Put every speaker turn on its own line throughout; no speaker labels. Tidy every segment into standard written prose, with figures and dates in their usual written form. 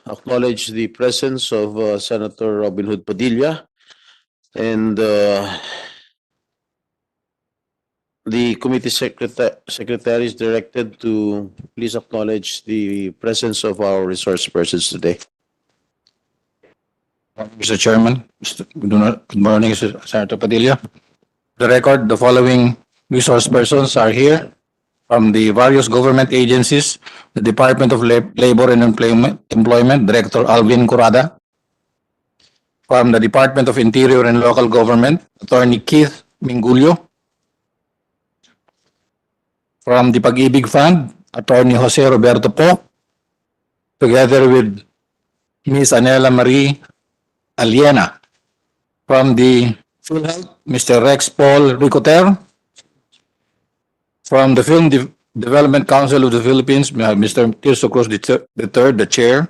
acknowledge the presence of Senator Robin Hood Padilla and the committee secretary is directed to please acknowledge the presence of our resource persons today.
Mr. Chairman, good morning, Senator Padilla. The record, the following resource persons are here from the various government agencies: the Department of Labor and Employment, Director Alvin Curada; from the Department of Interior and Local Government, Attorney Keith Mingulio; from the Pag-ibig Fund, Attorney Jose Roberto Po, together with Ms. Anela Marie Aliena; from the PhilHealth, Mr. Rex Paul Ricoter; from the Film Development Council of the Philippines, Mr. Tirso Cruz III, the Chair;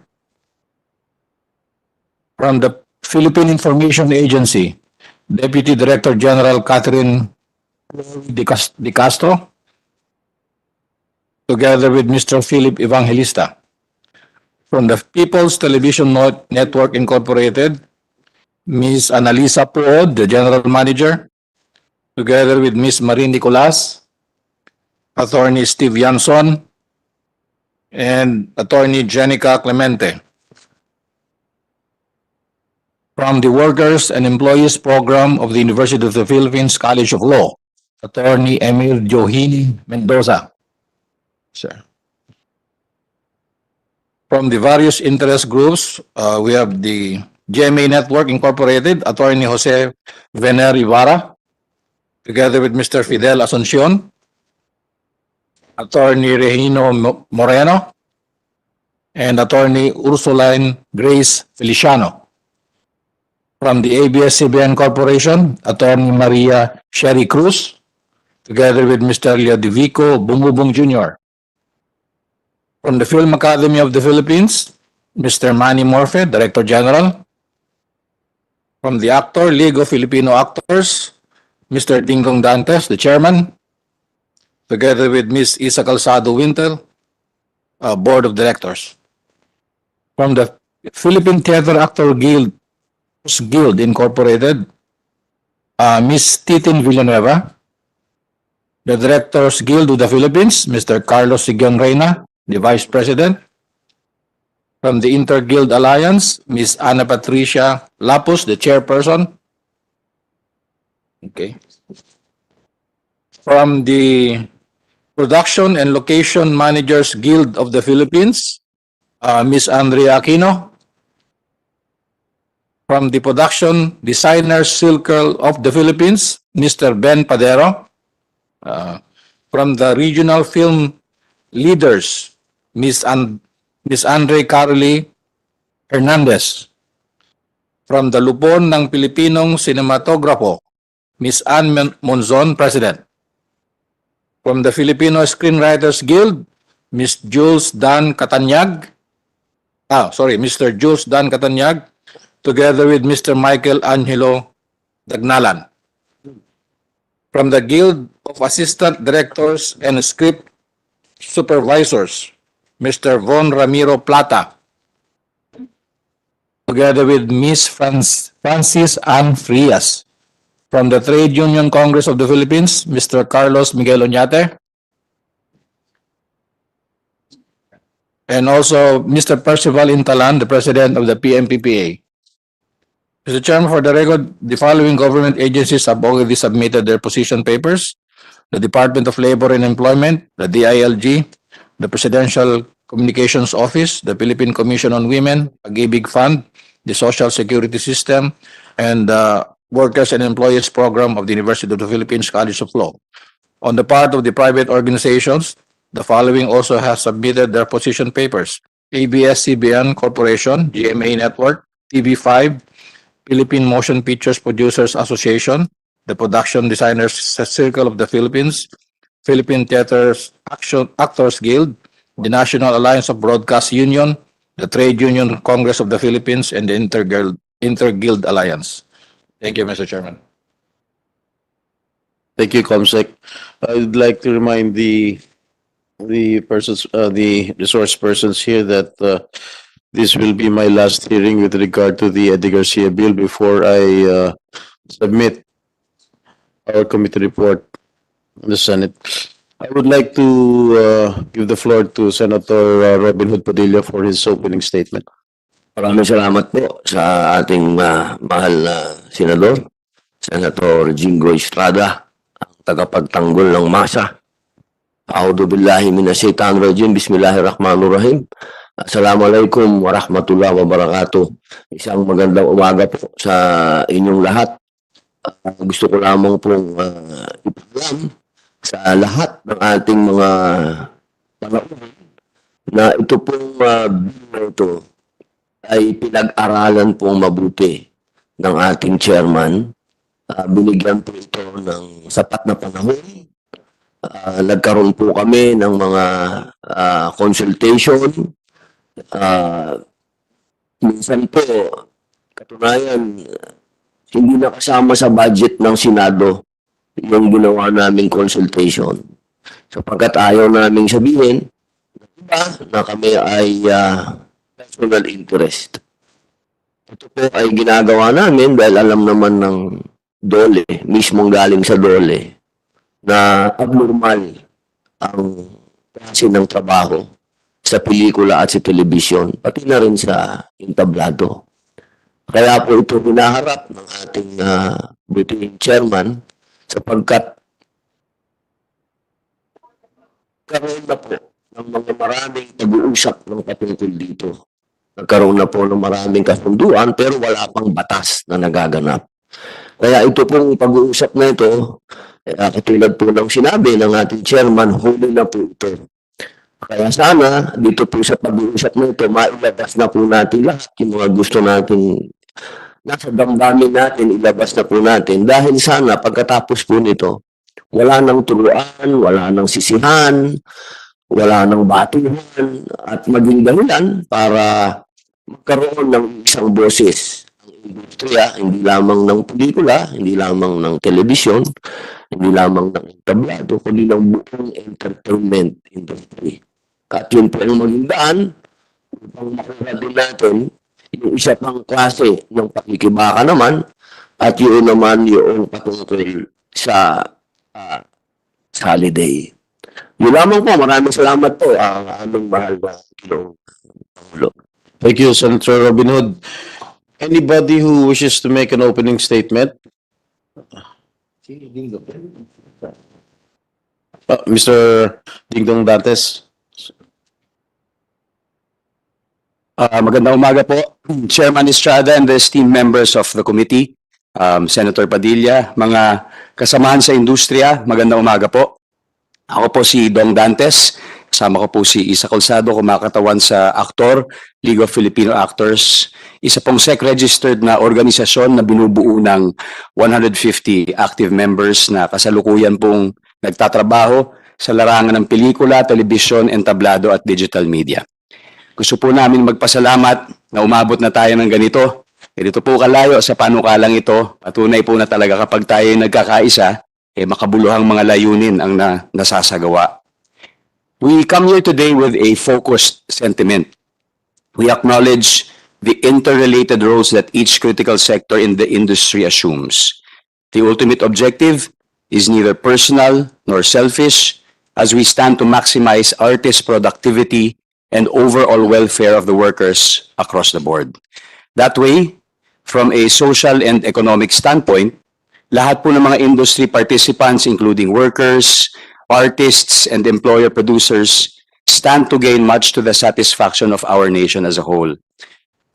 from the Philippine Information Agency, Deputy Director General Catherine De Castro, together with Mr. Philip Evangelista; from the People's Television Network Incorporated, Ms. Analisa Puod, the General Manager, together with Ms. Marie Nicolas, Attorney Steve Yanson, and Attorney Jenica Clemente. From the Workers and Employees Program of the University of the Philippines College of Law, Attorney Emil Johini Mendoza. Sir. From the various interest groups, we have the GMA Network Incorporated, Attorney Jose Vener Ibarra, together with Mr. Fidel Asuncion, Attorney Regino Moreno, and Attorney Ursuline Grace Feliciano. From the ABS-CBN Corporation, Attorney Maria Sherry Cruz, together with Mr. Leodivico Bumubong Jr. From the Film Academy of the Philippines, Mr. Manny Morfe, Director General. From the Actor League of Filipino Actors, Mr. Dingdong Dantes, the Chairman, together with Ms. Isa Calzado Wintel, Board of Directors. From the Philippine Theater Actor Guild Incorporated, Ms. Titin Villanueva, the Directors Guild of the Philippines, Mr. Carlos Sigion Reyna, the Vice President. From the Inter-Guild Alliance, Ms. Ana Patricia Lapus, the Chairperson. Okay. From the Production and Location Managers Guild of the Philippines, Ms. Andrea Aquino. From the Production Designers Circle of the Philippines, Mr. Ben Padero. From the Regional Film Leaders, Ms. Andre Carly Hernandez. From the Lupon ng Pilipinong Sinematografo, Ms. Ann Monzon, President. From the Filipino Screenwriters Guild, Mr. Jules Dan Catanyag, together with Mr. Michael Angelo Dagnalan. From the Guild of Assistant Directors and Script Supervisors, Mr. Von Ramiro Plata, together with Ms. Francis Ann Frias. From the Trade Union Congress of the Philippines, Mr. Carlos Miguel Oñate, and also Mr. Percival Intalan, the President of the PMPPA. Mr. Chairman, for the record, the following government agencies have already submitted their position papers: the Department of Labor and Employment, the DILG, the Presidential Communications Office, the Philippine Commission on Women, Pag-ibig Fund, the Social Security System, and the Workers and Employees Program of the University of the Philippines College of Law. On the part of the private organizations, the following also have submitted their position papers: ABS-CBN Corporation, GMA Network, TV5, Philippine Motion Pictures Producers Association, the Production Designers Circle of the Philippines, Philippine Theater Actors Guild, the National Alliance of Broadcast Union, the Trade Union Congress of the Philippines, and the Inter-Guild Alliance. Thank you, Mr. Chairman.
Thank you, Comsec. I would like to remind the resource persons here that this will be my last hearing with regard to the Eddie Garcia bill before I submit our committee report in the Senate. I would like to give the floor to Senator Robin Hood Padilla for his opening statement.
Maraming salamat po sa ating mahal na senador, Senator Jingo Estrada, ang tagapagtanggol ng masa. A'udhu billahi minasyaitanir rajim. Bismillahirrahmanirrahim. Assalamualaikum warahmatullahi wabarakatuh. Isang magandang umaga po sa inyong lahat. Gusto ko lamang pong ipaalam sa lahat ng ating mga panauhin na ito pong bill na ito ay pinag-aralan pong mabuti ng ating chairman. Binigyan po ito ng sapat na panahon. Nagkaroon po kami ng mga consultation. Minsan po, katunayan, hindi nakasama sa budget ng Senado yung ginawa naming consultation. Sapagkat ayaw naming sabihin na kami ay personal interest. Ito po ay ginagawa namin dahil alam naman ng DOLE, mismong galing sa DOLE, na abnormal ang klase ng trabaho sa pelikula at sa telebisyon, pati na rin sa entablado. Kaya po ito hinaharap ng ating British chairman sapagkat karoon na po ng mga maraming pag-uusap ng patungkol dito. Nagkaroon na po ng maraming kasunduan pero wala pang batas na nagaganap. Kaya ito pong pag-uusap na ito, katulad po ng sinabi ng ating chairman, huli na po ito. Kaya sana, dito po sa pag-uusap na ito, mailabas na po natin lahat yung mga gusto natin, nasa damdamin natin, ilabas na po natin. Dahil sana, pagkatapos po nito, wala nang turuan, wala nang sisihan, wala nang batuhan, at maging dahilan para magkaroon ng isang boses ang industriya, hindi lamang ng pelikula, hindi lamang ng telebisyon, hindi lamang ng entablado, kundi ng buong entertainment industry. At yun po ang maging daan upang makuha din natin yung isa pang klase ng pakikibaka naman at yun naman yung patungkol sa holiday. Yun lamang po. Maraming salamat po ang aming mahal na Pangulo.
Thank you, Senator Robin Hood. Anybody who wishes to make an opening statement? Mr. Dingdong Dantes.
Magandang umaga po, Chairman Estrada and the esteemed members of the committee, Senator Padilla, mga kasamahan sa industriya, magandang umaga po. Ako po si Dong Dantes, kasama ko po si Isa Colsado, kumakatawan sa Actor, League of Filipino Actors, isa pong SEC-registered na organisasyon na binubuo ng 150 active members na kasalukuyan pong nagtatrabaho sa larangan ng pelikula, telebisyon, entablado at digital media. Gusto po namin magpasalamat na umabot na tayo ng ganito. Ganito po kalayo sa panukalang ito. Patunay po na talaga kapag tayo nagkakaisa, makabuluhang mga layunin ang nasasagawa. We come here today with a focused sentiment. We acknowledge the interrelated roles that each critical sector in the industry assumes. The ultimate objective is neither personal nor selfish as we stand to maximize artist productivity and overall welfare of the workers across the board. That way, from a social and economic standpoint, lahat po ng mga industry participants, including workers, artists, and employer producers, stand to gain much to the satisfaction of our nation as a whole.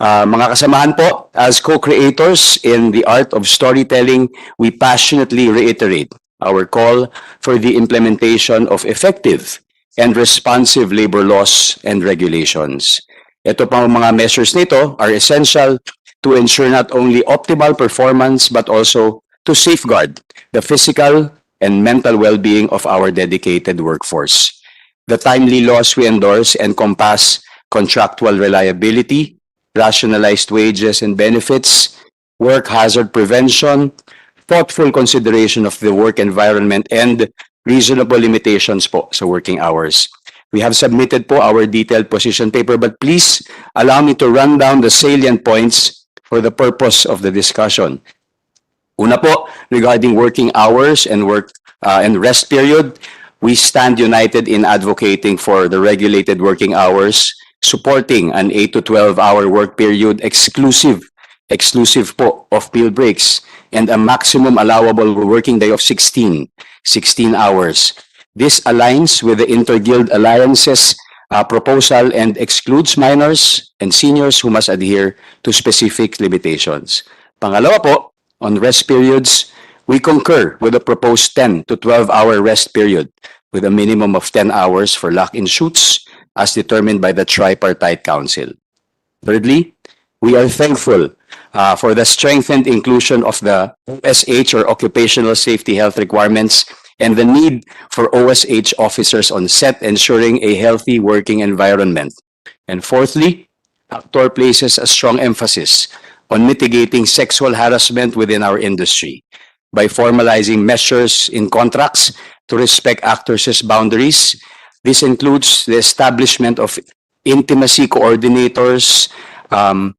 Mga kasamahan po, as co-creators in the art of storytelling, we passionately reiterate our call for the implementation of effective and responsive labor laws and regulations. Ito pang mga measures nito are essential to ensure not only optimal performance but also to safeguard the physical and mental well-being of our dedicated workforce. The timely laws we endorse encompass contractual reliability, rationalized wages and benefits, work hazard prevention, thoughtful consideration of the work environment, and reasonable limitations po sa working hours. We have submitted po our detailed position paper, but please allow me to run down the salient points for the purpose of the discussion. Una po, regarding working hours and and rest period, we stand united in advocating for the regulated working hours, supporting an 8 to 12-hour work period exclusive po of meal breaks, and a maximum allowable working day of 16 hours. This aligns with the Interguild Alliance's proposal and excludes minors and seniors who must adhere to specific limitations. Pangalawa po, on rest periods, we concur with the proposed 10 to 12-hour rest period with a minimum of 10 hours for lock-in shoots as determined by the Tripartite Council. Thirdly, we are thankful for the strengthened inclusion of the OSH or Occupational Safety Health requirements and the need for OSH officers on set ensuring a healthy working environment. And fourthly, ACTOR places a strong emphasis on mitigating sexual harassment within our industry by formalizing measures in contracts to respect actors' boundaries. This includes the establishment of intimacy coordinators,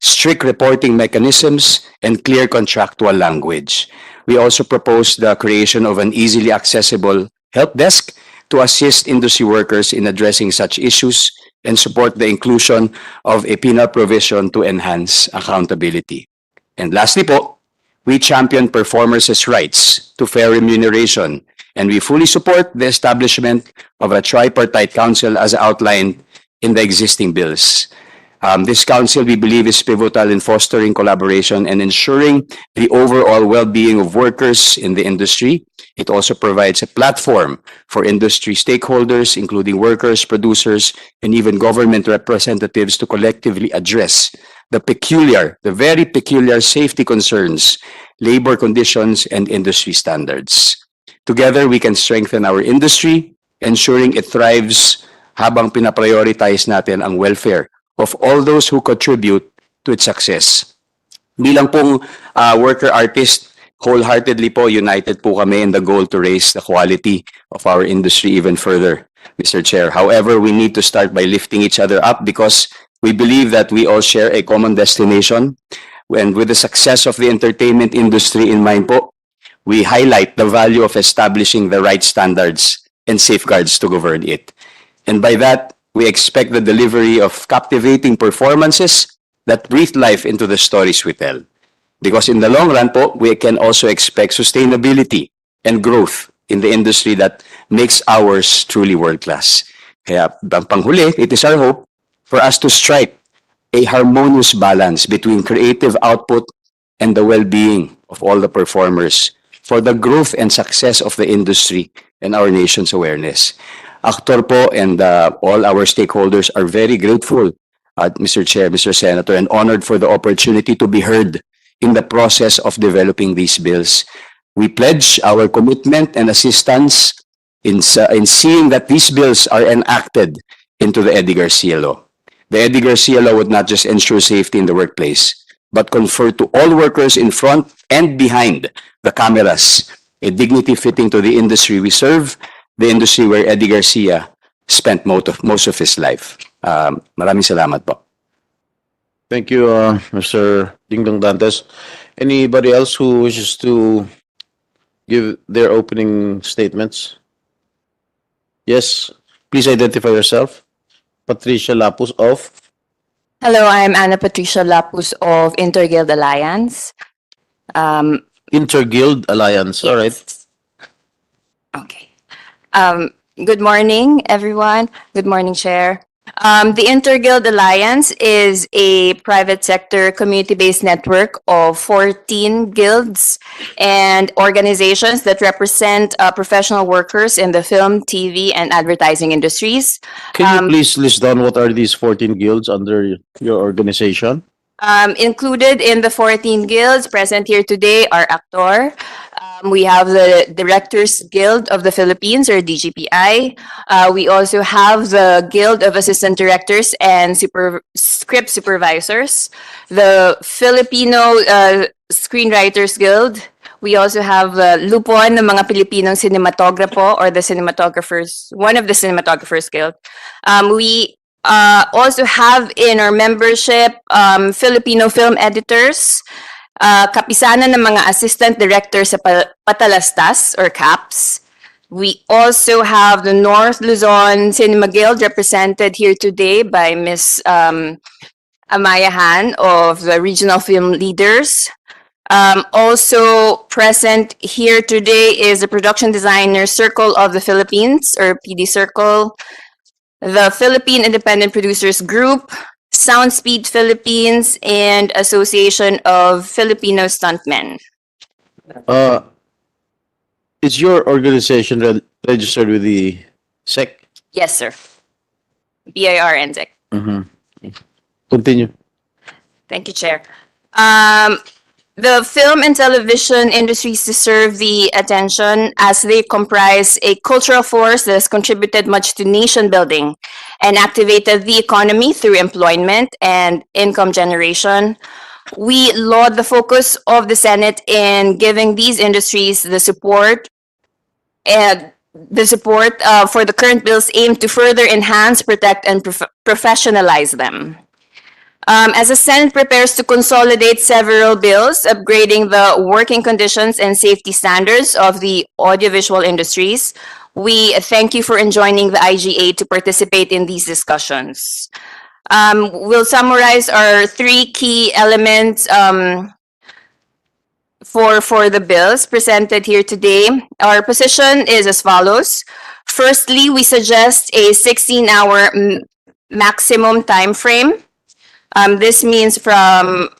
strict reporting mechanisms, and clear contractual language. We also propose the creation of an easily accessible help desk to assist industry workers in addressing such issues and support the inclusion of a penal provision to enhance accountability. And lastly po, we champion performers' rights to fair remuneration, and we fully support the establishment of a tripartite council as outlined in the existing bills. This council, we believe, is pivotal in fostering collaboration and ensuring the overall well-being of workers in the industry. It also provides a platform for industry stakeholders, including workers, producers, and even government representatives to collectively address the very peculiar safety concerns, labor conditions, and industry standards. Together, we can strengthen our industry, ensuring it thrives habang pinaprioritize natin ang welfare of all those who contribute to its success. Bilang pong worker artist, wholeheartedly po united po kami in the goal to raise the quality of our industry even further, Mr. Chair. However, we need to start by lifting each other up because we believe that we all share a common destination. And with the success of the entertainment industry in mind po, we highlight the value of establishing the right standards and safeguards to govern it. And by that, we expect the delivery of captivating performances that breathe life into the stories we tell. Because in the long run po, we can also expect sustainability and growth in the industry that makes ours truly world-class. Kaya panghuli, it is our hope for us to strike a harmonious balance between creative output and the well-being of all the performers for the growth and success of the industry and our nation's awareness. ACTOR po and all our stakeholders are very grateful, Mr. Chair, Mr. Senator, and honored for the opportunity to be heard in the process of developing these bills. We pledge our commitment and assistance in seeing that these bills are enacted into the Eddie Garcia Law. The Eddie Garcia Law would not just ensure safety in the workplace, but confer to all workers in front and behind the cameras a dignity fitting to the industry we serve, the industry where Eddie Garcia spent most of his life. Maraming salamat po.
Thank you, Mr. Dingdong Dantes. Anybody else who wishes to give their opening statements? Yes, please identify yourself. Patricia Lapus of?
Hello, I'm Anna Patricia Lapus of Interguild Alliance.
Interguild Alliance, all right.
Okay. Good morning, everyone. Good morning, Chair. The Interguild Alliance is a private sector community-based network of 14 guilds and organizations that represent professional workers in the film, TV, and advertising industries.
Can you please list down what are these 14 guilds under your organization?
Included in the 14 guilds present here today are ACTOR. We have the Directors Guild of the Philippines, or DGPI. We also have the Guild of Assistant Directors and Script Supervisors, the Filipino Screenwriters Guild. We also have Lupon ng mga Pilipinong cinematograpo or the cinematographers, one of the cinematographers guild. We also have in our membership Filipino film editors, kapisanan ng mga assistant directors sa Patalastas or CAPS. We also have the North Luzon Cinema Guild represented here today by Ms. Amaya Han of the Regional Film Leaders. Also present here today is the Production Designer Circle of the Philippines, or PD Circle, the Philippine Independent Producers Group, Soundspeed Philippines, and Association of Filipino Stuntmen.
Is your organization registered with the SEC?
Yes, sir. BIR NZEC.
Continue.
Thank you, Chair. The film and television industries deserve the attention as they comprise a cultural force that has contributed much to nation building and activated the economy through employment and income generation. We laud the focus of the Senate in giving these industries the support for the current bills aim to further enhance, protect, and professionalize them. As the Senate prepares to consolidate several bills upgrading the working conditions and safety standards of the audiovisual industries, we thank you for joining the IGA to participate in these discussions. We'll summarize our three key elements for the bills presented here today. Our position is as follows. Firstly, we suggest a 16-hour maximum time frame. This means from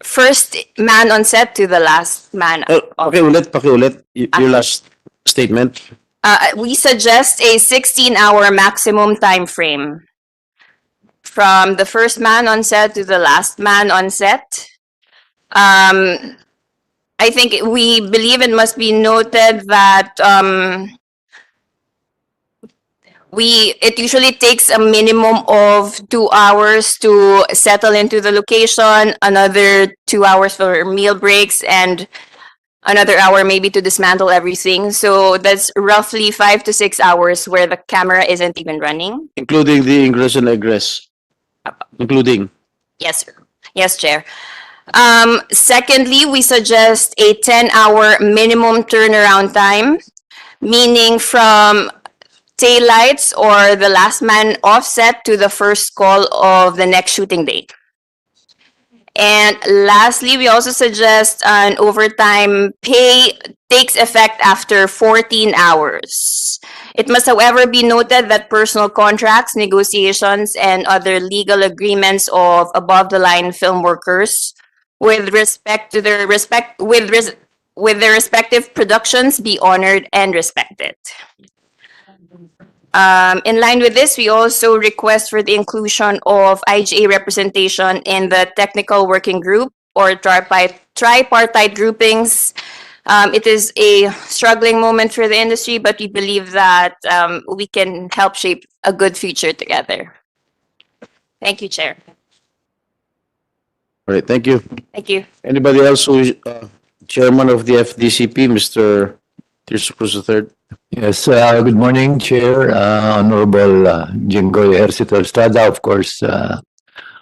first man on set to the last man.
Pakiulit. Your last statement.
We suggest a 16-hour maximum time frame. From the first man on set to the last man on set. I think we believe it must be noted that it usually takes a minimum of 2 hours to settle into the location, another 2 hours for meal breaks, and another hour maybe to dismantle everything. So that's roughly 5 to 6 hours where the camera isn't even running.
Including the ingress and egress. Including.
Yes, sir. Yes, Chair. Secondly, we suggest a 10-hour minimum turnaround time, meaning from taillights or the last man offset to the first call of the next shooting date. And lastly, we also suggest an overtime pay takes effect after 14 hours. It must, however, be noted that personal contracts, negotiations, and other legal agreements of above-the-line film workers with respect to their with their respective productions be honored and respected. In line with this, we also request for the inclusion of IGA representation in the technical working group or tripartite groupings. It is a struggling moment for the industry, but we believe that we can help shape a good future together. Thank you, Chair.
All right, thank you.
Thank you.
Anybody else who is chairman of the FDCP, Mr. Tirso Cruz III?
Yes, good morning, Chair, Honorable Jingoy Ejercito Estrada. Of course, I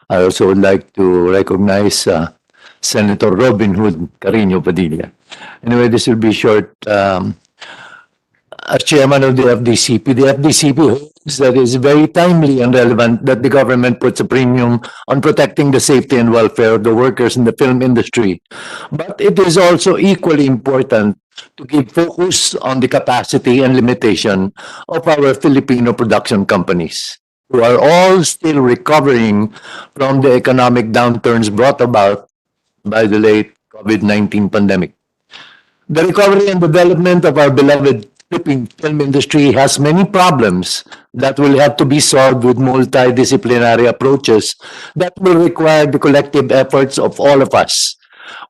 also would like to recognize Senator Robin Hood Carino Padilla. Anyway, this will be short. As chairman of the FDCP hopes that it is very timely and relevant that the government puts a premium on protecting the safety and welfare of the workers in the film industry. But it is also equally important to give focus on the capacity and limitation of our Filipino production companies, who are all still recovering from the economic downturns brought about by the late COVID-19 pandemic. The recovery and development of our beloved Philippine film industry has many problems that will have to be solved with multidisciplinary approaches that will require the collective efforts of all of us.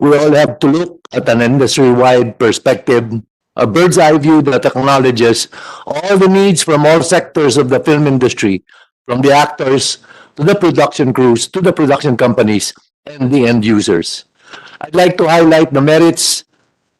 We all have to look at an industry-wide perspective, a bird's eye view that acknowledges all the needs from all sectors of the film industry, from the actors to the production crews to the production companies and the end users. I'd like to highlight the merits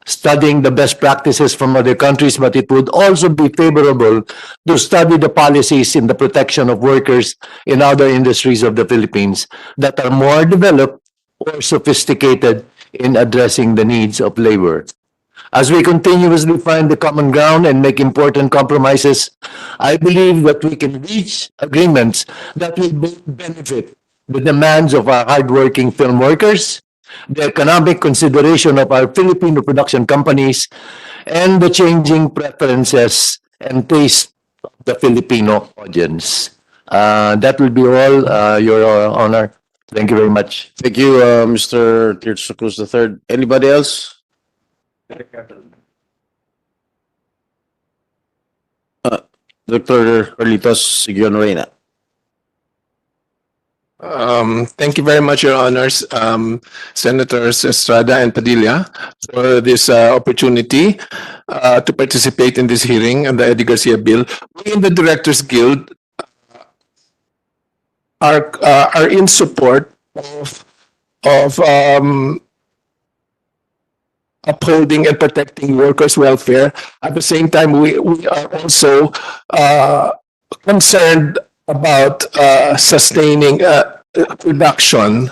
studying the best practices from other countries, but it would also be favorable to study the policies in the protection of workers in other industries of the Philippines that are more developed or sophisticated in addressing the needs of labor. As we continuously find the common ground and make important compromises, I believe that we can reach agreements that will both benefit the demands of our hardworking film workers, the economic consideration of our Filipino production companies, and the changing preferences and taste of the Filipino audience. That will be all, Your Honor. Thank you very much.
Thank you, Mr. Tirso Cruz III. Anybody else? Dr. Carlitos Sigion Reyna.
Thank you very much, Your Honors, Senators Estrada and Padilla, for this opportunity to participate in this hearing on the Eddie Garcia bill. We in the Directors Guild are in support of upholding and protecting workers' welfare. At the same time, we are also concerned about sustaining production,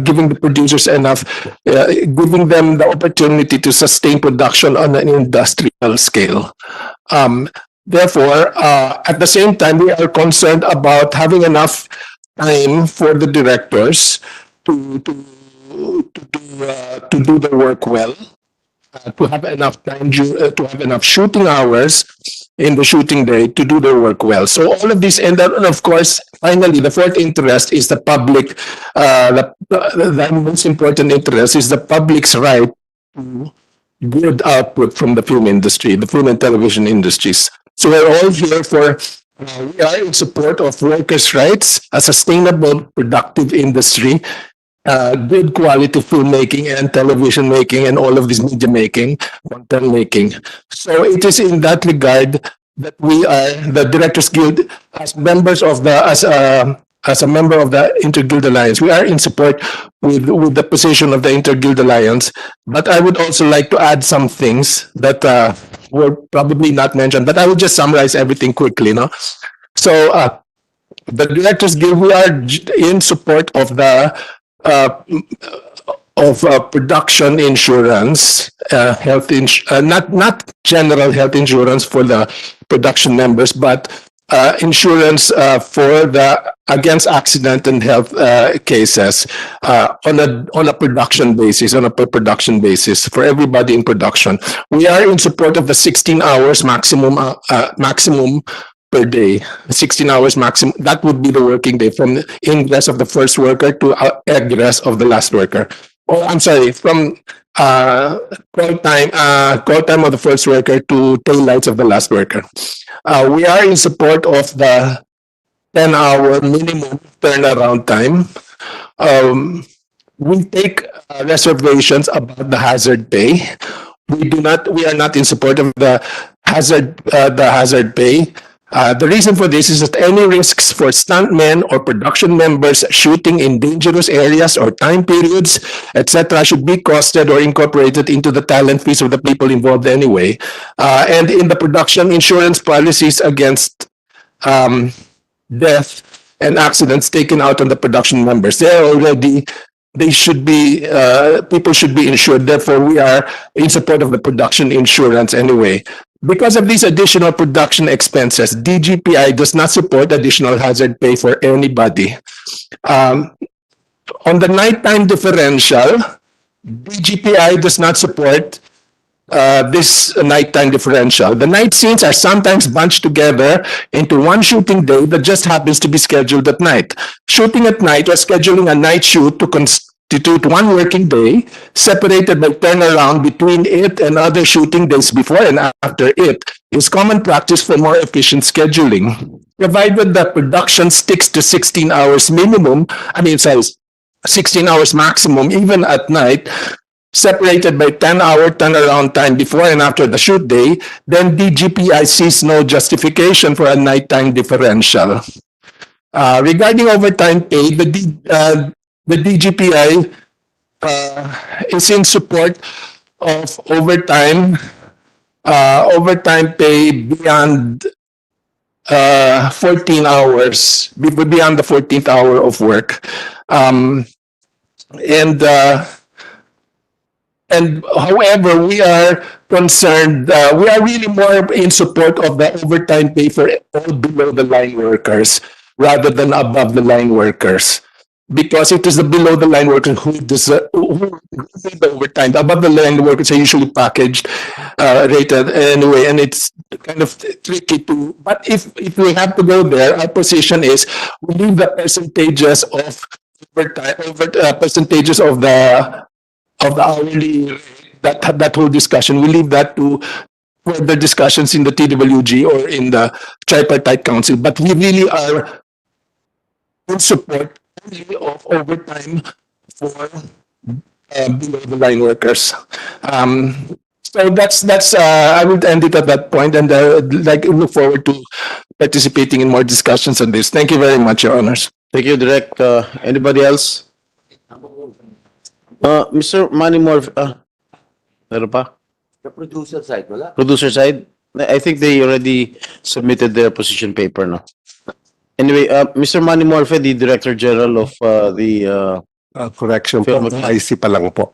giving the producers enough, giving them the opportunity to sustain production on an industrial scale. Therefore, at the same time, we are concerned about having enough time for the directors to do the work well, to have enough time, to have enough shooting hours in the shooting day to do their work well. So all of this, and then, of course, finally, the fourth interest is the public. The most important interest is the public's right to good output from the film industry, the film and television industries. So we're all here for. We are in support of workers' rights, a sustainable, productive industry, good quality filmmaking and television making and all of this media making, content making. So it is in that regard that we are the Directors Guild as members of the as a member of the Interguild Alliance. We are in support with the position of the Interguild Alliance. But I would also like to add some things that were probably not mentioned, but I will just summarize everything quickly, no? So the Directors Guild, we are in support of the production insurance, not general health insurance for the production members, but insurance for the against accident and health cases on a production basis, on a per production basis for everybody in production. We are in support of the 16 hours maximum per day, 16 hours maximum. That would be the working day from ingress of the first worker to egress of the last worker. Oh, I'm sorry, from call time of the first worker to tail lights of the last worker. We are in support of the 10-hour minimum turnaround time. We take reservations about the hazard pay. We are not in support of the hazard pay. The reason for this is that any risks for stuntmen or production members shooting in dangerous areas or time periods, etc., should be costed or incorporated into the talent fees of the people involved anyway. And in the production insurance policies against death and accidents taken out on the production members, they should be, people should be insured. Therefore, we are in support of the production insurance anyway. Because of these additional production expenses, DGPI does not support additional hazard pay for anybody. On the nighttime differential, DGPI does not support this nighttime differential. The night scenes are sometimes bunched together into one shooting day that just happens to be scheduled at night. Shooting at night or scheduling a night shoot to constitute one working day, separated by turnaround between it and other shooting days before and after it, is common practice for more efficient scheduling. Provided the production sticks to 16 hours minimum, 16 hours maximum, even at night, separated by 10-hour turnaround time before and after the shoot day, then DGPI sees no justification for a nighttime differential. Regarding overtime pay, the DGPI is in support of overtime pay beyond 14 hours, beyond the 14th hour of work. And however, we are concerned, we are really more in support of the overtime pay for all below the line workers rather than above the line workers. Because it is the below the line workers who need the overtime. The above the line workers are usually packaged, rated anyway, and it's kind of tricky to. But if we have to go there, our position is we leave the percentages of overtime, percentages of the hourly rate, that whole discussion. We leave that to further discussions in the TWG or in the tripartite council. But we really are in support only of overtime for below the line workers. So that's I would end it at that point, and like look forward to participating in more discussions on this. Thank you very much, Your Honors.
Thank you, Direk. Anybody else? Mr. Manny Morf, meron pa?
The producer side, wala.
Producer side? I think they already submitted their position paper, no? Anyway, Mr. Manny Morfe, the Director General of the
Correction po,
Film Academy.
IC pa lang po.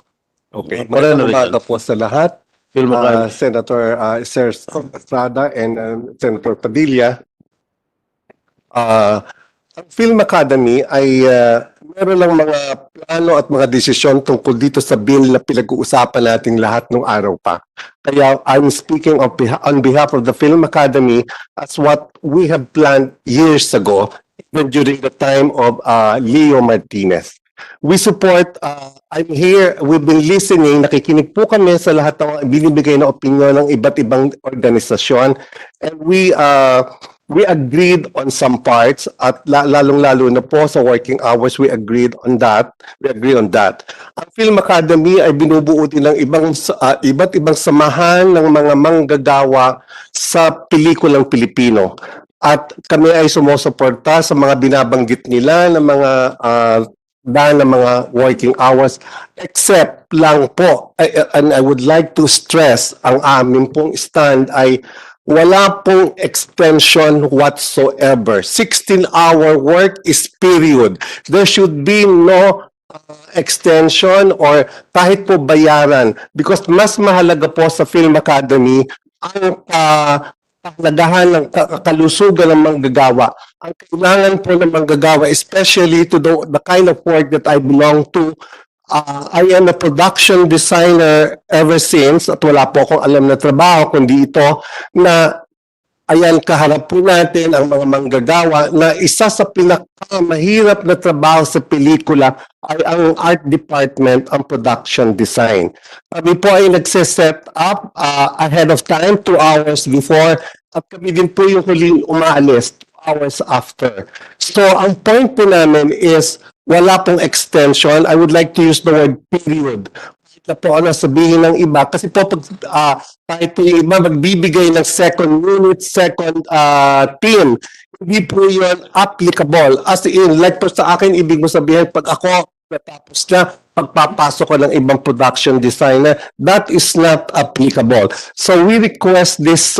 Okay.
Moreno
Magandang umaga
Rizal.
po sa lahat.
Film Academy.
Senator Sir Estrada and Senator Padilla. Ang Film Academy ay meron lang mga plano at mga desisyon tungkol dito sa bill na pinag-uusapan nating lahat nung araw pa. Kaya I'm speaking on behalf of the Film Academy as what we have planned years ago, even during the time of Leo Martinez. We support, I'm here, we've been listening, nakikinig po kami sa lahat ng binibigay na opinyon ng iba't ibang organisasyon, and we agreed on some parts at lalong-lalo na po sa working hours, we agreed on that. Ang Film Academy ay binubuo din ng iba't ibang samahan ng mga manggagawa sa pelikulang Pilipino. At kami ay sumusuporta sa mga binabanggit nila ng mga dahil ng mga working hours, except lang po, and I would like to stress, ang amin pong stand ay wala pong extension whatsoever. 16-hour work is period. There should be no extension or kahit po bayaran, because mas mahalaga po sa Film Academy ang kahalagahan ng kalusugan ng manggagawa. Ang kailangan po ng manggagawa, especially to the kind of work that I belong to, I am a production designer ever since at wala po akong alam na trabaho kundi ito na ayan, kaharap po natin ang mga manggagawa na isa sa pinakamahirap na trabaho sa pelikula ay ang art department, ang production design. Kami po ay nagsiset up ahead of time, 2 hours before, at kami din po yung huling umaalis 2 hours after. So ang point po namin is wala pong extension. I would like to use the word period. Na po ano sabihin ng iba kasi po pag kahit po yung iba magbibigay ng second unit, second team, hindi po yun applicable. As in, like po sa akin, ibig mo sabihin pag ako natapos na, pagpapasok ko ng ibang production designer, that is not applicable. So we request this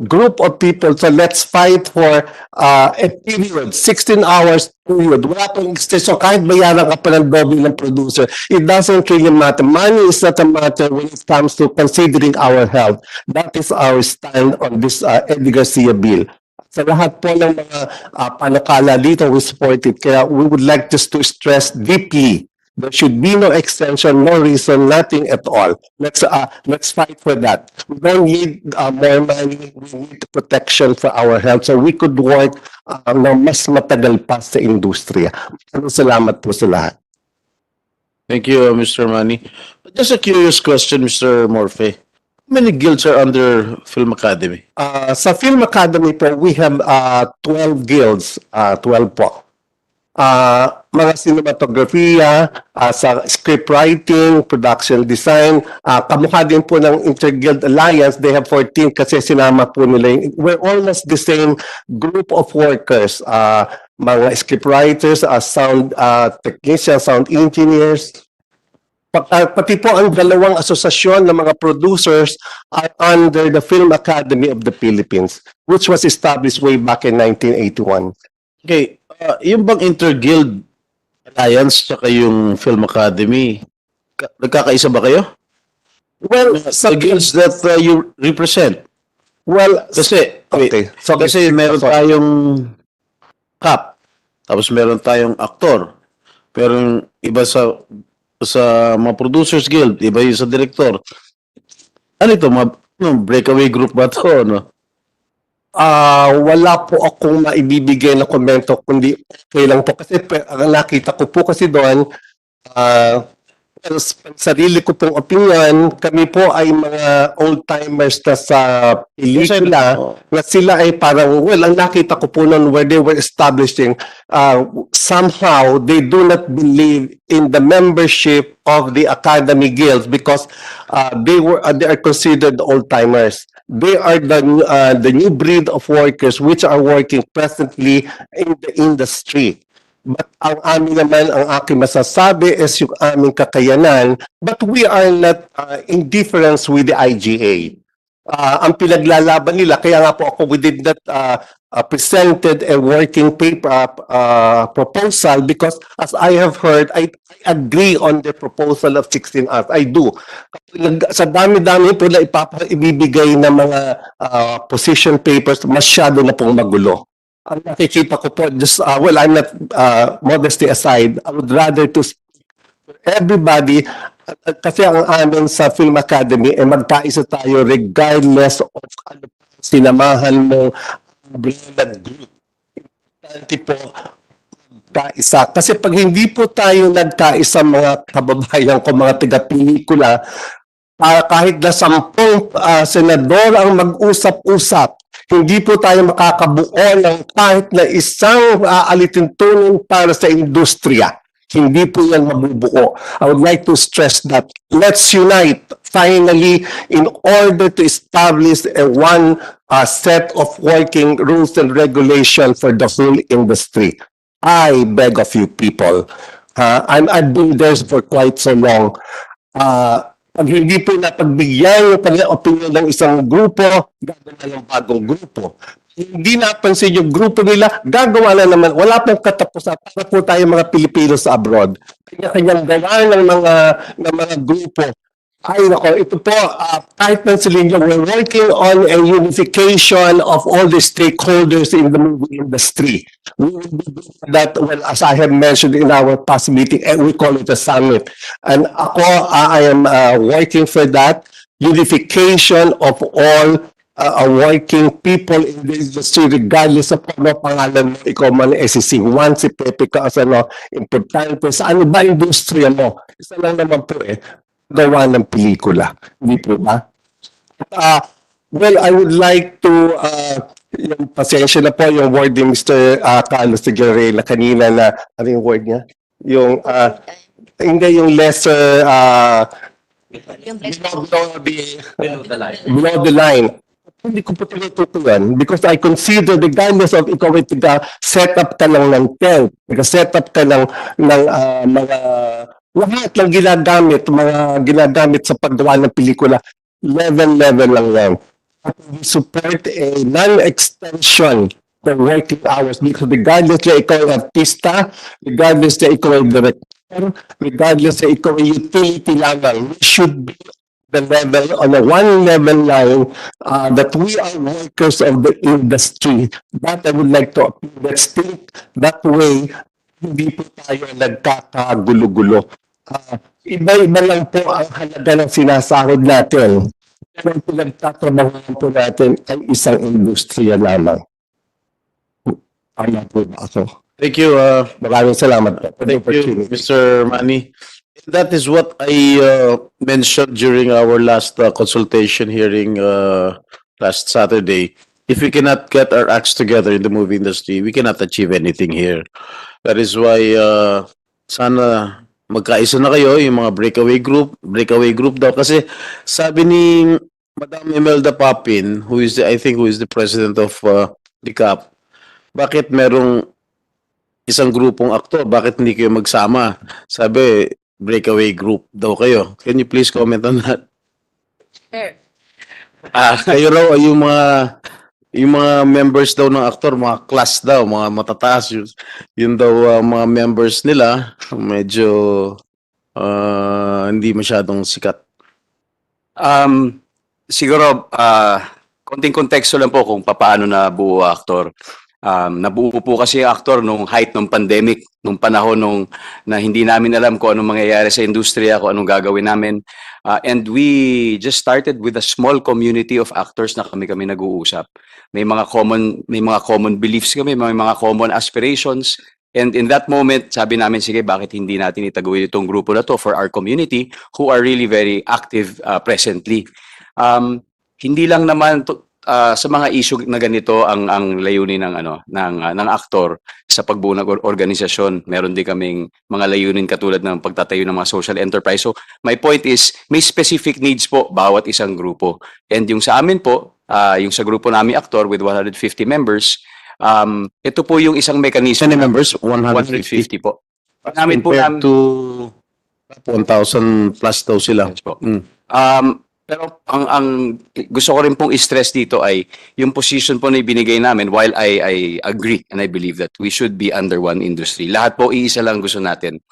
group of people, so let's fight for a period, 16 hours period. Wala pong extension, kahit bayaran ka pa ng doble ng producer, it doesn't really matter. Money is not a matter when it comes to considering our health. That is our stand on this Eddie Garcia bill. Sa lahat po ng mga panakala dito, we support it. Kaya we would like just to stress deeply, there should be no extension, no reason, nothing at all. Let's fight for that. We don't need more money. We need protection for our health so we could work na mas matagal pa sa industriya. Salamat po sa lahat.
Thank you, Mr. Manny. Just a curious question, Mr. Morfe. How many guilds are under Film Academy?
Sa Film Academy po, we have 12 guilds, 12 po. Mga cinematografiya, sa script writing, production design, kamukha din po ng Inter-Guild Alliance, they have 14 kasi sinama po nila. We're almost the same group of workers, mga script writers, sound technicians, sound engineers. Pati po ang dalawang asosasyon ng mga producers are under the Film Academy of the Philippines, which was established way back in 1981.
Okay, yung bang Inter-Guild Alliance tsaka yung Film Academy, nagkakaisa ba kayo?
Well,
Sa guilds that you represent.
well,
Kasi,
okay. So,
kasi meron tayong cop, tapos meron tayong aktor, meron iba sa mga producers guild, iba yung sa director. Ano ito, breakaway group ba ito, no?
wala po akong maibibigay na komento, kundi okay lang po. Kasi ang nakita ko po kasi doon, sarili ko pong opinion, kami po ay mga old-timers na sa pelikula, na sila ay parang, well, ang nakita ko po noon where they were establishing, somehow they do not believe in the membership of the Academy Guilds because they are considered old-timers. They are the new breed of workers which are working presently in the industry. But ang amin naman, ang aking masasabi is yung aming kakayanan, but we are not in difference with the IGA. Ang pinaglalaban nila, kaya nga po ako, we did not presented a working paper proposal because as I have heard, I agree on the proposal of 16 hours. I do. Sa dami-dami po na ibibigay ng mga position papers, masyado na pong magulo. Ang nakikita ko po, just, well, I'm not, modesty aside, I would rather to speak for everybody, kasi ang amin sa Film Academy, magkaisa tayo regardless of ano sinamahan mo, brand group. Importante po, kaisa. Kasi pag hindi po tayo nagkaisa mga kababayan ko, mga taga-pelikula, kahit na 10 senador ang mag-usap-usap, hindi po tayo makakabuo ng kahit na isang alituntunin para sa industriya. Hindi po yan mabubuo. I would like to stress that. Let's unite finally in order to establish one set of working rules and regulations for the whole industry. I beg of you people. I've been there for quite so long. Pag hindi po napagbigyan yung opinion ng isang grupo, gagawa ng bagong grupo. Hindi napansin yung grupo nila, gagawa na naman. Wala pong katapusan. Para po tayo mga Pilipino sa abroad. Kanya-kanyang gawa ng mga grupo. Ay, nako, ito po, kahit ng Silino, we're working on a unification of all the stakeholders in the movie industry. We will be doing that, well, as I have mentioned in our past meeting, and we call it a summit. And ako, I am working for that unification of all working people in the industry, regardless of ano pangalan mo, ikaw man SEC1, si Pepe ka, importante, sa ano ba industriya mo? Isa lang naman po gawa ng pelikula. Hindi po ba? Well, I would like to, yung pasensya na po yung word ni Mr. Carlos Tigarela kanina na, ano yung word niya? Yung, hindi yung lesser, below the line. Hindi ko po tinututuan because I consider regardless of ikaw ay set-up ka lang ng tent, set-up ka lang ng mga lahat ng ginagamit sa paggawa ng pelikula, level lang yan. We support a non-extension the working hours because regardless na ikaw ay artista, regardless na ikaw ay director, regardless na ikaw ay utility lamang, we should be the level on a one level line that we are workers of the industry. That I would like to appeal. Let's think that way. Hindi po tayo nagkakagulo-gulo. Iba-iba lang po ang halaga ng sinasahod natin. Pero ang pinagtatrabahuan po natin ay isang industriya lamang. Ano po ba ako?
Thank you,
Maraming salamat po.
thank you, Mr. Manny. That is what I mentioned during our last consultation hearing last Saturday. If we cannot get our acts together in the movie industry, we cannot achieve anything here. That is why sana magkaisa na kayo, yung mga breakaway group daw. Kasi sabi ni Madam Imelda Papin, who is the president of the CAP, bakit merong isang grupong aktor, bakit hindi kayo magsama? Sabi, breakaway group daw kayo. Can you please comment on that? Kayo raw ay yung mga members daw ng aktor, mga class daw, mga matataas. Yun daw mga members nila, medyo hindi masyadong sikat.
Siguro, konting konteksto lang po kung paano nabuo ang aktor. Nabuo po kasi ang aktor nung height ng pandemic, nung panahon na hindi namin alam kung anong mangyayari sa industriya, kung anong gagawin namin. And we just started with a small community of actors na kami nag-uusap. May mga common beliefs kami, may mga common aspirations. And in that moment, sabi namin, sige, bakit hindi natin itaguyod itong grupo na to for our community who are really very active presently. Hindi lang naman sa mga issue na ganito ang layunin ng aktor sa pagbuo ng organisasyon. Meron din kaming mga layunin katulad ng pagtatayo ng mga social enterprise. So my point is may specific needs po bawat isang grupo. And yung sa amin po, yung sa grupo namin aktor with 150 members, ito po yung isang mechanism.
Any members?
150 po. Namin po
Compared to 1,000 plus daw sila.
Yes po.
Mm.
Pero ang gusto ko rin pong i-stress dito ay yung position po na ibinigay namin, while I agree and I believe that we should be under one industry. Lahat po iisa lang gusto natin.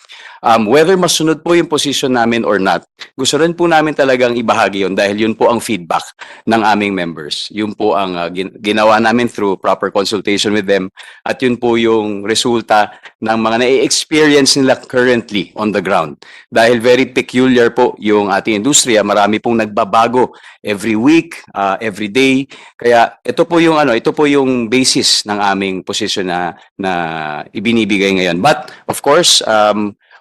Whether masunod po yung position namin or not, gusto rin po namin talagang ibahagi yun dahil yun po ang feedback ng aming members. Yun po ang ginawa namin through proper consultation with them at yun po yung resulta ng mga na-experience nila currently on the ground. Dahil very peculiar po yung ating industriya, marami pong nagbabago every week, every day. Kaya ito po yung basis ng aming position na ibinibigay ngayon. But of course,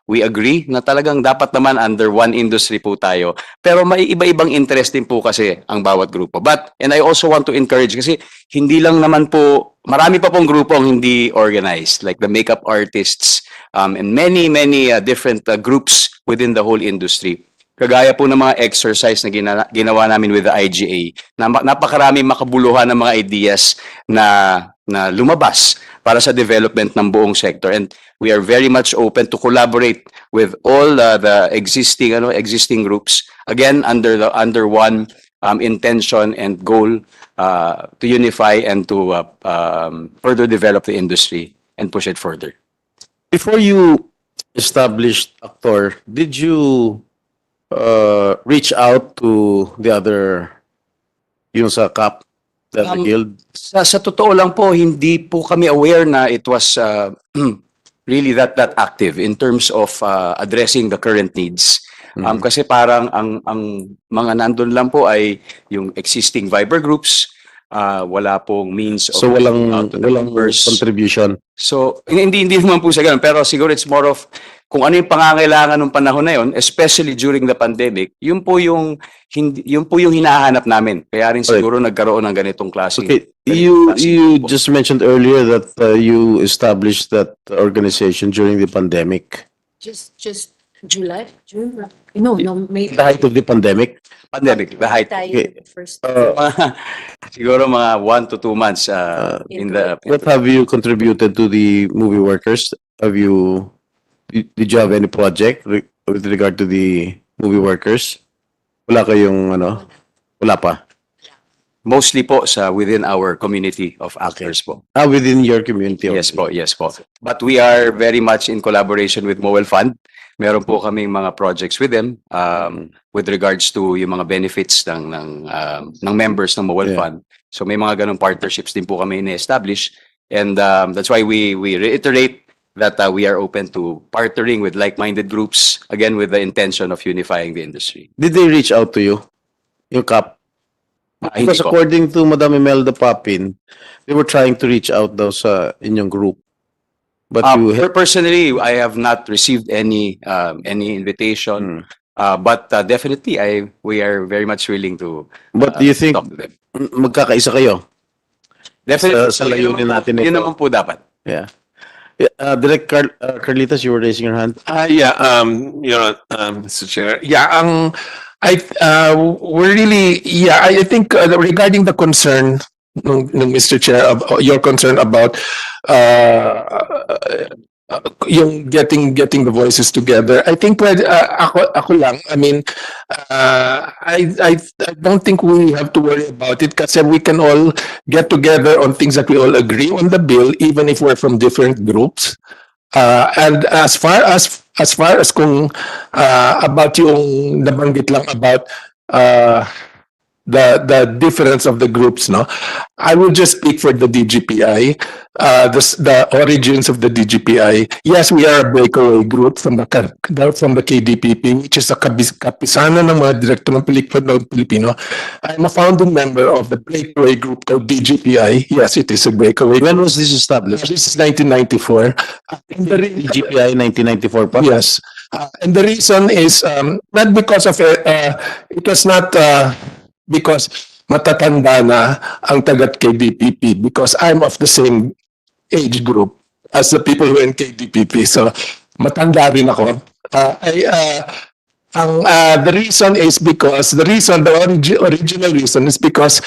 we agree na talagang dapat naman under one industry po tayo. Pero may iba-ibang interest din po kasi ang bawat grupo. And I also want to encourage kasi hindi lang naman po, marami pa pong grupo ang hindi organized, like the makeup artists and many different groups within the whole industry. Kagaya po ng mga exercise na ginawa namin with the IGA, napakarami makabuluhan ng mga ideas na lumabas para sa development ng buong sector. And we are very much open to collaborate with all the existing groups, again under one intention and goal to unify and to further develop the industry and push it further.
Before you established actor, did you reach out to the other, yung sa CAP, the guild?
Sa totoo lang po, hindi po kami aware na it was really that active in terms of addressing the current needs. Kasi parang ang mga nandun lang po ay yung existing Viber groups, wala pong means of
So walang
members.
contribution.
So hindi naman po sa ganun, pero siguro it's more of kung ano yung pangangailangan ng panahon na yun, especially during the pandemic, yun po yung hinahanap namin. Kaya rin siguro nagkaroon ng ganitong klaseng.
Okay, you just mentioned earlier that you established that organization during the pandemic.
Just July, June. No, May.
The height of the pandemic.
The height.
Okay.
First.
Siguro mga 1 to 2 months in the.
What have you contributed to the movie workers? Did you have any project with regard to the movie workers? Wala kayong wala pa?
Mostly po within our community of actors po.
Within your community.
Yes po. But we are very much in collaboration with Mobile Fund. Meron po kaming mga projects with them with regards to yung mga benefits ng members ng Mobile Fund. So may mga ganong partnerships din po kami na-establish. And that's why we reiterate that we are open to partnering with like-minded groups, again with the intention of unifying the industry.
Did they reach out to you? Yung CAP?
Hindi
Because
po.
according to Madam Imelda Papin, they were trying to reach out daw sa inyong group. But
Personally, I have not received any invitation. But definitely, we are very much willing to.
But do you think
talk to them.
magkakaisa kayo?
Definitely,
sa layunin natin
yun
ito.
naman po dapat.
Yeah. Direct Carlitas, you were raising your hand.
Mr. Chair. We're really, I think regarding the concern ng Mr. Chair, your concern about yung getting the voices together. I think ako lang, I mean, I don't think we have to worry about it kasi we can all get together on things that we all agree on the bill, even if we're from different groups. And as far as kung about yung nabanggit lang about the difference of the groups, no, I will just speak for the DGPI. The origins of the DGPI. Yes, we are a breakaway group from the KDPP, which is a kapisanan ng mga direktor ng Pilipino. I'm a founding member of the breakaway group called DGPI. Yes, it is a breakaway.
When was this established?
This is 1994.
DGPI 1994 pa?
Yes. And the reason is not because of it was not because matatanda na ang tagat KDPP, because I'm of the same age group as the people who are in KDPP. So matanda rin ako. The reason is because the original reason is because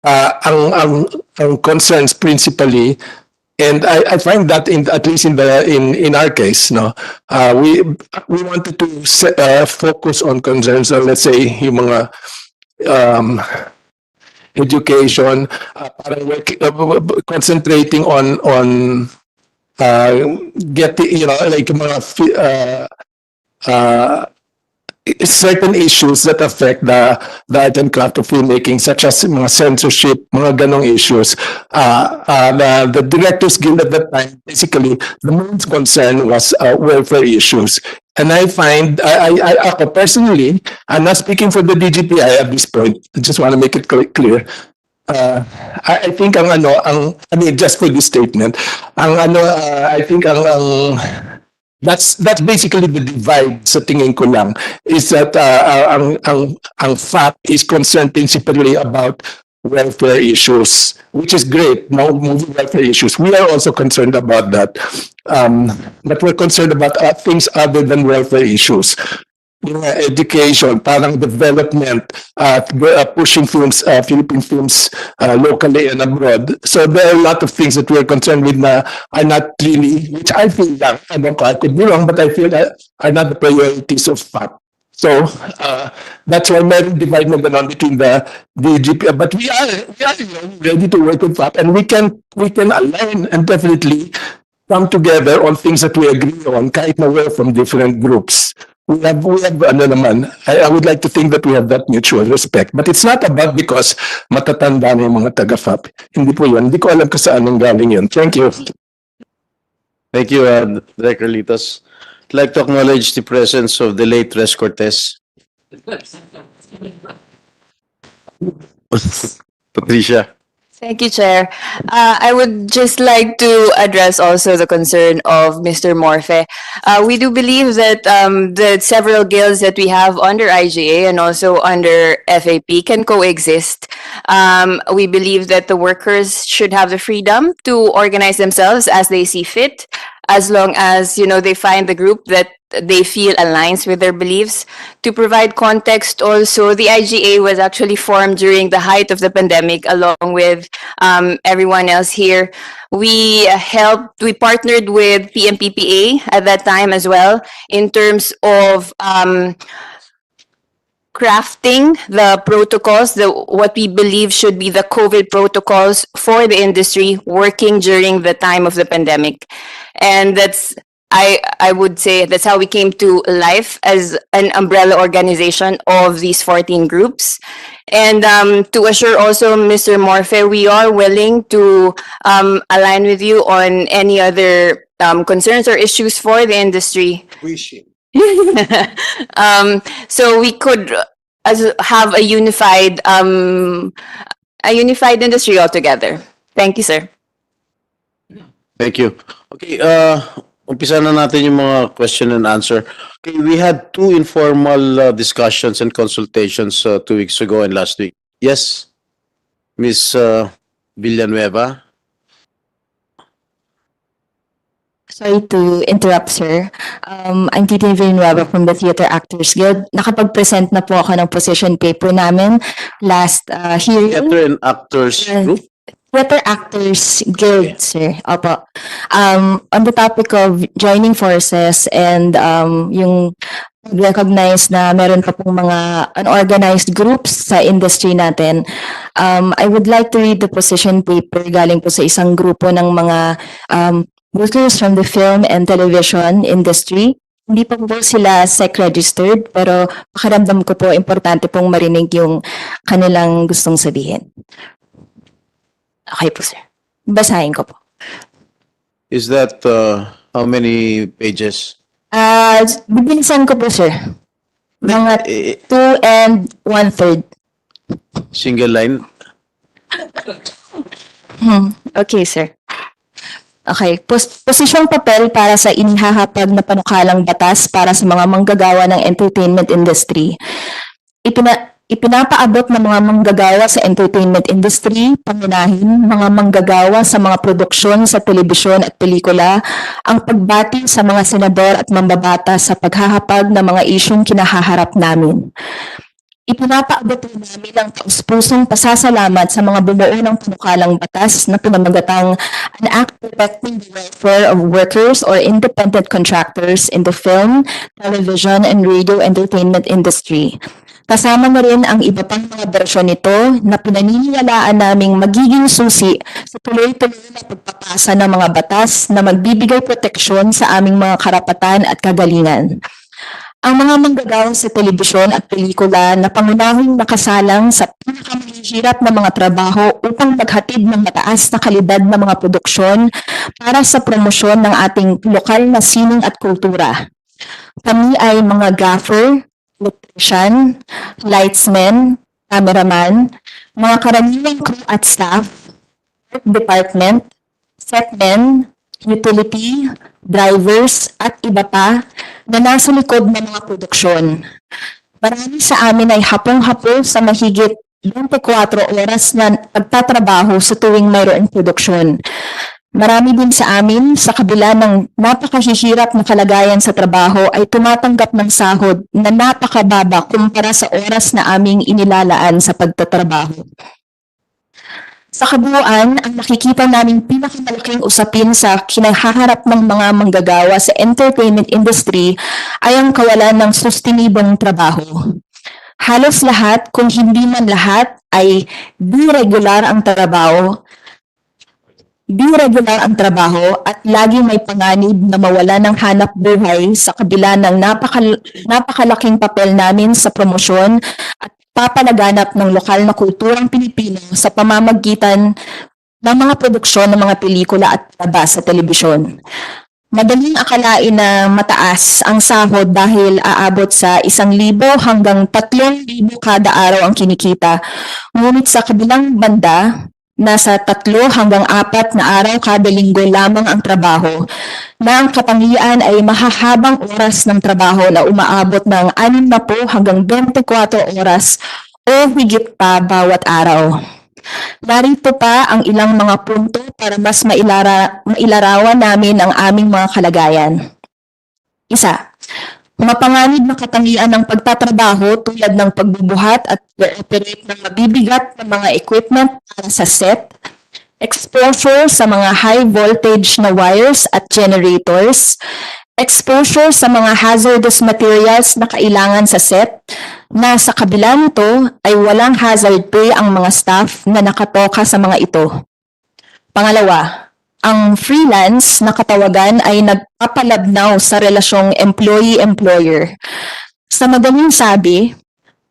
ang concerns principally, and I find that at least in our case, no, we wanted to focus on concerns of, let's say, yung mga education, parang concentrating on getting, you know, like mga certain issues that affect the art and craft of filmmaking, such as mga censorship, mga ganong issues. The Directors Guild at that time, basically, the main concern was welfare issues. And I find, ako personally, I'm not speaking for the DGPI at this point. I just want to make it clear. I think I mean, just for this statement, I think that's basically the divide sa tingin ko lang, is that ang FAP is concerned principally about welfare issues, which is great. No, moving welfare issues. We are also concerned about that. But we're concerned about things other than welfare issues. Education, parang development, pushing films, Philippine films locally and abroad. So there are a lot of things that we're concerned with na are not really, which I feel lang, I could be wrong, but I feel that are not the priorities of FAP. So that's why meron divide na ganon between the DGP, but we are ready to work with FAP, and we can align and definitely come together on things that we agree on, kahit na we're from different groups. We have ano naman, I would like to think that we have that mutual respect. But it's not about because matatanda na yung mga taga-FAP. Hindi po yun. Hindi ko alam kung saan ang galing yun. Thank you.
Thank you, Director Litas. I'd like to acknowledge the presence of the late Res Cortez. Patricia.
Thank you, Chair. I would just like to address also the concern of Mr. Morfe. We do believe that the several guilds that we have under IGA and also under FAP can coexist. We believe that the workers should have the freedom to organize themselves as they see fit, as long as, you know, they find the group that they feel aligns with their beliefs. To provide context also, the IGA was actually formed during the height of the pandemic along with everyone else here. We partnered with PMPPA at that time as well in terms of crafting the protocols, what we believe should be the COVID protocols for the industry working during the time of the pandemic. And that's, I would say that's how we came to life as an umbrella organization of these 14 groups. And to assure also Mr. Morfe, we are willing to align with you on any other concerns or issues for the industry. So we could have a unified industry altogether. Thank you, sir.
Thank you. Okay, umpisa na natin yung mga question and answer. Okay, we had two informal discussions and consultations 2 weeks ago and last week. Yes, Ms. Villanueva.
Sorry to interrupt, sir. I'm Titi Villanueva from the Theater Actors Guild. Nakapag-present na po ako ng position paper namin last hearing.
Theater and Actors Group.
Theater Actors Guild, sir. Opo. On the topic of joining forces and yung recognize na meron pa pong mga unorganized groups sa industry natin, I would like to read the position paper galing po sa isang grupo ng mga workers from the film and television industry. Hindi pa po sila SEC-registered, pero pakiramdam ko po importante pong marinig yung kanilang gustong sabihin. Okay po, sir. Basahin ko po.
Is that how many pages?
Bibilisan ko po, sir. Mga 2 and 1/3.
Single line?
Okay, sir. Okay. Posisyong papel para sa inihahapag na batas para sa mga manggagawa ng entertainment industry. Ipinapaabot ng mga manggagawa sa entertainment industry, pangunahin, mga manggagawa sa mga produksyon sa telebisyon at pelikula, ang pagbati sa mga senador at mambabata sa paghahapag ng mga isyong kinahaharap namin. Ipinapaabot rin namin ang taus-pusong pasasalamat sa mga bumuo ng panukalang batas na pinamagatang an act protecting the welfare of workers or independent contractors in the film, television, and radio entertainment industry. Kasama na rin ang iba pang mga bersyon nito na pinaniniwalaan naming magiging susi sa tuloy-tuloy na pagpapasa ng mga batas na magbibigay proteksyon sa aming mga karapatan at kagalingan. Ang mga manggagawa sa telebisyon at pelikula na pangunahing nakasalang sa pinakamahihirap na mga trabaho upang maghatid ng mataas na kalidad na mga produksyon para sa promosyon ng ating lokal na sining at kultura. Kami ay mga gaffer, electrician, lightsmen, cameraman, mga karaniwang crew at staff, art department, setmen, utility, drivers, at iba pa na nasa likod ng mga produksyon. Marami sa amin ay hapong-hapo sa mahigit 24 oras na pagtatrabaho sa tuwing mayroong produksyon. Marami din sa amin, sa kabila ng napakahihirap na kalagayan sa trabaho, ay tumatanggap ng sahod na napakababa kumpara sa oras na aming inilalaan sa pagtatrabaho. Sa kabuuan, ang nakikita naming pinakamalaking usapin sa kinahaharap ng mga manggagawa sa entertainment industry ay ang kawalan ng sustenibong trabaho. Halos lahat, kung hindi man lahat, ay di-regular ang trabaho at lagi may panganib na mawala ng hanap buhay sa kabila ng napakalaking papel namin sa promosyon at papalaganap ng lokal na kulturang Pilipino sa pamamagitan ng mga produksyon ng mga pelikula at palabas sa telebisyon. Madaling akalain na mataas ang sahod dahil aabot sa 1,000 hanggang 3,000 kada araw ang kinikita. Ngunit sa kabilang banda, nasa 3 hanggang 4 na araw kada linggo lamang ang trabaho, na ang katangian ay mahahabang oras ng trabaho na umaabot ng 60 hanggang 24 oras o higit pa bawat araw. Narito pa ang ilang mga punto para mas mailarawan namin ang aming mga kalagayan. 1. Mapanganib na katangian ng pagtatrabaho tulad ng pagbubuhat at operate ng mabibigat na mga equipment para sa set, exposure sa mga high voltage na wires at generators, exposure sa mga hazardous materials na kailangan sa set, na sa kabila nito ay walang hazard pay ang mga staff na nakatoka sa mga ito. Pangalawa, ang freelance na katawagan ay nagpapalabnaw sa relasyong employee-employer. Sa madaling sabi,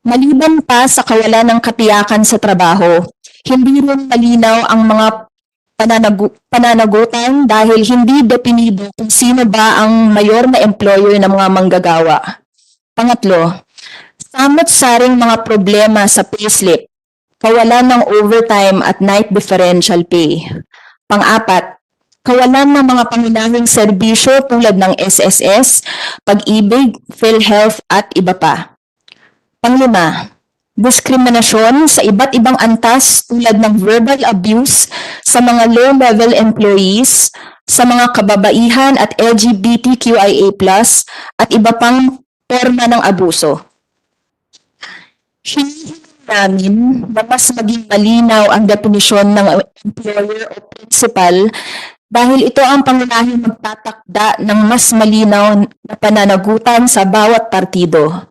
maliban pa sa kawalan ng katiyakan sa trabaho, hindi rin malinaw ang mga pananagutan dahil hindi definido kung sino ba ang mayor na employer ng mga manggagawa. Pangatlo, samot-saring mga problema sa payslip, kawalan ng overtime at night differential pay. Pang-apat, kawalan ng mga pangunahing serbisyo tulad ng SSS, Pag-ibig, PhilHealth at iba pa. Pang-5, diskriminasyon sa iba't ibang antas tulad ng verbal abuse sa mga low-level employees, sa mga kababaihan at LGBTQIA+, at iba pang forma ng abuso. Hinihiling namin na mas maging malinaw ang definisyon ng employer o principal dahil ito ang pangunahing magtatakda ng mas malinaw na pananagutan sa bawat partido.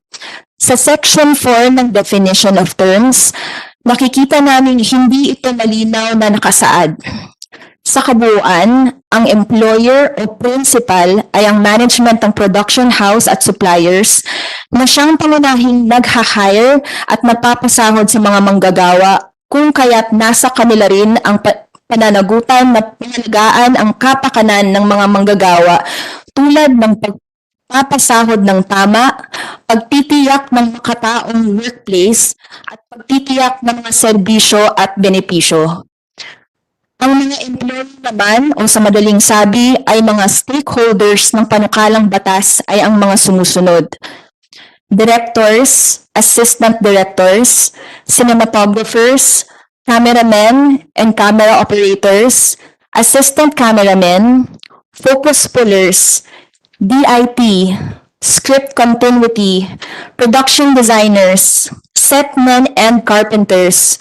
Sa Section 4 ng Definition of Terms, nakikita namin hindi ito malinaw na nakasaad. Sa kabuuan, ang employer o principal ay ang management ng production house at suppliers na siyang pangunahing nagha-hire at napapasahod sa mga manggagawa kung kaya't nasa kanila rin ang pananagutan na pangalagaan ang kapakanan ng mga manggagawa tulad ng pagpapasahod ng tama, pagtitiyak ng makataong workplace at pagtitiyak ng mga serbisyo at benepisyo. Ang mga employee naman o sa madaling sabi ay mga stakeholders ng panukalang batas ay ang mga sumusunod. Directors, assistant directors, cinematographers, cameramen and camera operators, assistant cameramen, focus pullers, DIP, script continuity, production designers, setmen and carpenters,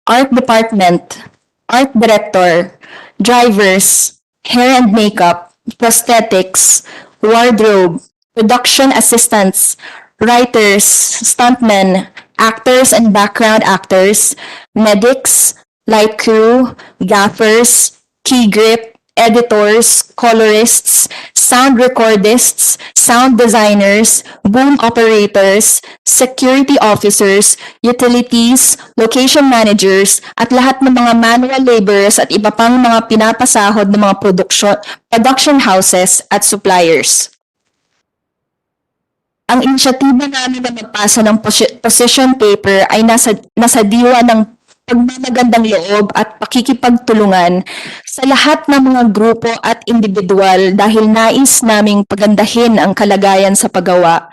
art department, art director, drivers, hair and makeup, prosthetics, wardrobe, production assistants, writers, stuntmen, actors and background actors, medics, light crew, gaffers, key grip, editors, colorists, sound recordists, sound designers, boom operators, security officers, utilities, location managers, at lahat ng mga manual laborers at iba pang mga pinapasahod ng mga production houses at suppliers. Ang inisyatiba namin na magpasa ng position paper ay nasa diwa ng pagmamagandang loob at pakikipagtulungan sa lahat ng mga grupo at individual dahil nais naming pagandahin ang kalagayan sa paggawa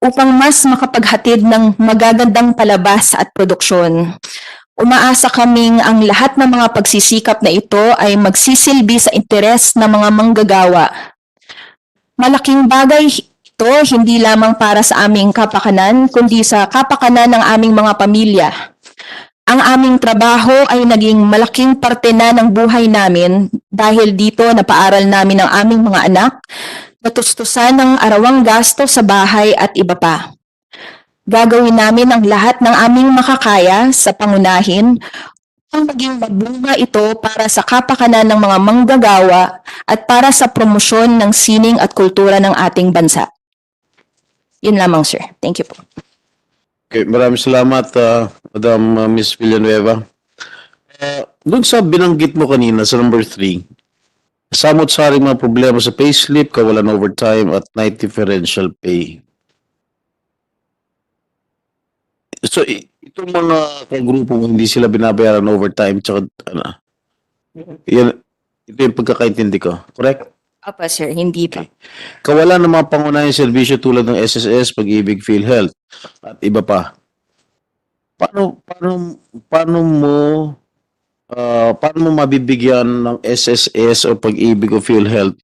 upang mas makapaghatid ng magagandang palabas at produksyon. Umaasa kaming ang lahat ng mga pagsisikap na ito ay magsisilbi sa interes ng mga manggagawa. Malaking bagay ito hindi lamang para sa aming kapakanan kundi sa kapakanan ng aming mga pamilya. Ang aming trabaho ay naging malaking parte na ng buhay namin dahil dito napaaral namin ang aming mga anak, natustusan ng arawang gasto sa bahay at iba pa. Gagawin namin ang lahat ng aming makakaya sa pangunahin upang maging mabunga ito para sa kapakanan ng mga manggagawa at para sa promosyon ng sining at kultura ng ating bansa. Yun lamang, sir. Thank you po.
Okay, maraming salamat, Madam Ms. Villanueva. Doon sa binanggit mo kanina sa number 3, samot-saring mga problema sa payslip, kawalan overtime at night differential pay. So, itong mga kagrupo mo, hindi sila binabayaran overtime, tsaka, yan, ito yung pagkakaintindi ko, correct?
Opo, sir, hindi pa.
Kawalan ng mga pangunahing serbisyo tulad ng SSS, Pag-ibig, PhilHealth, at iba pa. Paano mo mabibigyan ng SSS o Pag-ibig o PhilHealth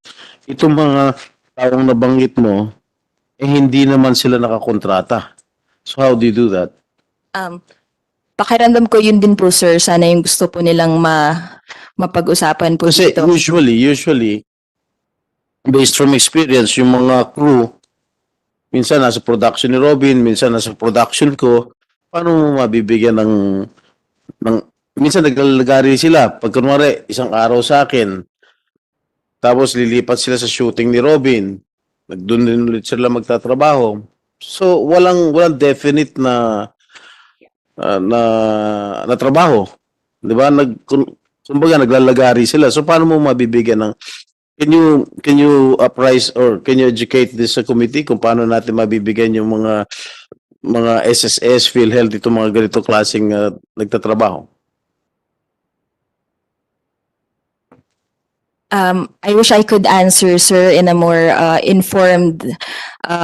itong mga taong nabanggit mo hindi naman sila nakakontrata? So how do you do that?
Pakiramdam ko yun din po, sir. Sana yung gusto po nilang mapag-usapan po
Kasi
dito.
usually based from experience, yung mga crew minsan nasa production ni Robin, minsan nasa production ko, paano mo mabibigyan ng minsan naglalagari sila. Pag kunwari, isang araw sa akin, tapos lilipat sila sa shooting ni Robin, doon din ulit sila magtatrabaho. So, walang definite na trabaho. Di ba? Kumbaga, naglalagari sila. So, paano mo mabibigyan ng Can you apprise or can you educate this committee kung paano natin mabibigyan yung mga SSS, PhilHealth, itong mga ganito klaseng nagtatrabaho?
I wish I could answer, sir, in a more informed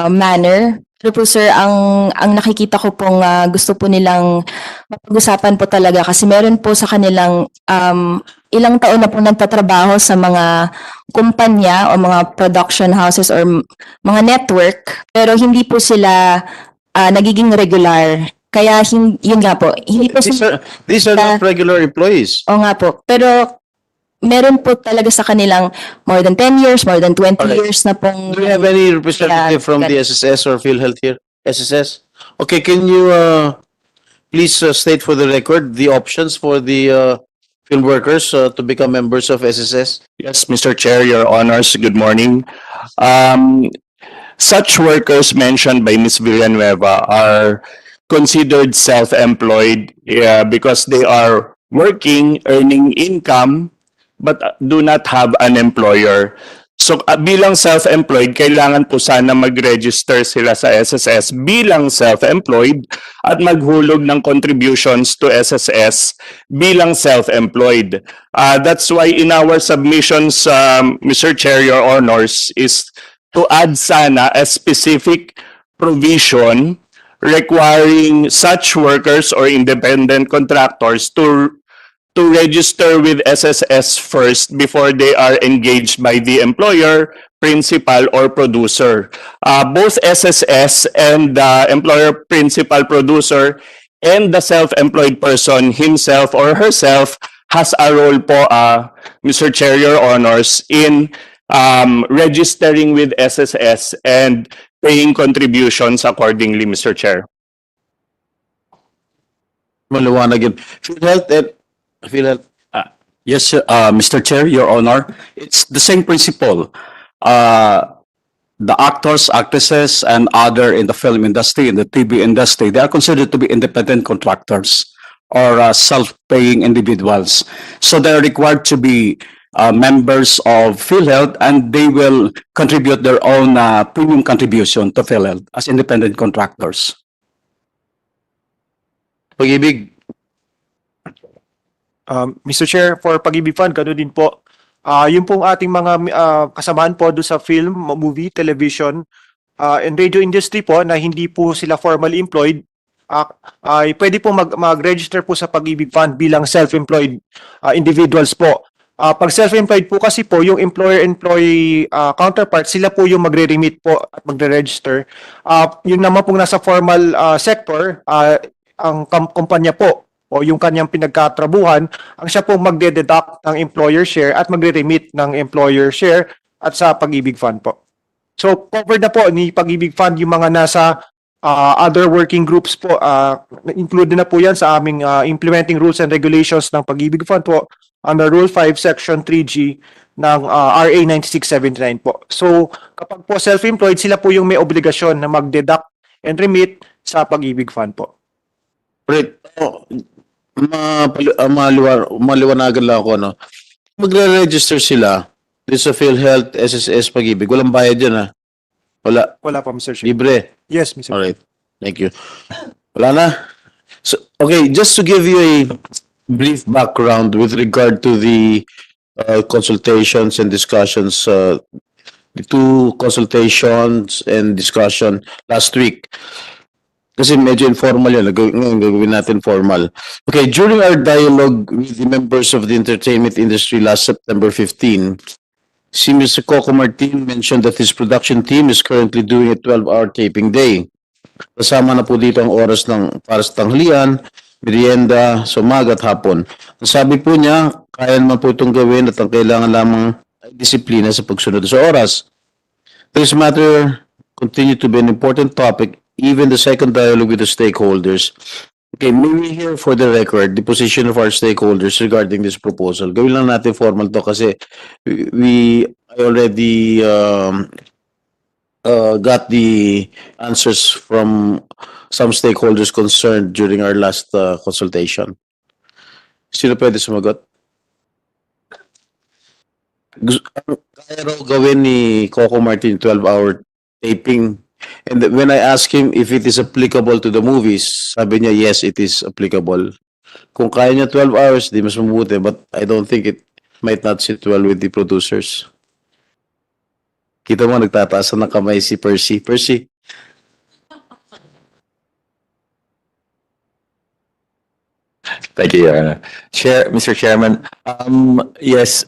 manner. Pero po, sir, ang nakikita ko pong gusto po nilang mapag-usapan po talaga kasi meron po sa kanilang ilang taon na po nagtatrabaho sa mga kumpanya o mga production houses or mga network pero hindi po sila nagiging regular. Kaya yun nga po, hindi po
These are not regular employees.
o nga po, pero meron po talaga sa kanilang more than 10 years, more than 20
Alright.
years na pong
Do we have any representative from the SSS or PhilHealth here? SSS? Okay, can you please state for the record the options for the field workers to become members of SSS?
Yes, Mr. Chair, Your Honors, good morning. Such workers mentioned by Ms. Villanueva are considered self-employed because they are working, earning income, but do not have an employer. So bilang self-employed, kailangan po sana mag-register sila sa SSS bilang self-employed at maghulog ng contributions to SSS bilang self-employed. That's why in our submissions, Mr. Chair, Your Honors, is to add sana a specific provision requiring such workers or independent contractors to register with SSS first before they are engaged by the employer, principal, or producer. Both SSS and the employer, principal, producer, and the self-employed person himself or herself has a role po, Mr. Chair, Your Honors, in registering with SSS and paying contributions accordingly, Mr. Chair.
Maliwanag yun. PhilHealth.
Yes, Mr. Chair, Your Honor, it's the same principle. The actors, actresses, and other in the film industry, in the TV industry, they are considered to be independent contractors or self-paying individuals. So they are required to be members of PhilHealth, and they will contribute their own premium contribution to PhilHealth as independent contractors.
Pag-ibig.
Mr. Chair, for Pag-ibig Fund, gano'n din po. Yung pong ating mga kasamahan po doon sa film, movie, television, and radio industry po na hindi po sila formally employed, ay pwede po mag-register po sa Pag-ibig Fund bilang self-employed individuals po. Pag self-employed po kasi po, yung employer-employee counterpart, sila po yung magre-remit po at magre-register. Yung naman pong nasa formal sector, ang kumpanya po, o yung kanyang pinagkatrabuhan, ang siya pong magde-deduct ng employer share at magre-remit ng employer share at sa Pag-ibig Fund po. So, covered na po ni Pag-ibig Fund yung mga nasa other working groups po. Included na po yan sa aming implementing rules and regulations ng Pag-ibig Fund po under Rule 5, Section 3G ng RA 9679 po. So, kapag po self-employed, sila po yung may obligasyon na mag-deduct and remit sa Pag-ibig Fund po.
Right. Maliwanagan lang ako, no? Magre-register sila dito sa PhilHealth, SSS, Pag-ibig. Walang bayad yan, ha?
Wala pa, Mr. Chair.
Libre.
Yes, Mr.
Alright. Thank you. Wala na? So, okay, just to give you a brief background with regard to the consultations and discussions, the two consultations and discussion last week. Kasi medyo informal yun. Ngayon gagawin natin formal. Okay, during our dialogue with the members of the entertainment industry last September 15, si Mr. Coco Martin mentioned that his production team is currently doing a 12-hour taping day. Kasama na po dito ang oras ng para sa tanghalian, merienda, sa umaga at hapon. Ang sabi po niya, kaya naman po itong gawin at ang kailangan lamang ay disiplina sa pagsunod sa oras. This matter continue to be an important topic, even the second dialogue with the stakeholders. Okay, may we hear for the record the position of our stakeholders regarding this proposal. Gawin lang natin formal to kasi I already got the answers from some stakeholders concerned during our last consultation. Sino pwede sumagot? Kaya raw gawin ni Coco Martin 12-hour taping. And when I asked him if it is applicable to the movies, sabi niya, yes, it is applicable. Kung kaya niya 12 hours, di mas mabuti. But I don't think it might not sit well with the producers. Kita mo, nagtataas ng kamay si Percy. Percy?
Thank you, Your Honor. Mr. Chairman, yes,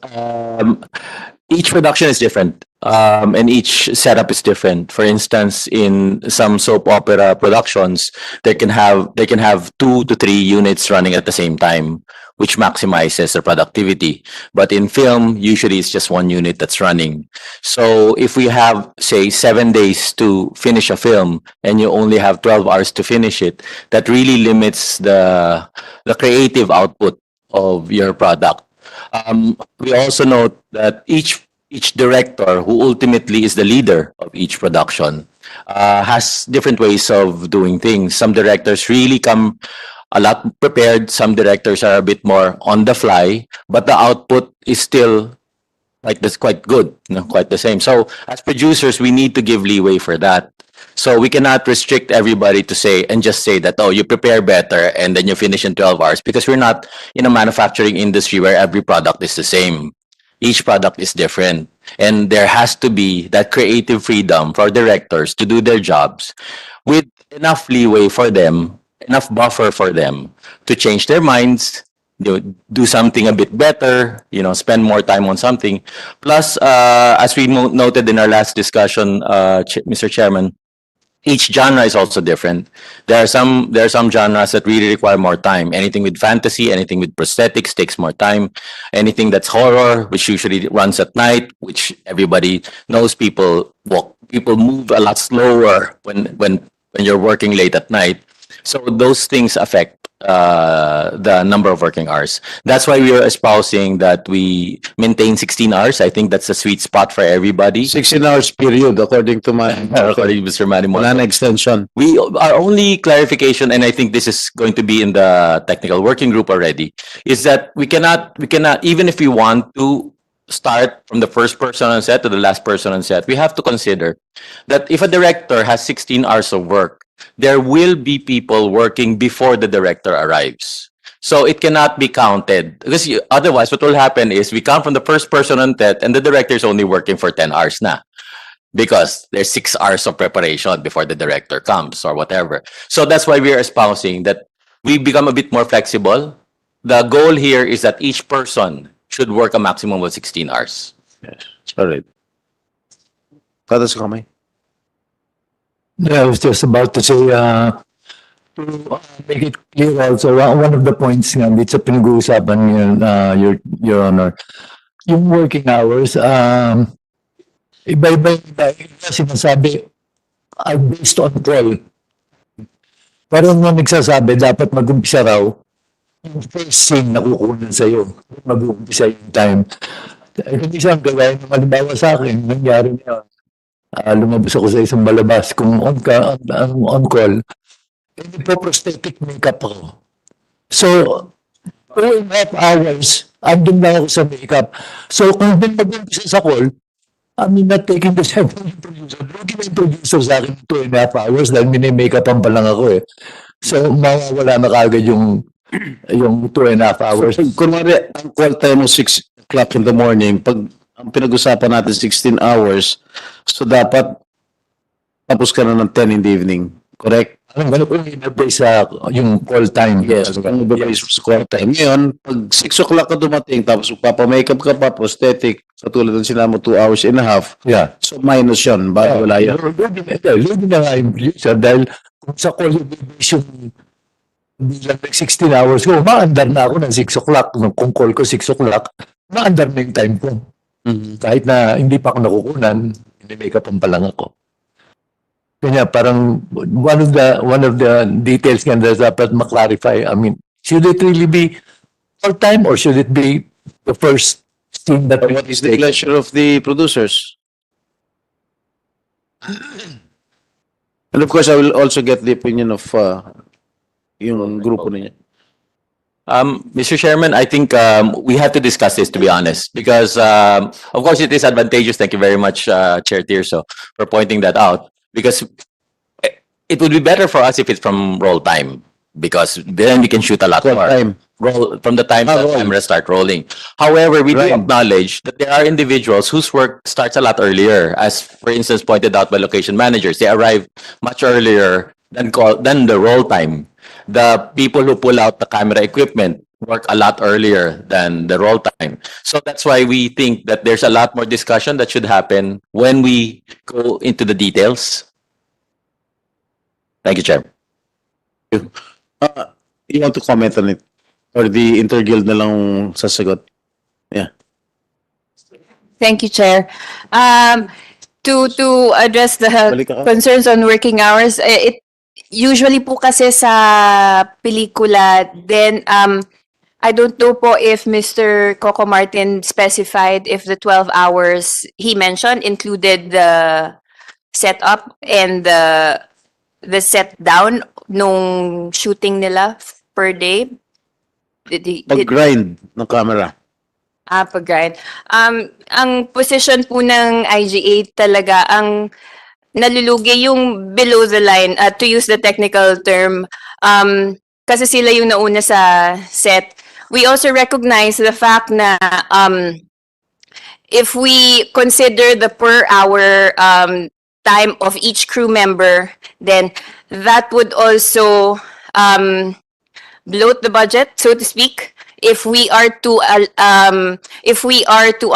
each production is different.
And each setup is different. For instance, in some soap opera productions, they can have 2 to 3 units running at the same time, which maximizes the productivity. But in film, usually it's just 1 unit that's running. So if we have, say, 7 days to finish a film and you only have 12 hours to finish it, that really limits the creative output of your product. We also note that each director, who ultimately is the leader of each production, has different ways of doing things. Some directors really come a lot prepared. Some directors are a bit more on the fly, but the output is still like this, quite good, quite the same. So as producers, we need to give leeway for that. So we cannot restrict everybody to say and just say that, oh, you prepare better and then you finish in 12 hours, because we're not in a manufacturing industry where every product is the same. Each product is different, and there has to be that creative freedom for directors to do their jobs with enough leeway for them, enough buffer for them to change their minds, do something a bit better, spend more time on something. Plus, as we noted in our last discussion, Mr. Chairman, each genre is also different. There are some genres that really require more time. Anything with fantasy, anything with prosthetics takes more time. Anything that's horror, which usually runs at night, which everybody knows, people move a lot slower when you're working late at night. So those things affect the number of working hours. That's why we are espousing that we maintain 16 hours. I think that's a sweet spot for everybody.
16 hours period, according to
According to Mr. Manimo.
wala na extension.
Our only clarification, and I think this is going to be in the technical working group already, is that we cannot, even if we want to start from the first person on set to the last person on set, we have to consider that if a director has 16 hours of work, there will be people working before the director arrives. So it cannot be counted, because otherwise what will happen is we count from the first person on set and the director is only working for 10 hours na, because there's 6 hours of preparation before the director comes or whatever. So that's why we are espousing that we become a bit more flexible. The goal here is that each person should work a maximum of 16 hours.
All right. Katas kamay.
I was just about to say, to make it clear also, one of the points nga, dito sa pinag-uusapan ngayon, Your Honor, yung working hours, iba-iba sinasabi are based on call. Parang nga nagsasabi, dapat mag-umpisa raw yung first scene na kukunan sa'yo. Mag-umpisa yung time. Hindi siyang gawin. Halimbawa sa akin, nangyari niya, lumabas ako sa isang balabas, kung on call, prosthetic makeup ako. So, 2.5 hours, andun na ako sa makeup. So, kung din mag-umpisa sa call, I'm not taking the side of the producer. Lagi na yung producer sa akin 2.5 hours dahil mini-makeupan pa lang ako eh. So, mawawala na kagad yung 2.5 hours.
So, kunwari, ang call time mo 6 o'clock in the morning, pag ang pinag-usapan natin 16 hours, so dapat tapos ka na ng 10 in the evening. Correct?
Ang gano'n po yung in-base sa yung call time.
Yes, ang iba-base sa call time. Ngayon, pag 6 o'clock ka dumating, tapos magpapamakeup ka pa, prosthetic, sa tulad ng sila mo 2 hours and a half,
Yeah.
so minus yun, ba? Wala yun.
Ludi na nga yung producer dahil kung sa call yung base yung bilang 16 hours ko, maandar na ako ng 6 o'clock. Kung call ko 6 o'clock, maandar na yung time ko. Kahit na hindi pa ako nakukunan, make-upan pa lang ako. Kanya parang one of the details nga na dapat maklarify. I mean, should it really be full-time or should it be the first scene that
What is the pleasure of the producers? And of course, I will also get the opinion of yung grupo ninyo.
Mr. Chairman, I think we have to discuss this, to be honest, because of course it is advantageous. Thank you very much, Chair Tirso, for pointing that out, because it would be better for us if it's from roll time, because then we can shoot a lot
Call
more.
time.
Roll from the time the
roll.
cameras start rolling. However, we do
Right.
acknowledge that there are individuals whose work starts a lot earlier, as for instance pointed out by location managers. They arrive much earlier than the roll time. The people who pull out the camera equipment
work a lot earlier than the roll time. So that's why we think that there's a lot more discussion that should happen when we go into the details. Thank you, Chair.
You want to comment on it? Or the interguild na lang sasagot?
Thank you, Chair. To address the
Balik ka.
concerns on working hours, it usually po kasi sa pelikula, then I don't know po if Mr. Coco Martin specified if the 12 hours he mentioned included the setup and the set down nung shooting nila per day.
Pag-grind ng camera.
Pag-grind. Ang position po ng IGA talaga, ang nalulugi yung below the line, to use the technical term, kasi sila yung nauna sa set. We also recognize the fact na if we consider the per hour time of each crew member, then that would also bloat the budget, so to speak. If we are to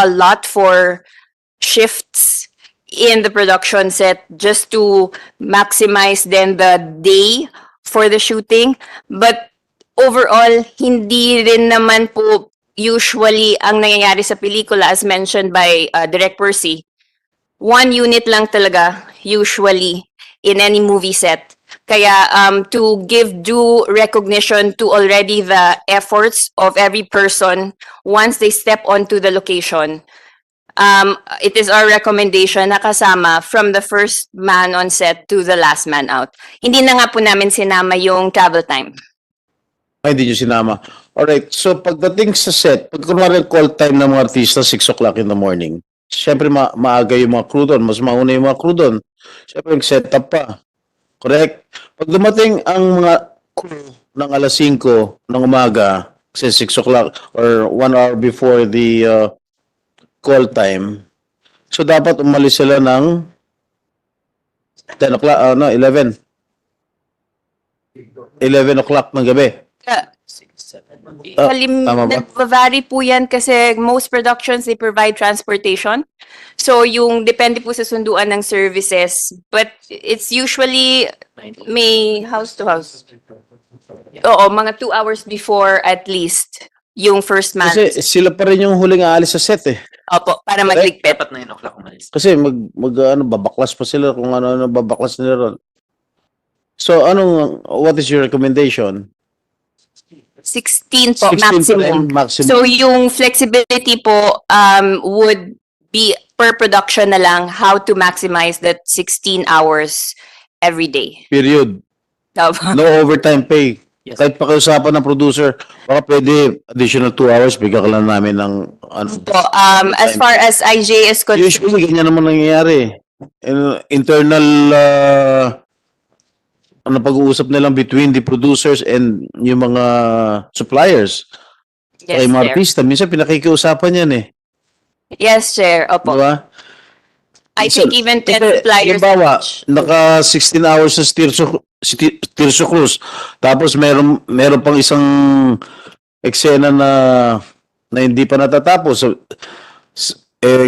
allot for shifts in the production set just to maximize then the day for the shooting, but overall hindi rin naman po usually ang nangyayari sa pelikula, as mentioned by Direk Percy. One unit lang talaga usually in any movie set. Kaya to give due recognition to already the efforts of every person once they step onto the location, it is our recommendation na kasama from the first man on set to the last man out. Hindi na nga po namin sinama yung travel time.
Ay, hindi nyo sinama. Alright, so pagdating sa set, pag kunwari call time ng mga artista, 6 o'clock in the morning, syempre maaga yung mga crew doon, mas mauna yung mga crew doon. Syempre, set up pa. Correct? Pag dumating ang mga crew ng alas 5 ng umaga, kasi 6 o'clock or 1 hour before the call time, so dapat umalis sila ng 10 o'clock, 11. 11 o'clock ng gabi. Tama ba?
Nag-vary po yan kasi most productions, they provide transportation. So yung depende po sa sunduan ng services. But it's usually may house to house. Oo, mga 2 hours before at least yung first man.
Kasi sila pa rin yung huling aalis sa set eh.
Opo, para magligpit.
Kasi babaklas pa sila kung ano babaklas nila ron. So what is your recommendation?
16 po,
16 pa
maximum.
rin, maximum.
So yung flexibility po would be per production na lang how to maximize that 16 hours every day.
Period.
Opo.
No overtime pay.
Yes.
Kahit pakiusapan ng producer, baka pwede additional 2 hours, bigyan ka lang namin ng
Po, as far as IJ is concerned,
Usually, ganyan naman nangyayari. Internal pag-uusap nilang between the producers and yung mga suppliers.
yes,
Kay mga
Chair.
artista, minsan pinakikiusapan yan eh.
Yes, Chair. Opo.
Diba?
I think even 10
Kasi,
suppliers.
halimbawa, naka 16 hours sa Tirso Cruz. Tapos meron pang isang eksena na hindi pa natatapos. So,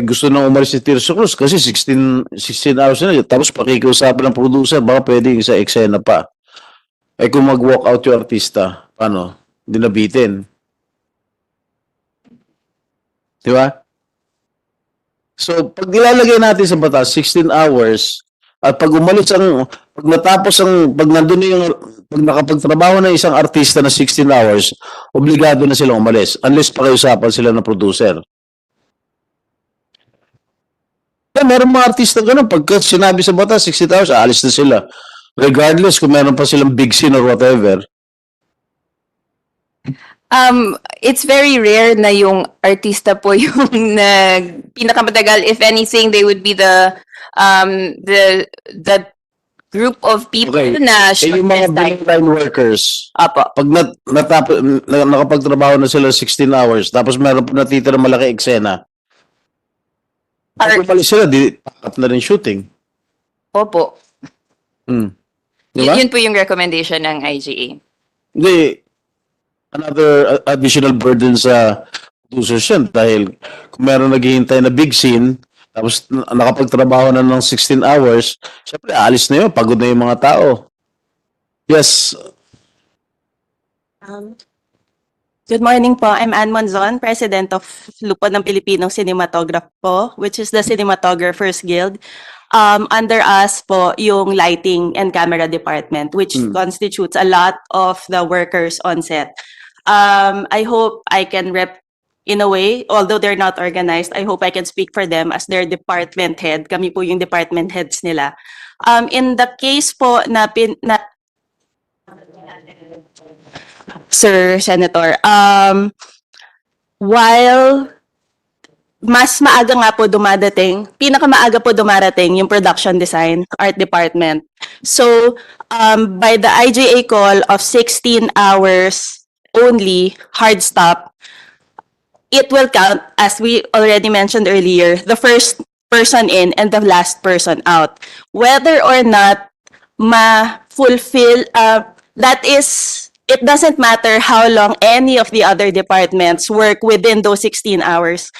gusto nang umalis si Tirso Cruz kasi 16 hours na. Tapos pakikiusapan ng producer, baka pwede isa eksena pa. Kung mag-walk out yung artista, paano? Hindi nabitin. Di ba? So, pag nilalagay natin sa batas, 16 hours, at pag nandun na pag nakapagtrabaho na isang artista na 16 hours, obligado na silang umalis, unless pakiusapan sila ng producer. Meron mga artista ganun, pagka sinabi sa batas, 16 hours, aalis na sila. Regardless kung meron pa silang big scene or whatever.
It's very rare na yung artista po yung pinakamatagal. If anything, they would be the group of people
Okay.
na
Yung mga
shortest time.
line workers,
Apo.
pag nakapagtrabaho na sila 16 hours, tapos meron pa natitira malaki eksena, pag umalis sila, pack up na rin shooting.
Opo.
Diba?
Yun po yung recommendation ng IGA.
Hindi. another additional burden sa producers yan dahil kung meron naghihintay na big scene tapos nakapagtrabaho na ng 16 hours, syempre alis na yun, pagod na yung mga tao. Yes,
Good morning po. I'm Ann Monzon, President of Lupon ng Pilipinong Cinematograph po, which is the Cinematographers Guild. Under us po yung lighting and camera department, which constitutes a lot of the workers on set. I hope I can in a way, although they're not organized, I hope I can speak for them as their department head. Kami po yung department heads nila. In the case po na Sir Senator, while mas maaga nga po pinakamaaga po dumarating yung production design, art department. So, by the IGA call of 16 hours only, hard stop, it will count, as we already mentioned earlier, the first person in and the last person out. Whether or not ma-fulfill, it doesn't matter how long any of the other departments work within those 16 hours.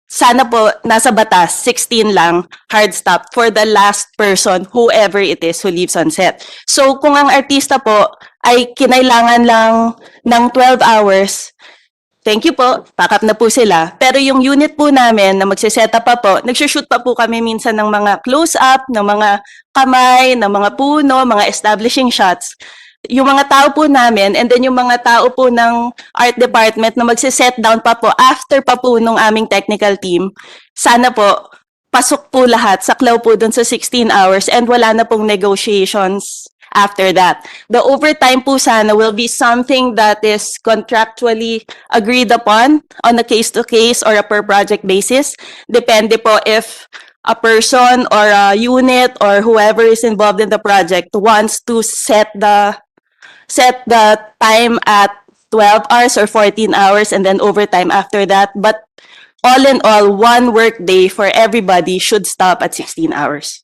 Sana po, nasa batas, 16 lang, hard stop for the last person, whoever it is who leaves on set. So, kung ang artista po ay kinailangan lang ng 12 hours, thank you po, pack up na po sila. Pero yung unit po namin na magsiset up pa po, nagsushoot pa po kami minsan ng mga close-up, ng mga kamay, ng mga puno, mga establishing shots. Yung mga tao po namin, and then yung mga tao po ng art department na magsiset down pa po, after pa po nung aming technical team, sana po, pasok po lahat, saklaw po dun sa 16 hours, and wala na pong negotiations after that. The overtime po sana will be something that is contractually agreed upon on a case-to-case or a per-project basis. Depende po if a person or a unit or whoever is involved in the project wants to set the time at 12 hours or 14 hours and then overtime after that. But all in all, one work day for everybody should stop at 16 hours.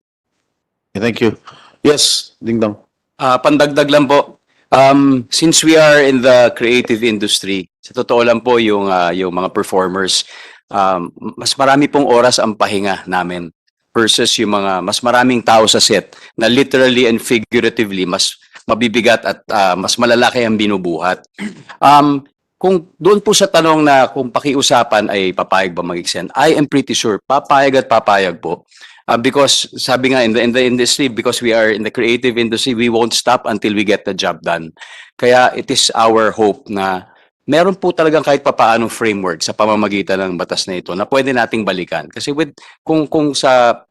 thank you. Yes, Ding Dong.
Pandagdag lang po. Since we are in the creative industry, sa totoo lang po yung mga performers, mas marami pong oras ang pahinga namin versus yung mga mas maraming tao sa set na literally and figuratively mas mabibigat at mas malalaki ang binubuhat. Kung doon po sa tanong na kung pakiusapan ay papayag ba mag-extend, I am pretty sure papayag at papayag po. Because sabi nga in the industry, because we are in the creative industry, we won't stop until we get the job done. Kaya it is our hope na meron po talagang kahit papaanong framework sa pamamagitan ng batas na ito na pwede nating balikan. Kasi kung sa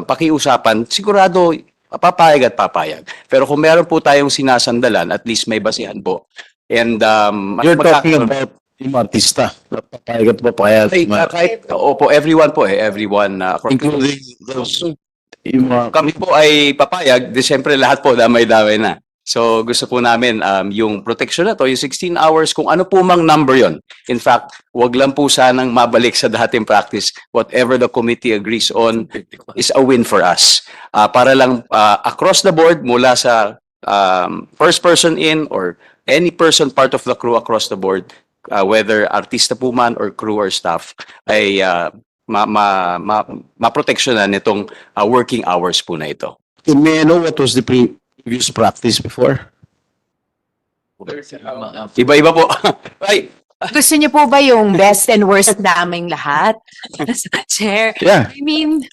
pakiusapan, sigurado papayag at papayag. Pero kung meron po tayong sinasandalan, at least may basihan po. And
You're talking about yung artista. Papayag at papayag.
kahit opo, everyone po everyone
Including those, yung mga
kami po ay papayag, di siyempre lahat po damay-damay na. So gusto po namin yung protection na to, yung 16 hours, kung ano po mang number yon. In fact, wag lang po sanang mabalik sa dating practice. Whatever the committee agrees on is a win for us. Para lang across the board, mula sa first person in or any person part of the crew across the board, whether artista po man or crew or staff, ay ma-protectionan nitong working hours po na ito.
may I know what was the previous practice before?
Iba-iba po. Ay,
Gusto niyo po ba yung best and worst naming lahat? Chair.
Yeah.
I mean,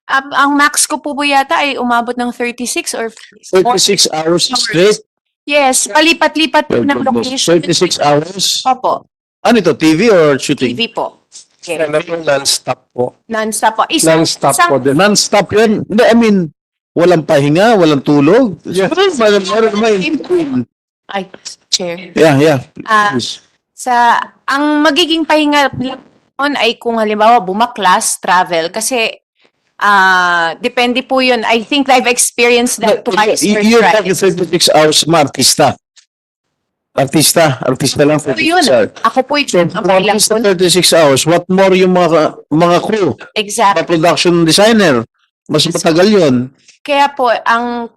ang max ko po yata ay umabot ng 36 or
36 hours straight?
Yes, palipat-lipat po ng location.
36 hours?
Opo,
Ano ito, TV or shooting?
TV po. Okay.
Non-stop po.
Non-stop po.
Non-stop po din.
Non-stop yun? Hindi, I mean, walang pahinga, walang tulog? Yes.
Ay, Chair.
Yeah.
Please. Ang magiging pahinga on ay kung halimbawa bumaklas, travel, kasi depende po yun. I think I've experienced that twice.
You're talking 36 hours mga artista. Artista lang.
So yun, ako po ito. Ang kailang po.
36 hours. What more yung mga crew?
Exactly.
Mga production designer. Mas matagal yun.
Kaya po, ang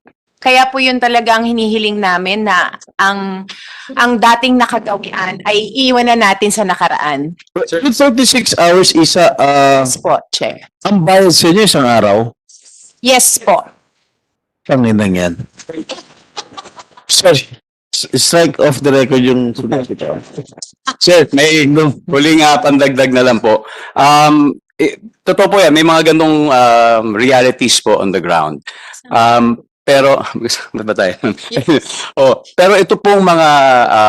Kaya po yun talaga ang hinihiling namin na ang dating nakagawian ay iiwan na natin sa nakaraan.
With 36 hours, Isa,
Yes po, Chair.
ang bayad sa inyo isang araw.
Yes po.
Panginang yan. Sorry. Strike off the record yung sinabi ko.
Sir, may huling pandagdag na lang po. Totoo po yan, may mga ganong realities po on the ground. Pero, ba't ba tayo? Pero ito pong mga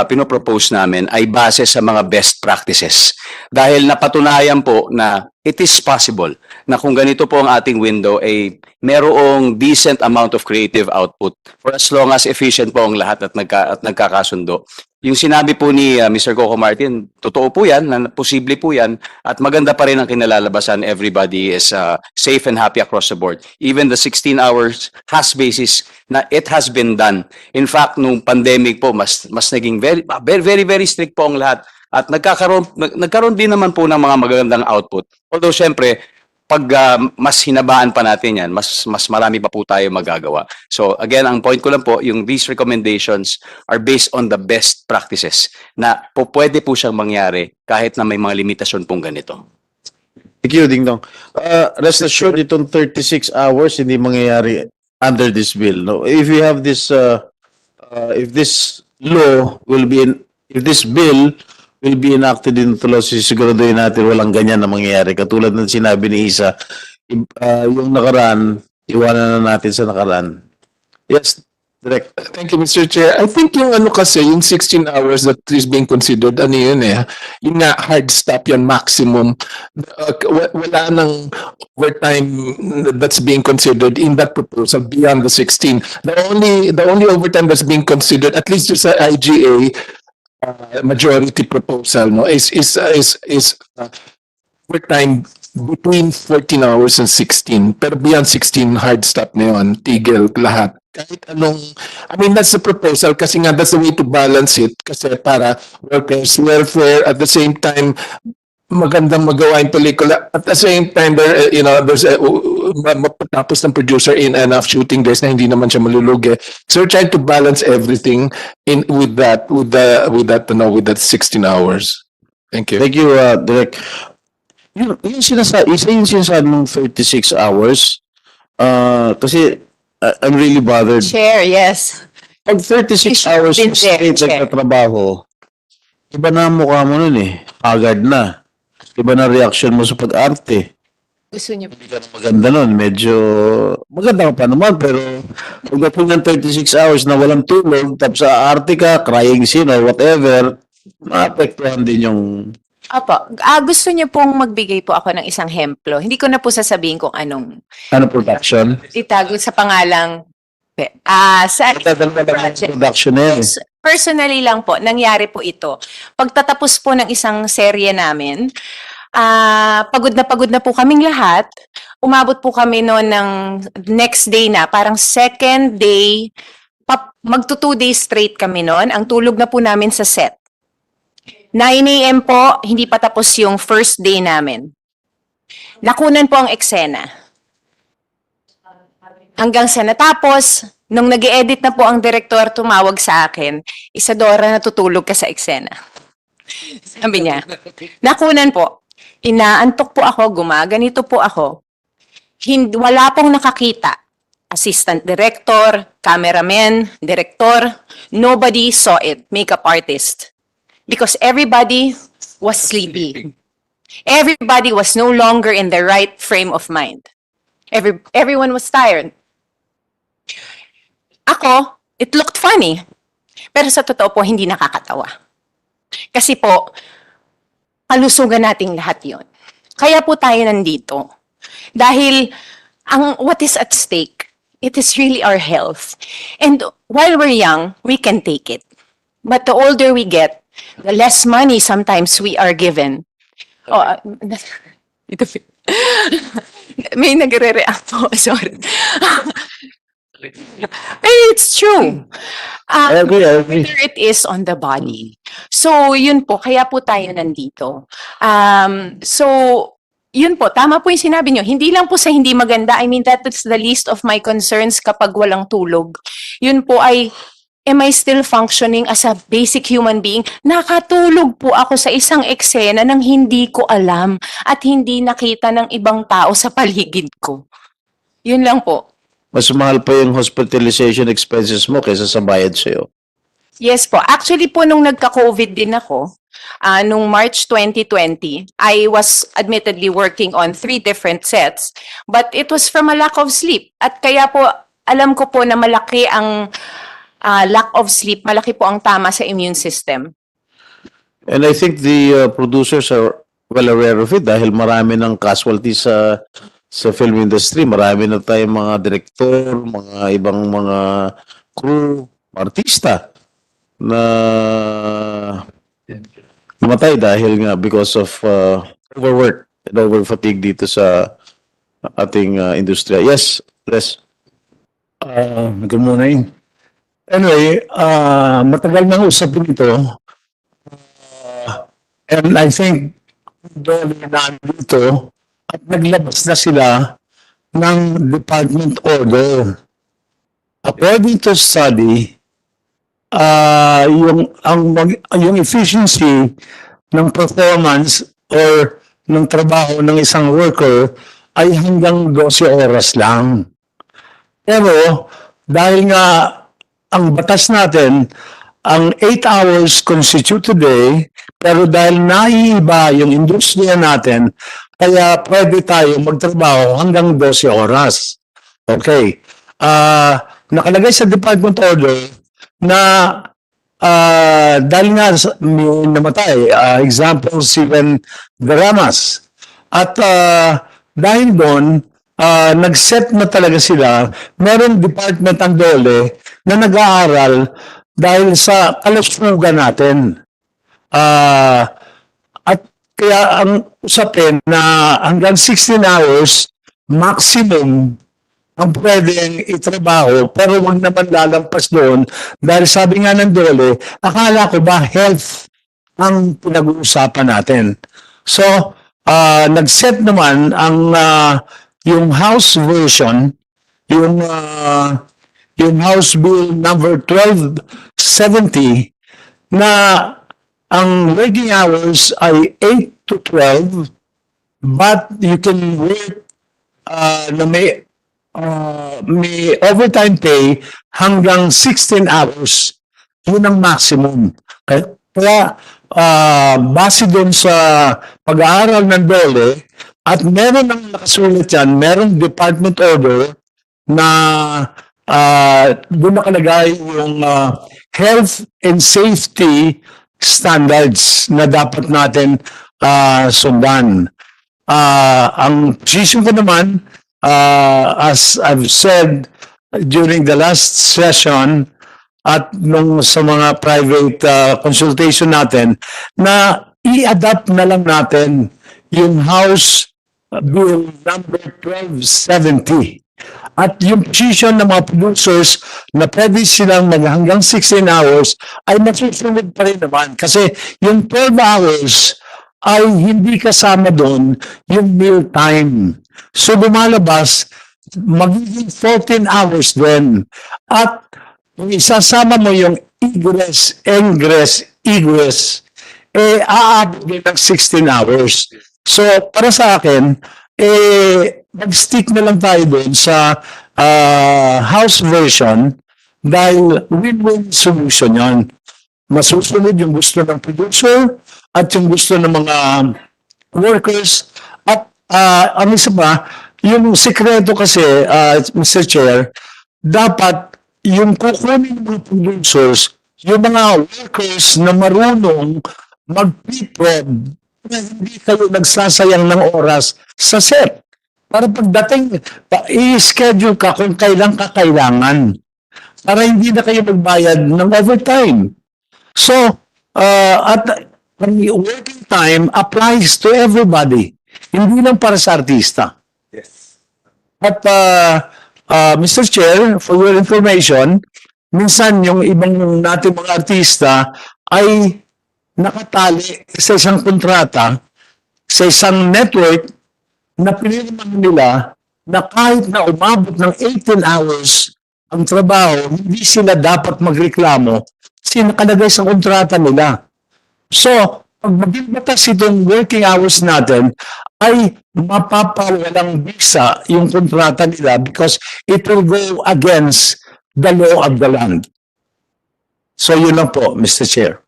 pinopropose namin ay base sa mga best practices. Dahil napatunayan po na it is possible na kung ganito po ang ating window ay merong decent amount of creative output for as long as efficient po ang lahat at nagkakasundo. Yung sinabi po ni Mr. Coco Martin, totoo po yan, na posible po yan, at maganda pa rin ang kinalalabasan. Everybody is safe and happy across the board. Even the 16 hours has basis na it has been done. In fact, nung pandemic po, mas naging very strict po ang lahat. At nagkaroon din naman po ng mga magagandang output. Although, syempre, pag mas hinabaan pa natin yan, mas marami pa po tayo magagawa. So again, ang point ko lang po, yung these recommendations are based on the best practices na pwede po siyang mangyari kahit na may mga limitasyon pong ganito.
Thank you, Ding Dong. Rest assured, itong 36 hours hindi mangyayari under this bill. No? If we have this, if this law will be if this bill will be enacted into law, sisiguraduhin natin walang ganyan na mangyayari. Katulad ng sinabi ni Isa, yung nakaraan, iwanan na natin sa nakaraan. Yes, Direct.
Thank you, Mr. Chair. I think yung ano kasi, yung 16 hours that is being considered, ano yun yung nga hard stop yan, maximum. Wala nang overtime that's being considered in that proposal beyond the 16. The only overtime that's being considered, at least sa IGA, majority proposal, no, is overtime between 14 hours and 16. Pero beyond 16, hard stop na yun, tigil lahat. Kahit anong, I mean, that's the proposal kasi nga that's the way to balance it kasi para workers' welfare at the same time magandang magawa yung pelikula. At the same time, there, there's matapos ng producer in enough shooting days na hindi naman siya malulugi. So we're trying to balance everything with that 16 hours. Thank you.
Thank you, Direk. Yung sinasabi mong 36 hours, kasi I'm really bothered.
Chair, yes.
Pag 36 hours straight nagtatrabaho, iba na ang mukha mo nun haggard na. Iba na reaction mo sa pag-arte.
Gusto niyo
Hindi ka na maganda nun. Medyo maganda ka pa naman, pero pagdating ng 36 hours na walang tulog, tapos sa arte ka, crying scene or whatever, maapektuhan din yung...
Apo, gusto niyo pong magbigay po ako ng isang hemplo. Hindi ko na po sasabihin kung anong
production?
itago sa pangalang sa
Production na yan.
Personally lang po, nangyari po ito. Pagtatapos po ng isang serye namin, pagod na po kaming lahat. Umabot po kami noon ng next day na, parang second day, magto 2 days straight kami noon. Ang tulog na po namin sa set. 9 a.m. po, hindi pa tapos yung first day namin. Nakunan po ang eksena. Hanggang sa natapos, nung nag-edit na po ang direktor, tumawag sa akin, Isadora, natutulog ka sa eksena. Sabi niya, nakunan po, inaantok po ako, gumaganito po ako. Wala pong nakakita. Assistant director, cameraman, director, nobody saw it, makeup artist. Because everybody was sleepy. Everybody was no longer in the right frame of mind. Everyone was tired. Ako, it looked funny. Pero sa totoo po, hindi nakakatawa. Kasi po, kalusugan nating lahat yon. Kaya po tayo nandito. Dahil what is at stake, it is really our health. And while we're young, we can take it. But the older we get, the less money sometimes we are given. May nagre-react po, sorry. It's true. Whether it is on the body. So, yun po, kaya po tayo nandito. So, Yun po, tama po yung sinabi nyo. Hindi lang po sa hindi maganda. I mean, that is the least of my concerns kapag walang tulog. Yun po ay, am I still functioning as a basic human being? Nakatulog po ako sa isang eksena nang hindi ko alam at hindi nakita ng ibang tao sa paligid ko. Yun lang po.
Mas mahal pa yung hospitalization expenses mo kaysa sa bayad sa'yo.
Yes po. Actually po, nung nagka-COVID din ako, nung March 2020, I was admittedly working on 3 different sets, but it was from a lack of sleep. At kaya po, alam ko po na malaki ang lack of sleep, malaki po ang tama sa immune system.
And I think the producers are well aware of it dahil marami ng casualties sa film industry. Marami na tayong mga direktor, mga ibang mga crew, artista na namatay dahil nga because of overwork and overfatigue dito sa ating industriya. Yes, Les.
Good morning. Anyway, matagal nang usapin ito. And I think dahil nandito at naglabas na sila ng department order. According to study, yung efficiency ng performance or ng trabaho ng isang worker ay hanggang 12 oras lang. Pero dahil nga ang batas natin, ang 8 hours constitute today, pero dahil naiiba yung industriya natin, kaya pwede tayo magtrabaho hanggang 12 oras. Okay. Nakalagay sa department order na dahil nga may namatay, example, Steven Daramas. At dahil doon, nag-set na talaga sila, meron department ang dole na nag-aaral dahil sa kalusugan natin. At kaya ang usapin na hanggang 16 hours maximum ang pwedeng itrabaho, pero wag naman lalampas doon dahil sabi nga ng dole, akala ko ba health ang pinag-uusapan natin. So, nag-set naman ang yung House version, yung House Bill number 1270 na ang working hours ay 8 to 12 but you can work na may overtime pay hanggang 16 hours. Yun ang maximum. Kaya base doon sa pag-aaral ng DOLE at meron ng nakasulat yan, meron department order na doon nakalagay yung health and safety standards na dapat natin sundan. Ang position ko naman, as I've said during the last session at nung sa mga private consultation natin, na i-adapt na lang natin yung House Bill number 1270. At yung position ng mga producers na pwede silang hanggang 16 hours ay masusunod pa rin naman. Kasi yung 12 hours ay hindi kasama doon yung meal time. So lumalabas, magiging 14 hours din. At kung isasama mo yung egress, ingress, egress, aabot din ng 16 hours. So para sa akin, mag-stick na lang tayo doon sa House version dahil win-win solution yan. Masusunod yung gusto ng producer at yung gusto ng mga workers. At ang isa pa, yung sekreto kasi, Mr. Chair, dapat yung kukunin ng mga producers, yung mga workers na marunong mag-pre-prod na hindi kayo nagsasayang ng oras sa set. Para pagdating, i-schedule ka kung kailan ka kailangan. Para hindi na kayo magbayad ng overtime. So, at ang working time applies to everybody. Hindi lang para sa artista.
Yes.
At Mr. Chair, for your information, minsan yung ibang nating mga artista ay nakatali sa isang kontrata, sa isang network na pinirmahan nila na kahit na umabot ng 18 hours ang trabaho, hindi sila dapat magreklamo kasi nakalagay sa kontrata nila. So, pag maging batas itong working hours natin, ay mapapawalang bisa yung kontrata nila because it will go against the law of the land. So, yun lang po, Mr. Chair.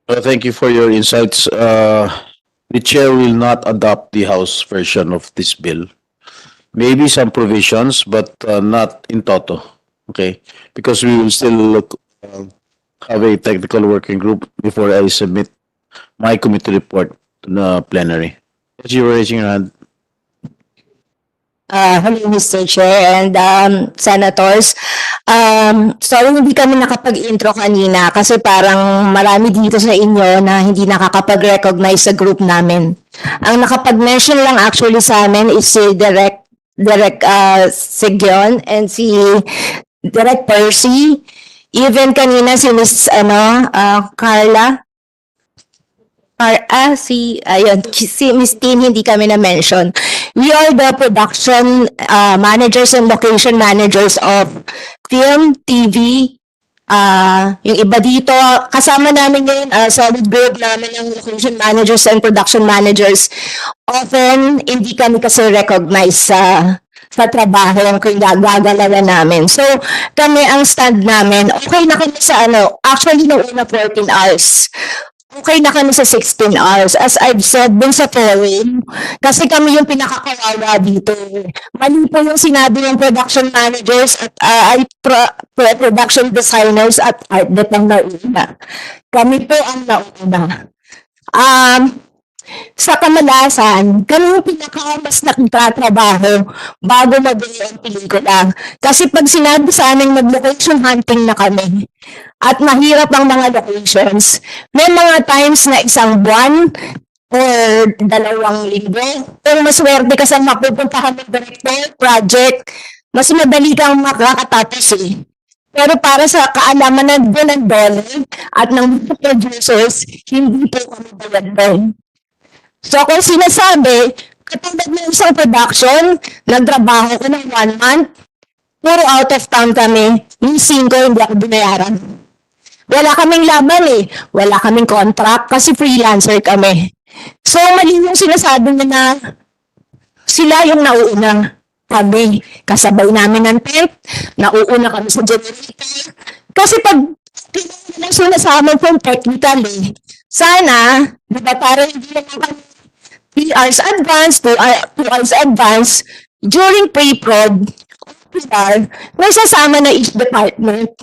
Thank you for your insights. The chair will not adopt the House version of this bill. Maybe some provisions, but not in toto. Okay, because we will still have a technical working group before I submit my committee report to the plenary. Yes, you were raising your hand.
Hello, Mr. Chair and Senators. Sorry, hindi kami nakapag-intro kanina kasi parang marami dito sa inyo na hindi nakakapag-recognize sa group namin. Ang nakapag-mention lang actually sa amin is si Direk Sigyon and si Direk Percy. Even kanina si Miss Carla. Si Miss Tin, hindi kami na-mention. We are the production managers and location managers of film, TV. Yung iba dito, kasama namin ngayon, solid group namin ng location managers and production managers. Often, hindi kami kasi recognize sa trabaho yung gagalawan namin. So, kami ang stand namin, okay na kami sa actually nung una 14 hours. Okay na kami sa 16 hours. As I've said dun sa forum, kasi kami yung pinakakawawa dito. Mali po yung sinabi ng production managers at production designers at art that ang nauna. Kami po ang nauna. Sa kamalasan, kami yung pinakamas nagtatrabaho bago mag-uwi ang pelikula. Kasi pag sinabi sa amin mag-location hunting na kami, at mahirap ang mga locations, may mga times na isang buwan or 2 linggo. Kung maswerte ka sa mapupuntahan ng director, project, mas madali kang makakatapos eh. Pero para sa kaalaman ng dollar at ng producers, hindi po kami bayad doon. So kung sinasabi, katulad ng isang production, nagtrabaho ko ng 1 month, puro out of town kami, yung 5 hindi ako binayaran. Wala kaming laban eh, wala kaming contract kasi freelancer kami. So mali yung sinasabi niya na sila yung nauuna. Kami, kasabay namin ng tent, nauuna kami sa generator. Kasi pag pinag sinasabi from technical eh, sana, di ba parang hindi naman kami 3 hours advance, 2 hours advance, during pre-prod, may sasama na each department.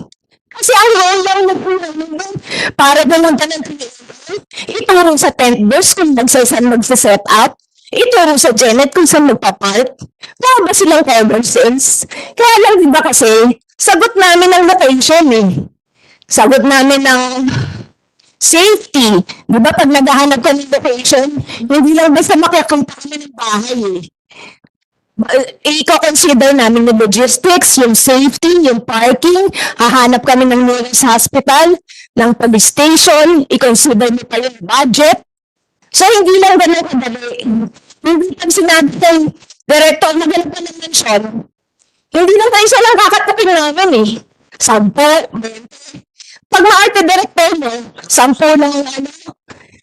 Kasi ang role lang na po para doon ka ng ituro sa tent boss kung magsa-set up, ituro sa Janet kung saan magpa-park. Wala ba silang common sense? Kaya lang diba kasi, sagot namin ng location eh. Sagot namin ng safety. Di ba pag naghahanap ka ng location, hindi lang basta makikita kami ng bahay eh. I-consider namin yung logistics, yung safety, yung parking, hahanap kami ng nearest hospital, ng police station, i-consider mo pa yung budget. So hindi lang ganun kadali. Hindi pag sinabi ng director na ganun pa ng mention, hindi lang tayo siya lang kakatapin namin eh. 10, 20. Pag ma-arte director mo, 10 lang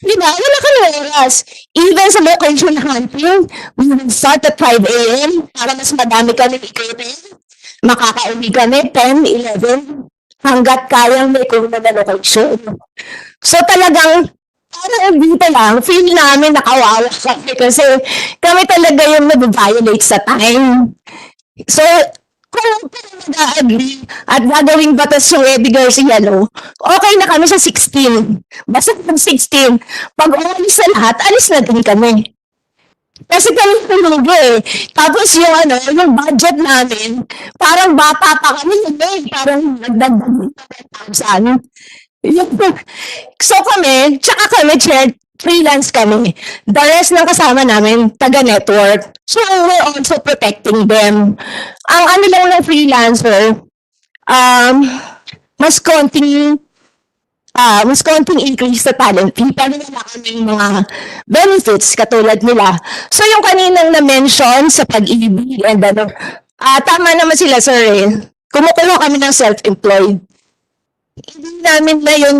diba? Wala ka na oras. Even sa location hunting, we will start at 5 a.m. para mas madami kami ikutin. Makakauwi kami 10, 11, hanggat kayang may kurma na location. So talagang, parang dito lang, feel namin nakawawa kami kasi kami talaga yung nag-violate sa time. So, kung mag-agree at gagawing batas yung Eddie Garcia, okay na kami sa 16. Basta pag 16, pag umalis na lahat, alis na din kami. Kasi kami tulugo eh. Tapos yung budget namin, parang bata pa kami, parang nagdagdag 1,000. So kami, tsaka kami, freelance kami. The rest ng kasama namin, taga-network. So, we're also protecting them. Ang lang ng freelancer, mas konting mas konting increase sa talent fee, pero wala kaming mga benefits katulad nila. So yung kaninang na-mention sa pag-ibig and tama naman sila, sir, eh. Kumukuha kami ng self-employed. Hindi namin na yun,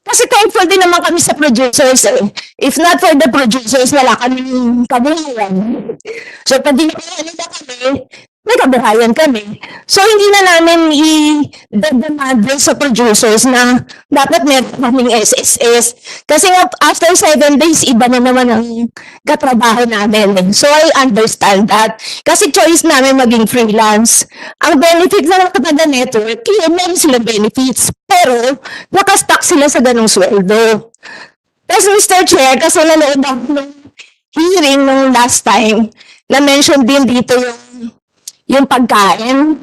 kasi thankful din naman kami sa producers, eh. If not for the producers, wala kaming kabuhayan. So pag dinakayan nila kami, may kabuhayan kami. So hindi na namin i-demand sa producers na dapat meron kaming SSS. Kasi nga, after 7 days, iba na naman ang katrabaho namin. So I understand that. Kasi choice namin maging freelance. Ang benefit ng Katada Network, meron silang benefits. Pero, nakastock sila sa ganong sweldo. Tapos Mr. Chair, kasi nanood ako ng hearing nung last time, na-mention din dito yung pagkain.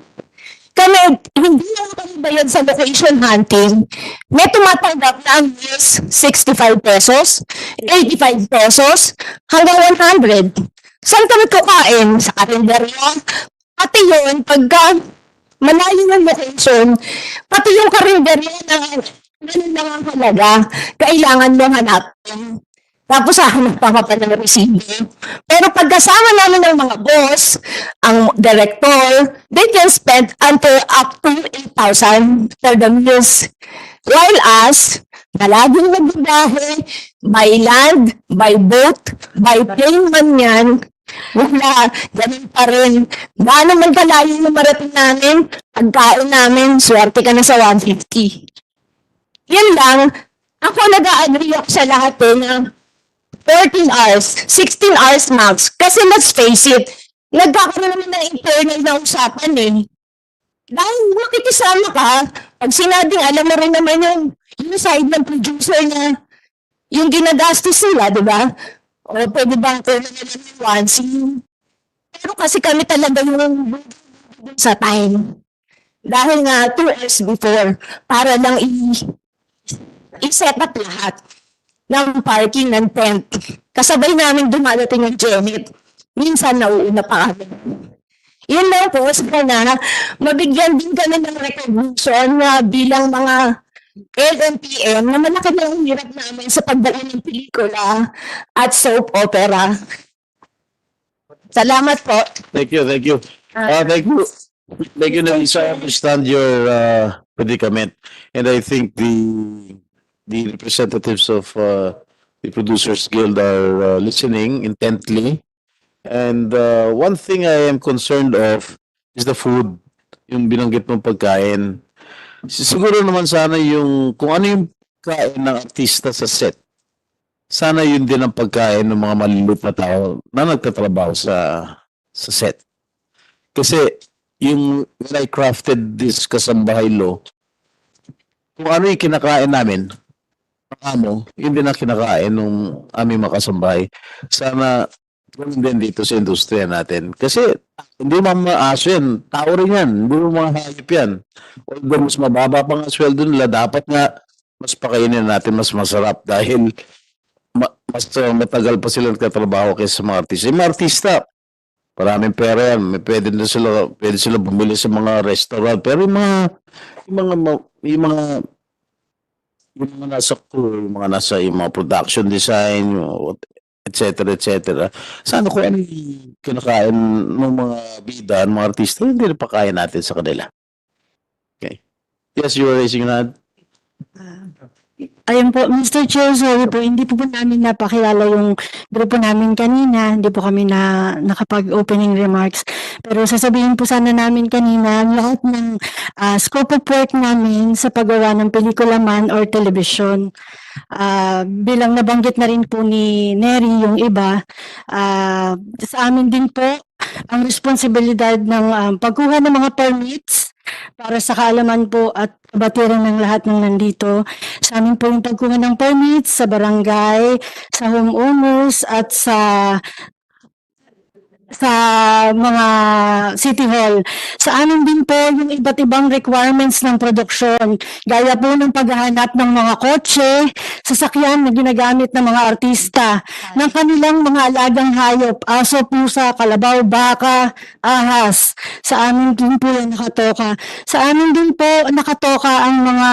Kami, hindi lang kami bayad sa location hunting. May tumatanggap na ang meals 65 pesos, 85 pesos, hanggang 100. Saan kami kukain? Sa karinderya? Pati yun, pagka malayo ng location, pati yung karinderya na ganun lang ang halaga, kailangan mo hanapin. Tapos hahanap pa pa ng resibo. Pero pagkasama namin ng mga boss, ang director, they can spend until up to 8,000 for the meals. While us, na laging nagbibiyahe, by land, by boat, by plane man yan, wala, ganun pa rin. Gaano man kalayo yung marating namin, pagkain namin, swerte ka na sa 150. Yan lang, ako nag-agree ako sa lahat na 14 hours, 16 hours max. Kasi let's face it, nagkakaroon naman ng internal na usapan eh. Dahil makikisama ka, pag sinabing alam mo rin naman yung side ng producer na yung ginagastos nila, di ba? O pwede bang ito na nila yung one Pero kasi kami talaga yung sa time. Dahil nga 2 hours before, para lang i-set up lahat ng parking ng tent. Kasabay namin dumadating yung Janet. Minsan nauuna pa kami. Yun lang po, sana mabigyan din kami ng recognition na bilang mga LNPM na malaki na ang hirap namin sa pagbuo ng pelikula at soap opera. Salamat po.
Thank you, thank you. Thank you. Thank you, Nalisa. I understand your predicament. And I think the representatives of the Producers Guild are listening intently. And one thing I am concerned of is the food, yung binanggit mong pagkain. Siguro naman sana kung ano yung kain ng artista sa set, sana yun din ang pagkain ng mga maliliit na tao na nagtatrabaho sa set. Kasi when I crafted this kasambahay law, kung ano yung kinakain namin, yun din ang kinakain ng aming makasambahay. Sana ganun din dito sa industriya natin. Kasi hindi mga aso yan, tao rin yan, hindi mga hayop yan. Although mas mababa pa nga sweldo nila, dapat nga mas pakainin natin, mas masarap dahil mas matagal pa sila nagtatrabaho kaysa mga artista. Yung mga artista, maraming pera yan, pwede sila bumili sa mga restaurant, pero yung mga nasa crew, yung mga production design, etc. Sana kung ano yung kinakain ng mga bida, ng mga artista, hindi na pakain natin sa kanila. Okay. Yes, you were raising your hand.
Ayun po, Mr. Chair, sorry po, hindi po namin napakilala yung grupo namin kanina, hindi po kami nakapag-opening remarks. Pero sasabihin po sana namin kanina, lahat ng scope of work namin sa paggawa ng pelikula man or television, bilang nabanggit na rin po ni Neri yung iba, sa amin din po ang responsibilidad ng pagkuha ng mga permits para sa kaalaman po at kabatiran ng lahat ng nandito. Sa amin po yung pagkuha ng permits sa barangay, sa homeowners at sa sa mga City Hall. Sa amin din po yung iba't ibang requirements ng produksyon. Gaya po ng paghahanap ng mga kotse, sasakyan na ginagamit ng mga artista, ng kanilang mga alagang hayop, aso, pusa, kalabaw, baka, ahas. Sa amin din po yan nakatoka. Sa amin din po nakatoka ang mga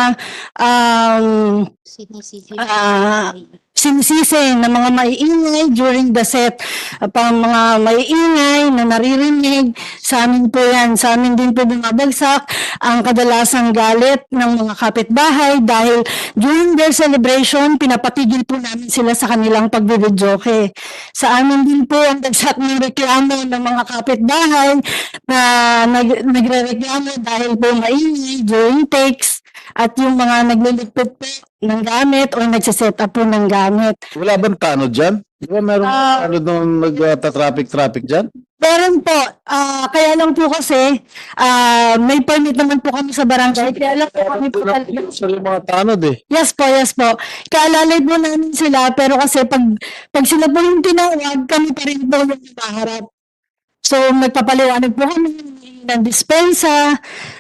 sinisisi ng mga maiingay during the set, pang mga maiingay na naririnig, sa amin po yan. Sa amin din po bumabagsak ang kadalasang galit ng mga kapitbahay dahil during their celebration, pinapatigil po namin sila sa kanilang pagbibidyoke. Sa amin din po ang dagsak ng reklamo ng mga kapitbahay na nagre-reklamo dahil po maingay during takes at yung mga nagliligpit po ng gamit o nagsiset up po ng gamit.
Wala bang tanod dyan? Di ba meron tanod nung nagta-traffic dyan?
Meron po, kaya lang po kasi may permit naman po kami sa barangay. Kaya lang po kami po
Sa mga tanod eh.
Yes po, yes po. Kaalalay po namin sila pero kasi pag sila po yung tinawag, kami pa rin po yung nabaharap. So nagpapaliwanag po kami ng dispensa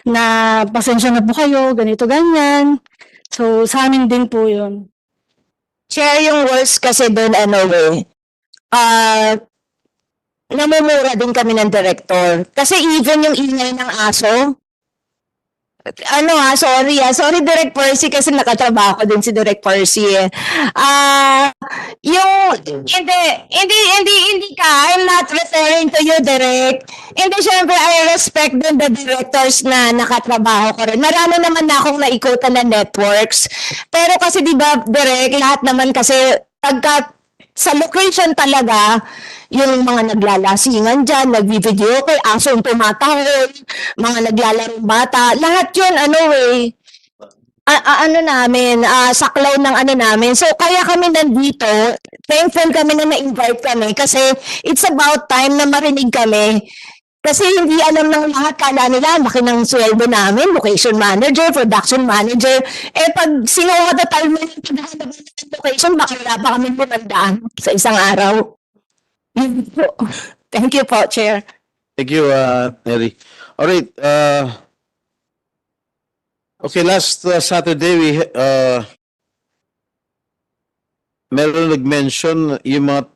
na pasensya na po kayo, ganito ganyan. So sa amin din po yun.
Chair, yung worst kasi doon, namumura din kami ng director. Kasi even yung ingay ng aso, sorry Direk Percy kasi nakatrabaho ko din si Direk Percy eh. Hindi ka, I'm not referring to you, Direk. Hindi, syempre, I respect din the directors na nakatrabaho ko rin. Marami naman na akong naikutan na networks. Pero kasi di ba, Direk, lahat naman kasi pagka sa location talaga, yung mga naglalasingan dyan, nagvi-video kay asong tumatahol, mga naglalarong bata, lahat yun, saklaw ng namin. So, kaya kami nandito, thankful kami na na-invite kami kasi it's about time na marinig kami. Kasi hindi alam ng lahat, kala nila, laki ng sweldo namin, location manager, production manager. Pag sinuwadatal mo yung paghahanap ng location, baka wala pa kami 500 sa isang araw. Yun po. Thank you po, Chair.
Thank you, Mary. All right. Okay, last Saturday, meron nag-mention yung mga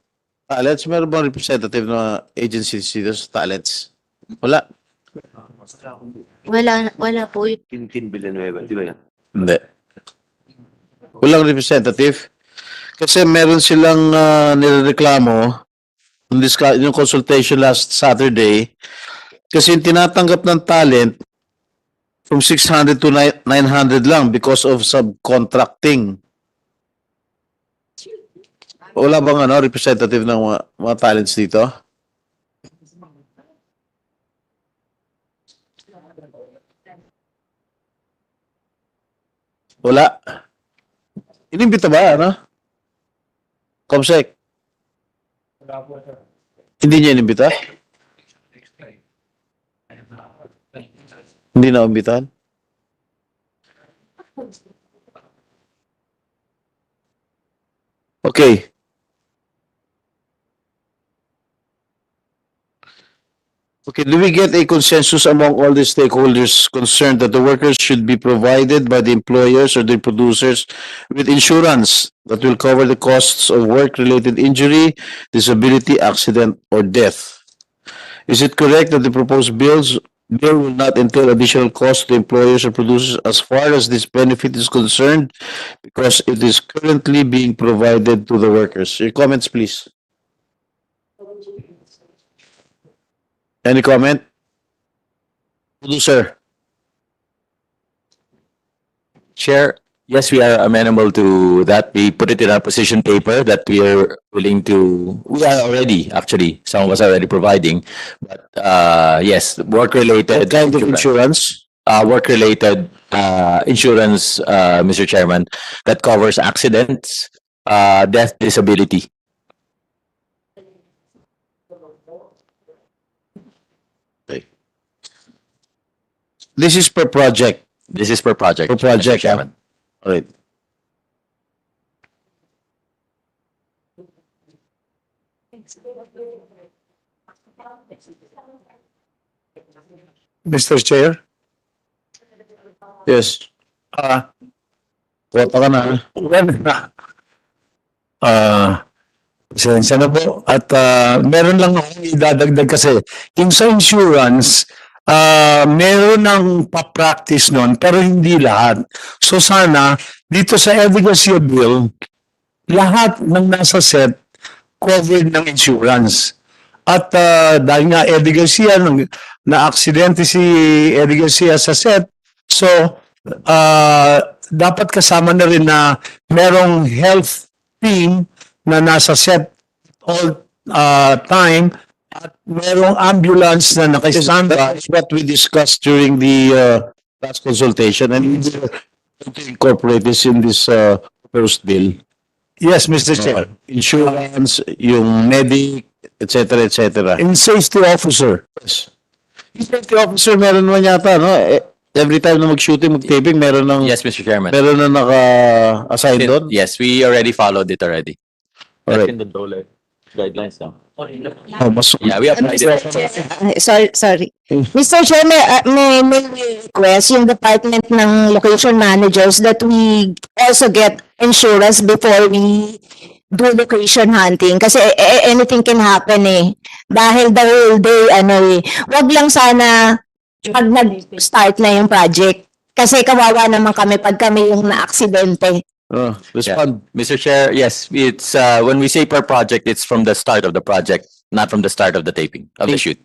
talents. Meron bang representative na agency dito sa talents? Wala.
Wala po.
Hindi. Walang representative. Kasi meron silang nireklamo yung consultation last Saturday. Kasi yung tinatanggap ng talent from 600 to 900 lang because of subcontracting. Wala bang representative ng mga talents dito? Wala. Inimbita ba, Comsec? Hindi niya inimbita? Hindi na imbitahan? Okay. Okay, do we get a consensus among all the stakeholders concerned that the workers should be provided by the employers or the producers with insurance that will cover the costs of work-related injury, disability, accident, or death? Is it correct that the proposed bill will not entail additional cost to employers or producers as far as this benefit is concerned because it is currently being provided to the workers? Your comments, please. Any comment? Producer.
Chair, yes, we are amenable to that. We put it in our position paper that we are we are already, actually, some of us are already providing. But yes, work-related.
What kind of insurance?
Work-related insurance, Mr. Chairman, that covers accidents, death, disability.
This is per project.
This is per project.
Per project,
Mr. Chairman.
All right.
Mr. Chair?
Yes.
Ah,
Kota ka na.
well, pasensya na po. At meron lang akong idadagdag kasi. Yung sa insurance, meron ng pa-practice nun, pero hindi lahat. So sana, dito sa Eddie Garcia Bill, lahat ng nasa set covered ng insurance. At dahil nga Eddie Garcia, na-aksidente si Eddie Garcia sa set, so dapat kasama na rin na merong health team na nasa set all time at merong ambulance na nakasanda.
That's what we discussed during the last consultation, and we will to incorporate this in this first bill.
Yes, Mr. Chair.
Insurance, yung medic, etc., etc.
In safety officer.
Yes. Yung safety officer, meron naman yata, no? Every time na mag-shooting, mag-taping, meron ng
Yes, Mr. Chairman.
meron na naka-assign doon.
Yes, we already followed it already.
Alright.
In the DOLE guidelines now.
Oh, mas
Yeah, we applied it.
Sorry. Mr. Chair, may request yung Department ng Location Managers that we also get insurance before we do location hunting. Kasi anything can happen eh. Dahil the whole day, wag lang sana pag nag-start na yung project. Kasi kawawa naman kami pag kami yung na-aksidente.
respond.
Mr. Chair, yes, it's when we say per project, it's from the start of the project, not from the start of the taping of the shoot.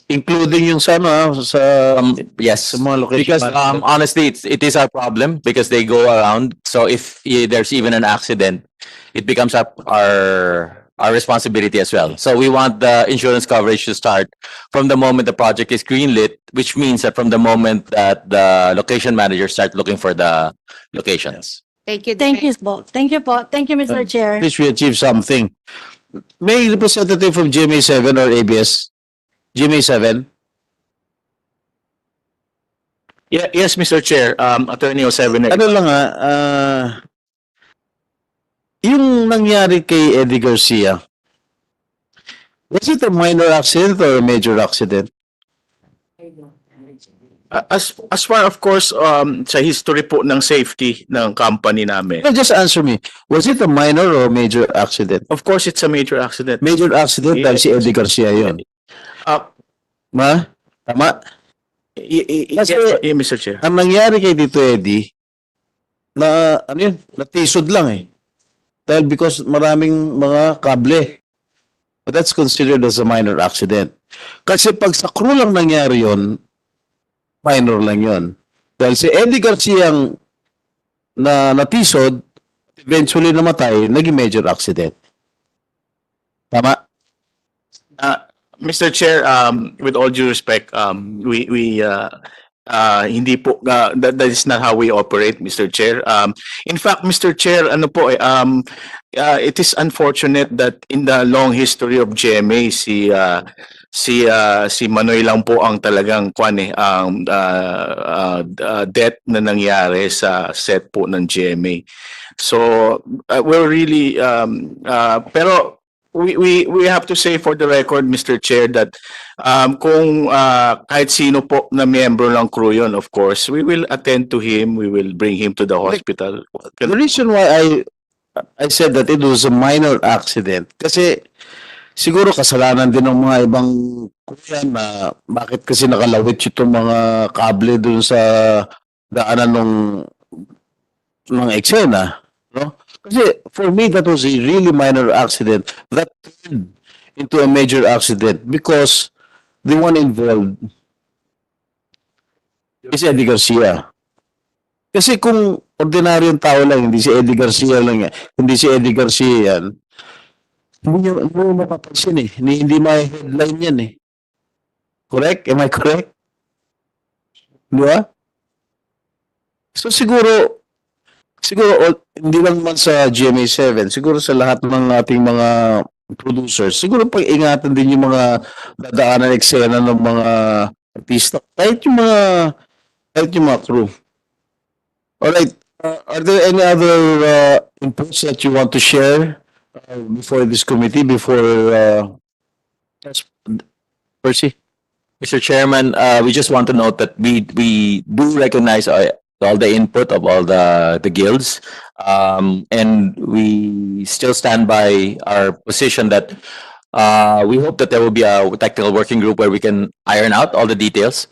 Including yung sa, sa
Yes,
sa mga location.
because honestly, it is our problem because they go around. So if there's even an accident, it becomes our responsibility as well. So we want the insurance coverage to start from the moment the project is greenlit, which means that from the moment that the location managers start looking for the locations.
Thank you.
Thank you po. Thank you po. Thank you, Mr. Chair.
Please we achieve something. May representative from GMA7 or ABS? GMA7?
Yeah, yes, Mr. Chair, Attorney O'Seven.
Ano lang yung nangyari kay Eddie Garcia, was it a minor accident or a major accident?
As far, of course, sa history po ng safety ng company namin.
No, just answer me. Was it a minor or a major accident?
Of course, it's a major accident.
Major accident dahil si Eddie Garcia yun. Ma? Tama?
Yes, Mr. Chair.
Ang nangyari kay Tito Eddie, natisod lang eh. Dahil because maraming mga kable. But that's considered as a minor accident. Kasi pag sa crew lang nangyari yon, minor lang yon. Dahil si Eddie Garcia ang natisod, eventually namatay, naging major accident. Tama?
Mr. Chair, with all due respect, hindi po that is not how we operate, Mr. Chair. In fact, Mr. Chair, it is unfortunate that in the long history of GMA si Manoy lang po ang talagang death na nangyari sa set po ng GMA. So we're really pero we have to say for the record, Mr. Chair, that kung kahit sino po na miyembro ng crew yun, of course, we will attend to him, we will bring him to the hospital.
The reason why I said that it was a minor accident, kasi siguro kasalanan din ng mga ibang crew na bakit kasi nakalawit itong mga kable dun sa daanan ng eksena, no? Kasi for me, that was a really minor accident that turned into a major accident because the one involved is Eddie Garcia. Kasi kung ordinaryong tao lang, hindi si Eddie Garcia lang yan, hindi si Eddie Garcia yan, hindi mo mapapansin eh. Hindi may headline yan eh. Correct? Am I correct? Di ba? So siguro hindi lang naman sa GMA7, siguro sa lahat ng ating mga producers, siguro pag-ingatan din yung mga dadaanan eksena ng mga artista, kahit yung mga crew. Alright, are there any other inputs that you want to share before this committee, before Percy?
Mr. Chairman, we just want to note that we do recognize all the input of all the guilds. And we still stand by our position that we hope that there will be a technical working group where we can iron out all the details.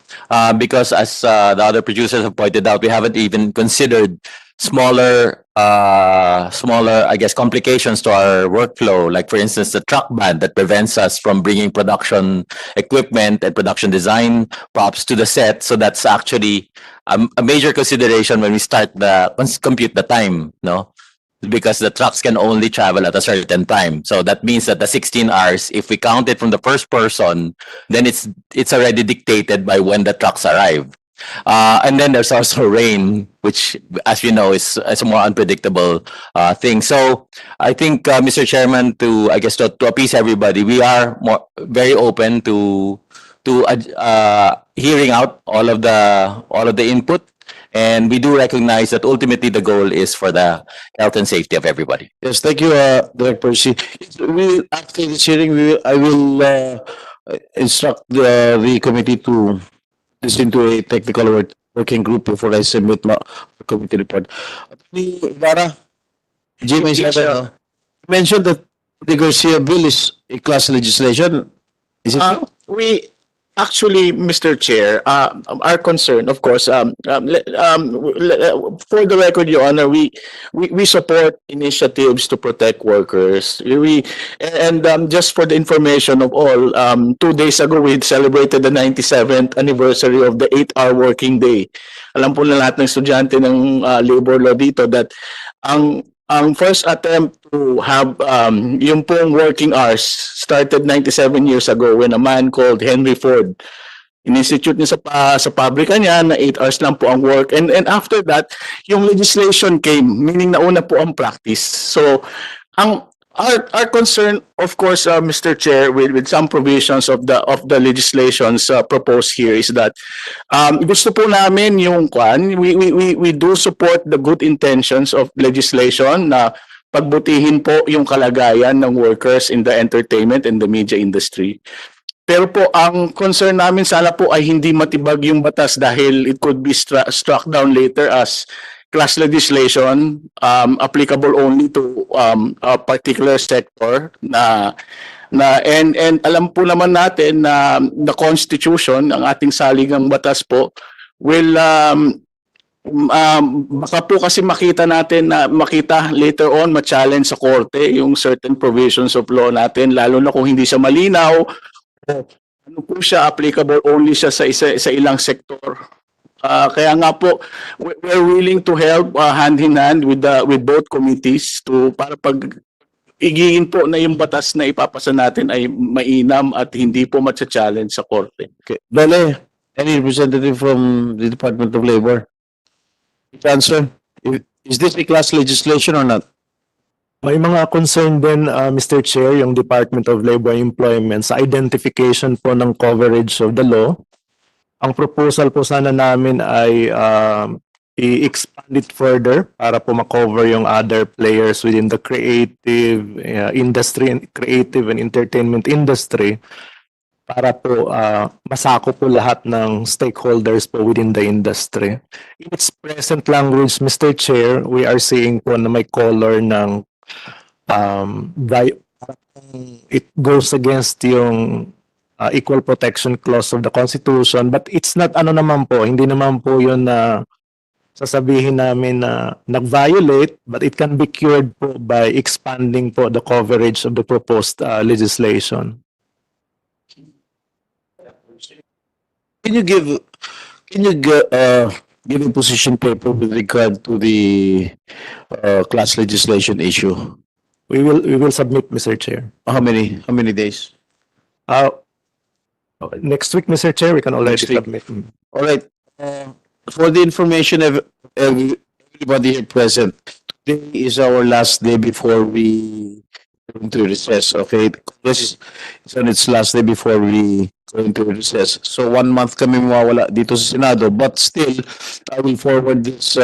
Because as the other producers have pointed out, we haven't even considered smaller, I guess, complications to our workflow. Like, for instance, the truck ban that prevents us from bringing production equipment and production design props to the set. So that's actually a major consideration when we start compute the time, no? Because the trucks can only travel at a certain time. So that means that the 16 hours, if we count it from the first person, then it's already dictated by when the trucks arrive. And then there's also rain, which, as you know, is a more unpredictable thing. So I think, Mr. Chairman, to appease everybody, we are very open to hearing out all of the input, and we do recognize that ultimately the goal is for the health and safety of everybody.
Yes, thank you, Director Percy. After this hearing, I will instruct the committee to listen to a technical working group before I submit my committee report. Attorney Ibarra, Jim, mentioned that the Garcia bill is a class legislation. Is it?
We actually, Mr. Chair, our concern, of course, for the record, Your Honor, we support initiatives to protect workers. Just for the information of all, 2 days ago we celebrated the 97th anniversary of the 8-hour working day. Alam po na lahat ng estudyante ng labor law dito that ang first attempt to have yung pong working hours started 97 years ago when a man called Henry Ford in-institute niya sa pabrika niya na 8 hours lang po ang work, and after that yung legislation came, meaning nauna po ang practice. So our concern, of course, Mr. Chair, with some provisions of the legislations proposed here is that gusto po namin yung we do support the good intentions of legislation na pagbutihin po yung kalagayan ng workers in the entertainment and the media industry. Pero po ang concern namin sana po ay hindi matibag yung batas dahil it could be struck down later as class legislation applicable only to a particular sector and alam po naman natin na the Constitution, ang ating saligang batas po, will baka po kasi makita later on ma-challenge sa korte yung certain provisions of law natin, lalo na kung hindi siya malinaw o ano po siya, applicable only siya sa ilang sektor. Kaya nga po, we're willing to help hand in hand with both committees para pag igingin po na yung batas na ipapasa natin ay mainam at hindi po matcha-challenge sa korte.
Okay. Dale, any representative from the Department of Labor? Answer. Is this a class legislation or not?
May mga concern din, Mr. Chair, yung Department of Labor and Employment sa identification po ng coverage of the law. Ang proposal po sana namin ay i-expand it further para po makover yung other players within the creative industry and creative and entertainment industry para po masako po lahat ng stakeholders po within the industry. In its present language, Mr. Chair, we are seeing po na may color ng it goes against yung equal protection clause of the Constitution, but it's not hindi naman po yun na sasabihin namin na nag-violate, but it can be cured po by expanding po the coverage of the proposed legislation.
Can you give a position paper with regard to the class legislation issue?
We will submit, Mr. Chair.
How many days?
Next week, Mr. Chair, we can already submit.
All right. For the information of everybody here present, today is our last day before we go into recess. Okay, this is on its last day before we go into recess. So 1 month kami mawawala dito sa Senado, but still, I will forward this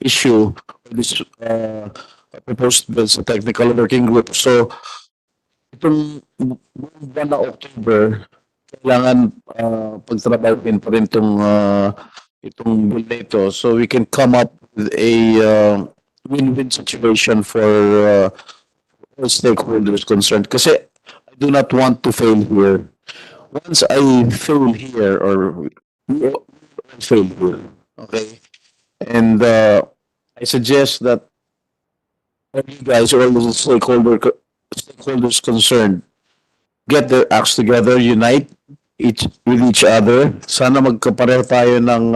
issue, this proposed bill sa technical working group. So itong buwan na October, kailangan pagtrabahuin pa rin itong bill na ito so we can come up with a win-win situation for all stakeholders concerned. Kasi I do not want to fail here. Once I fail here or we all fail here, okay? And I suggest that all you guys, all the stakeholders concerned, get their acts together, unite with each other. Sana magkapareho tayo ng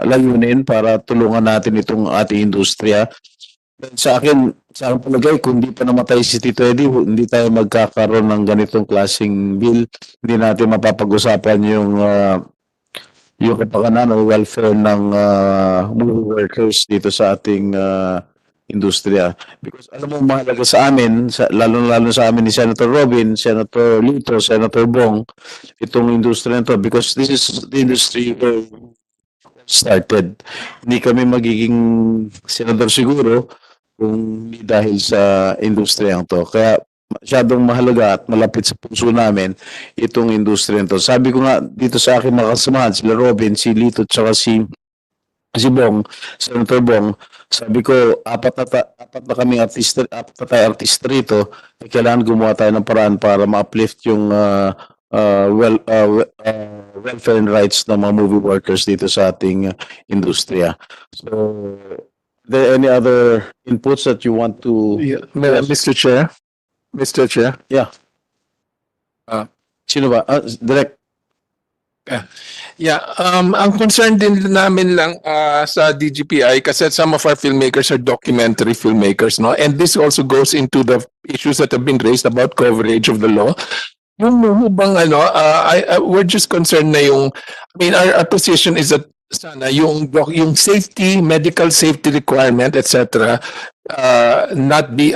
layunin para tulungan natin itong ating industriya. Sa akin palagay, kung di pa namatay si Tito Eddie, hindi tayo magkakaroon ng ganitong klaseng bill. Hindi natin mapapag-usapan yung kapakanan o welfare ng movie workers dito sa ating industriya. Because alam mo, mahalaga sa amin, lalo sa amin ni Senator Robin, Senator Lito, Senator Bong, itong industriya nito because this is the industry where started. Hindi kami magiging senador siguro kung hindi dahil sa industriyang to. Kaya masyadong mahalaga at malapit sa puso namin itong industriya to. Sabi ko nga dito sa akin mga kasamahan, sila Robin, si Lito, tsaka si Bong, Senator Bong, sabi ko, apat na kami artista, apat na tayo artista rito, kailangan gumawa tayo ng paraan para ma-uplift yung welfare and rights ng mga movie workers dito sa ating industriya. So, are there any other inputs that you want to...
Yeah, Mr. Chair. Mr. Chair.
Yeah. Sino ba? Direct.
Yeah, ang concern din namin lang sa DGPI kasi some of our filmmakers are documentary filmmakers, no? And this also goes into the issues that have been raised about coverage of the law. Yung bang we're just concerned na yung, I mean, our position is that sana yung safety, medical safety requirement, etc., not be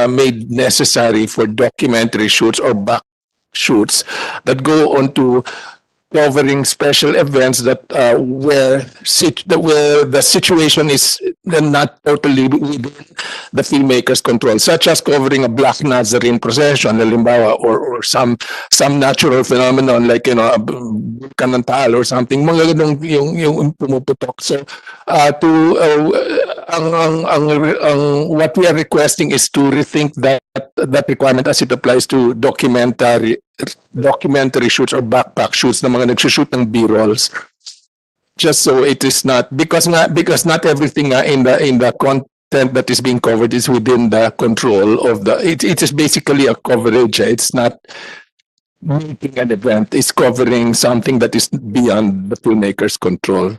made necessary for documentary shoots or back shoots that go on to covering special events that where the situation is not totally within the filmmaker's control, such as covering a Black Nazarene procession, halimbawa, or some natural phenomenon like bulkan ng taal or something, mga ganung yung pumuputok. So what we are requesting is to rethink that requirement as it applies to documentary shoots or backpack shoots na mga nagsushoot ng B-rolls, just so it is not because not everything in the content that is being covered is within the control of the it is basically a coverage. It's not making an event, it's covering something that is beyond the filmmaker's control.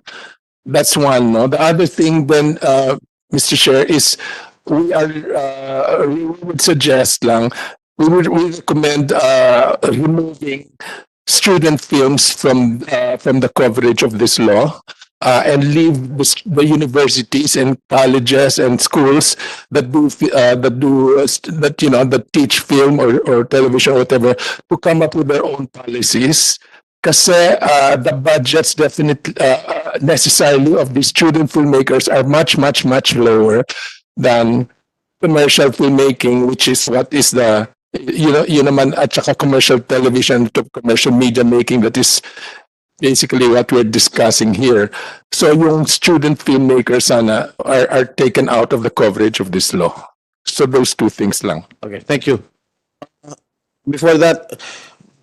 That's one. No, the other thing then, Mr. Chair, is we would suggest lang. We recommend removing student films from the coverage of this law and leave the universities and colleges and schools that teach film or television or whatever to come up with their own policies. Kasi the budgets definitely necessarily of the student filmmakers are much lower than commercial filmmaking, which is what is the naman at saka commercial television to commercial media making, that is basically what we're discussing here. So yung student filmmakers sana are taken out of the coverage of this law. So those two things lang.
Okay, thank you. Before that,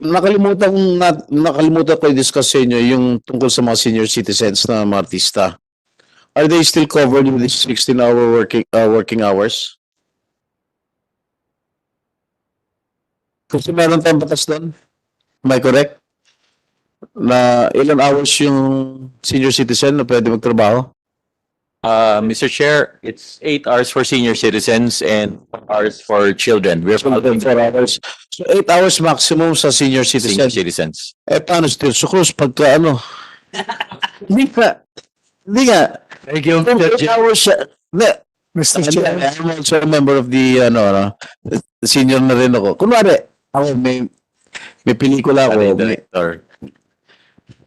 nakalimutan ko i-discuss sa inyo yung tungkol sa mga senior citizens na mga artista. Are they still covered with these 16-hour working hours? Kasi meron tayong batas doon. Am I correct? Na ilan hours yung senior citizen na pwede magtrabaho?
Mr. Chair, it's 8 hours for senior citizens and 4 hours for children. We're following
4 hours. So 8 hours maximum sa senior
senior
citizen.
citizens.
Paano si Tirso Cruz pagka Hindi nga.
Thank you,
Kung
Mr.
8
Chair.
hours siya.
Mr. Chair.
I'm also a member of the senior na rin ako. Kunwari, ako may pelikula ako.
Director.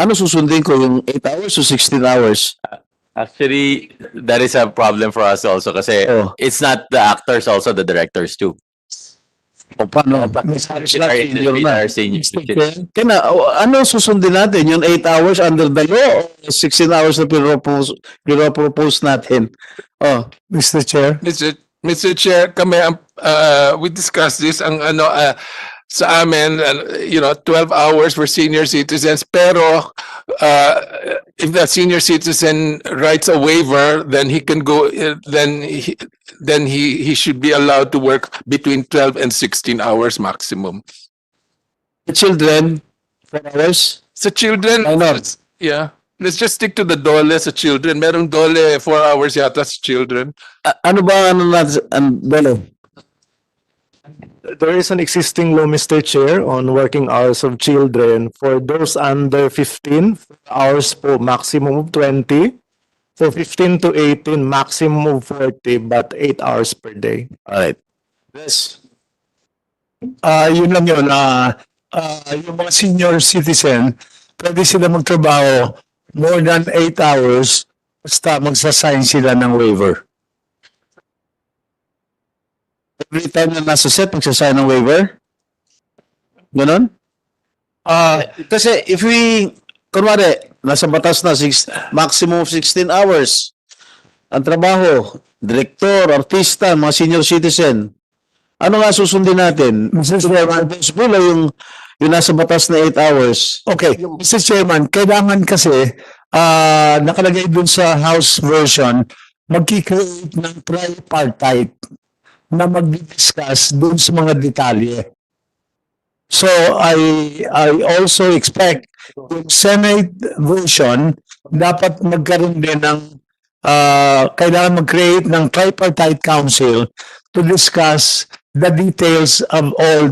Ano susundin ko, yung 8 hours o 16 hours?
Actually, that is a problem for us also kasi it's not the actors, also the directors too.
O paano?
Senior
Ano susundin natin? Yung 8 hours under the law o 16 hours na pinopropose natin? Oh,
Mr. Chair.
Mr. Chair, kami we discussed this ang sa amin, 12 hours for senior citizens, pero if the senior citizen writes a waiver, then he can go then he should be allowed to work between 12 and 16 hours maximum.
the children, 4 hours?
Sa children,
Minors.
yeah. Let's just stick to the dole sa children. Merong dole 4 hours yata sa children.
Ano ba ano natin? Dalo?
There is an existing law, Mr. Chair, on working hours of children. For those under 15, hours po, maximum of 20. For 15 to 18, maximum of 40, but 8 hours per day.
Alright. Yes.
Yun lang yun. Yung mga senior citizen, pwede sila magtrabaho more than 8 hours basta magsasign sila ng waiver.
Every time na nasa set, magsasign ng waiver? Ganon? Kasi if we, kunwari, nasa batas na maximum of 16 hours, ang trabaho, director, artista, mga senior citizen, ano nga susundin natin? Mr. Chairman, yung nasa batas na 8 hours.
Okay, Mr. Chairman, kailangan kasi nakalagay dun sa House version, magkikreate ng tripartite na mag-discuss dun sa mga detalye. So I also expect yung Senate version dapat magkaroon din ng kailangan mag-create ng tripartite council to discuss the details of all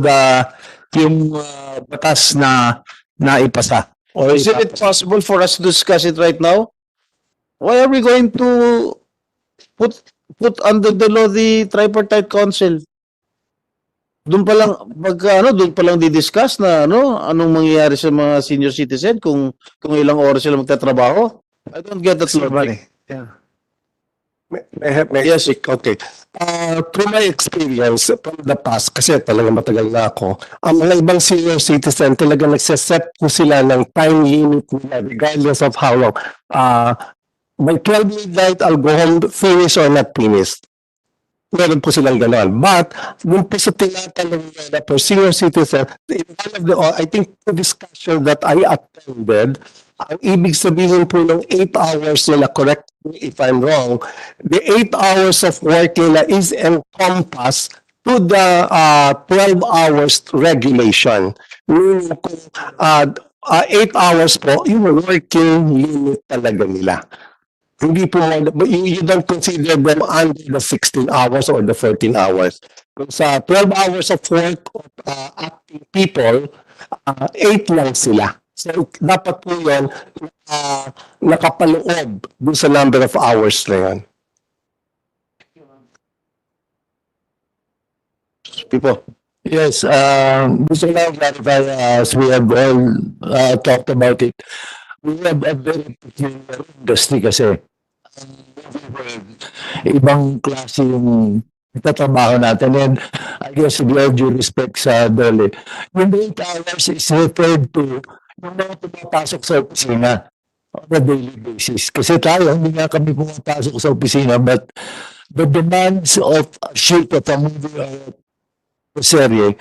yung batas na naipasa.
Or is it possible for us to discuss it right now? Why are we going to put under the law the tripartite council? Doon pa lang di-discuss na anong mangyayari sa mga senior citizen kung ilang oras sila magtatrabaho. I don't get that logic.
Yeah. Yes, okay. Through my experience from the past, kasi talaga matagal na ako, ang mga ibang senior citizen talaga nagsaset po sila ng time limit nila regardless of how long. By 12 midnight, I'll go home, finish or not finish. Meron po silang gano'n. But, yung po sa tinatanong nila for senior citizen, I think the discussion that I attended, ang ibig sabihin po ng 8 hours nila, correct me if I'm wrong, the 8 hours of work nila is encompassed to the 12 hours regulation. Meaning kung 8 hours po, yung working limit talaga nila. Hindi po, you don't consider them under the 16 hours or the 14 hours. Kung sa 12 hours of work of acting people, 8 lang sila. So, dapat po yan nakapaloob dun sa number of hours na yan.
People.
Yes, gusto lang clarify as we have all talked about it. We have a very peculiar industry kasi ibang klase yung itatrabaho natin. And I guess with all due respect sa Dole, yung 8 hours is referred to yung mga pumapasok sa opisina on a daily basis. Kasi tayo, hindi nga kami pumapasok sa opisina, but the demands of a shoot of a movie or a serye,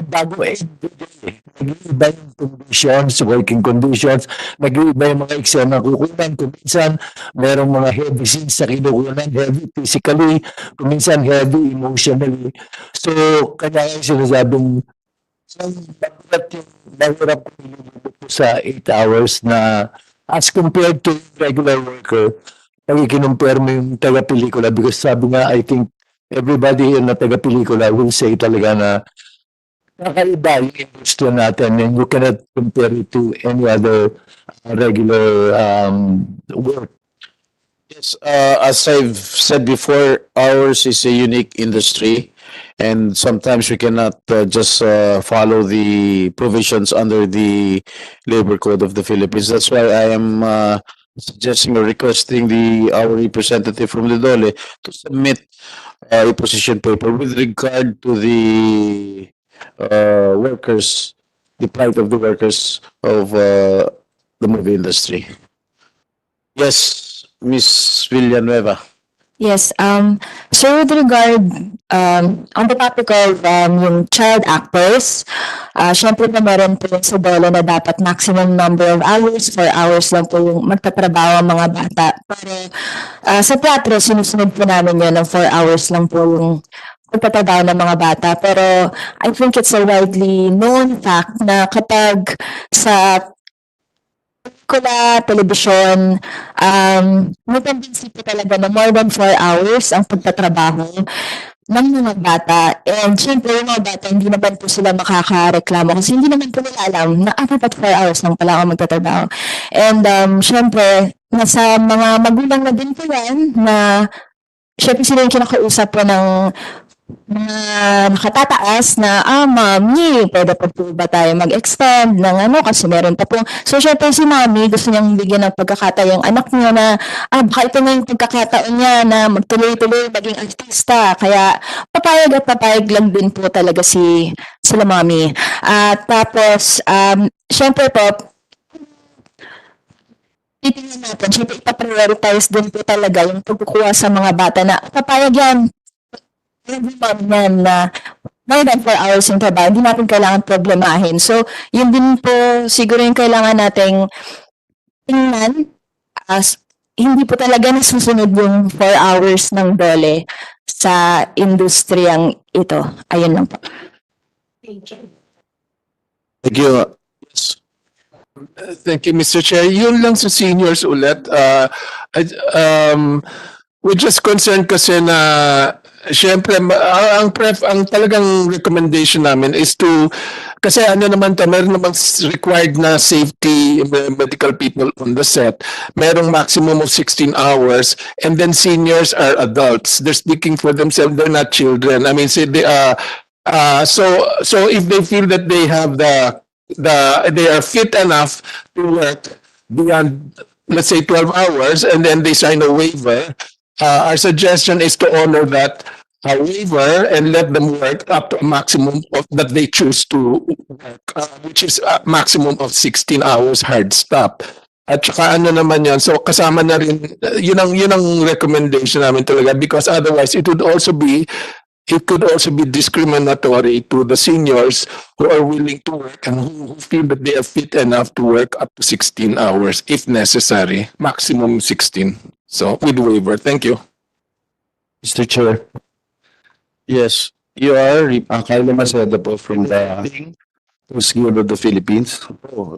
bago everyday. Nag-iiba yung conditions, working conditions, nag-iiba yung mga eksena kukunan. Kuminsan, merong mga heavy scenes sa kinukunan, heavy physically, kuminsan heavy emotionally. So, kaya yung sinasabing mahirap po sa 8 hours na as compared to regular worker, pag ikinumpare mo yung taga-pelikula, because sabi nga, I think, everybody na taga-pelikula will say talaga na kakaiba yung industry natin and you cannot compare it to any other regular work.
Yes, as I've said before, ours is a unique industry and sometimes we cannot just follow the provisions under the Labor Code of the Philippines. That's why I am suggesting or requesting our representative from the DOLE to submit a position paper with regard to the workers, the plight of the workers of the movie industry. Yes, Miss Villanueva.
Yes, so with regard, on the topic of, yung child actors, syempre na meron po yung sa DOLE na dapat maximum number of hours, 4 hours lang po yung magtatrabaho ang mga bata. Pero sa teatro, sinusunod po namin yun ng 4 hours lang po yung pagtatrabaho ng mga bata. Pero I think it's a widely known fact na kapag sa television, may tendency po talaga na more than 4 hours ang pagtatrabaho ng mga bata. And syempre, yung mga bata, hindi naman po sila makakareklamo kasi hindi naman po nila alam na dapat 4 hours lang pala ako magtatrabaho. And syempre, nasa mga magulang na din po yan na syempre sila yung kinakausap po ng mga nakatataas na, mami, pwede pa po ba tayo mag-extend ng ano kasi meron pa po. So, syempre si mami gusto niyang bigyan ng pagkakataon yung anak niya na, baka ito na yung pagkakataon niya na magtuloy-tuloy maging artista. Kaya, papayag lang din po talaga sila mami. At tapos, syempre po, titingnan natin, syempre ipaprioritize din po talaga yung pagkukuha sa mga bata na papayag yan na more than 4 hours yung trabaho, hindi natin kailangan problemahin. So, yun din po siguro yung kailangan nating tingnan as hindi po talaga nasusunod yung 4 hours ng DOLE sa industriyang ito. Ayun lang po.
Thank you. Yes.
Thank you, Mr. Chair. Yun lang sa seniors ulit. We're just concerned kasi na syempre ang talagang recommendation namin is to kasi ano naman to, meron namang required na safety medical people on the set. Merong maximum of 16 hours and then seniors are adults. They're speaking for themselves. They're not children. I mean, say they so if they feel that they have they are fit enough to work beyond, let's say, 12 hours and then they sign a waiver, our suggestion is to honor that waiver and let them work up to a maximum of that they choose to work, which is a maximum of 16 hours hard stop. At saka ano naman yan, so kasama na rin, yun ang recommendation namin talaga because otherwise it could also be discriminatory to the seniors who are willing to work and who feel that they are fit enough to work up to 16 hours if necessary, maximum 16. So with waiver, thank you.
Mr. Chair. Yes, you are Carlo Maceda po from the Guild of the Philippines. Oh,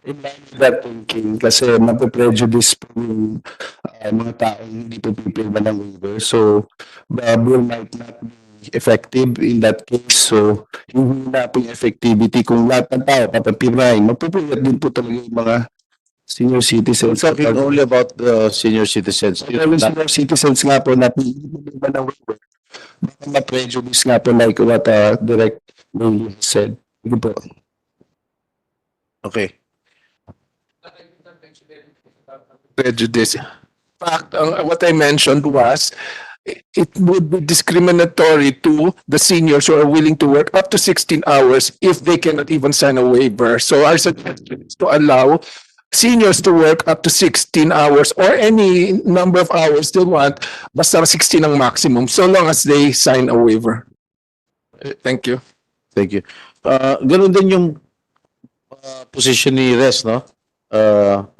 in line with that thinking, kasi mape-prejudice po yung mga taong hindi po pipirma ng waiver. So, the bill might not be effective in that case. So, hindi na po yung effectivity kung lahat ng tao papapirmahin. Mapupuyat din po talaga yung mga senior citizens. We're talking only about the senior citizens. Yung senior citizens nga po na pipirma ng waiver. Baka ma-prejudice nga po like what Direct Lily said. Sige po. Okay.
Prejudice. In fact, what I mentioned was it would be discriminatory to the seniors who are willing to work up to 16 hours if they cannot even sign a waiver. So our suggestion is to allow seniors to work up to 16 hours or any number of hours they want, basta 16 ang maximum, so long as they sign a waiver. Thank you.
Thank you. Ganun din yung position ni Res, no?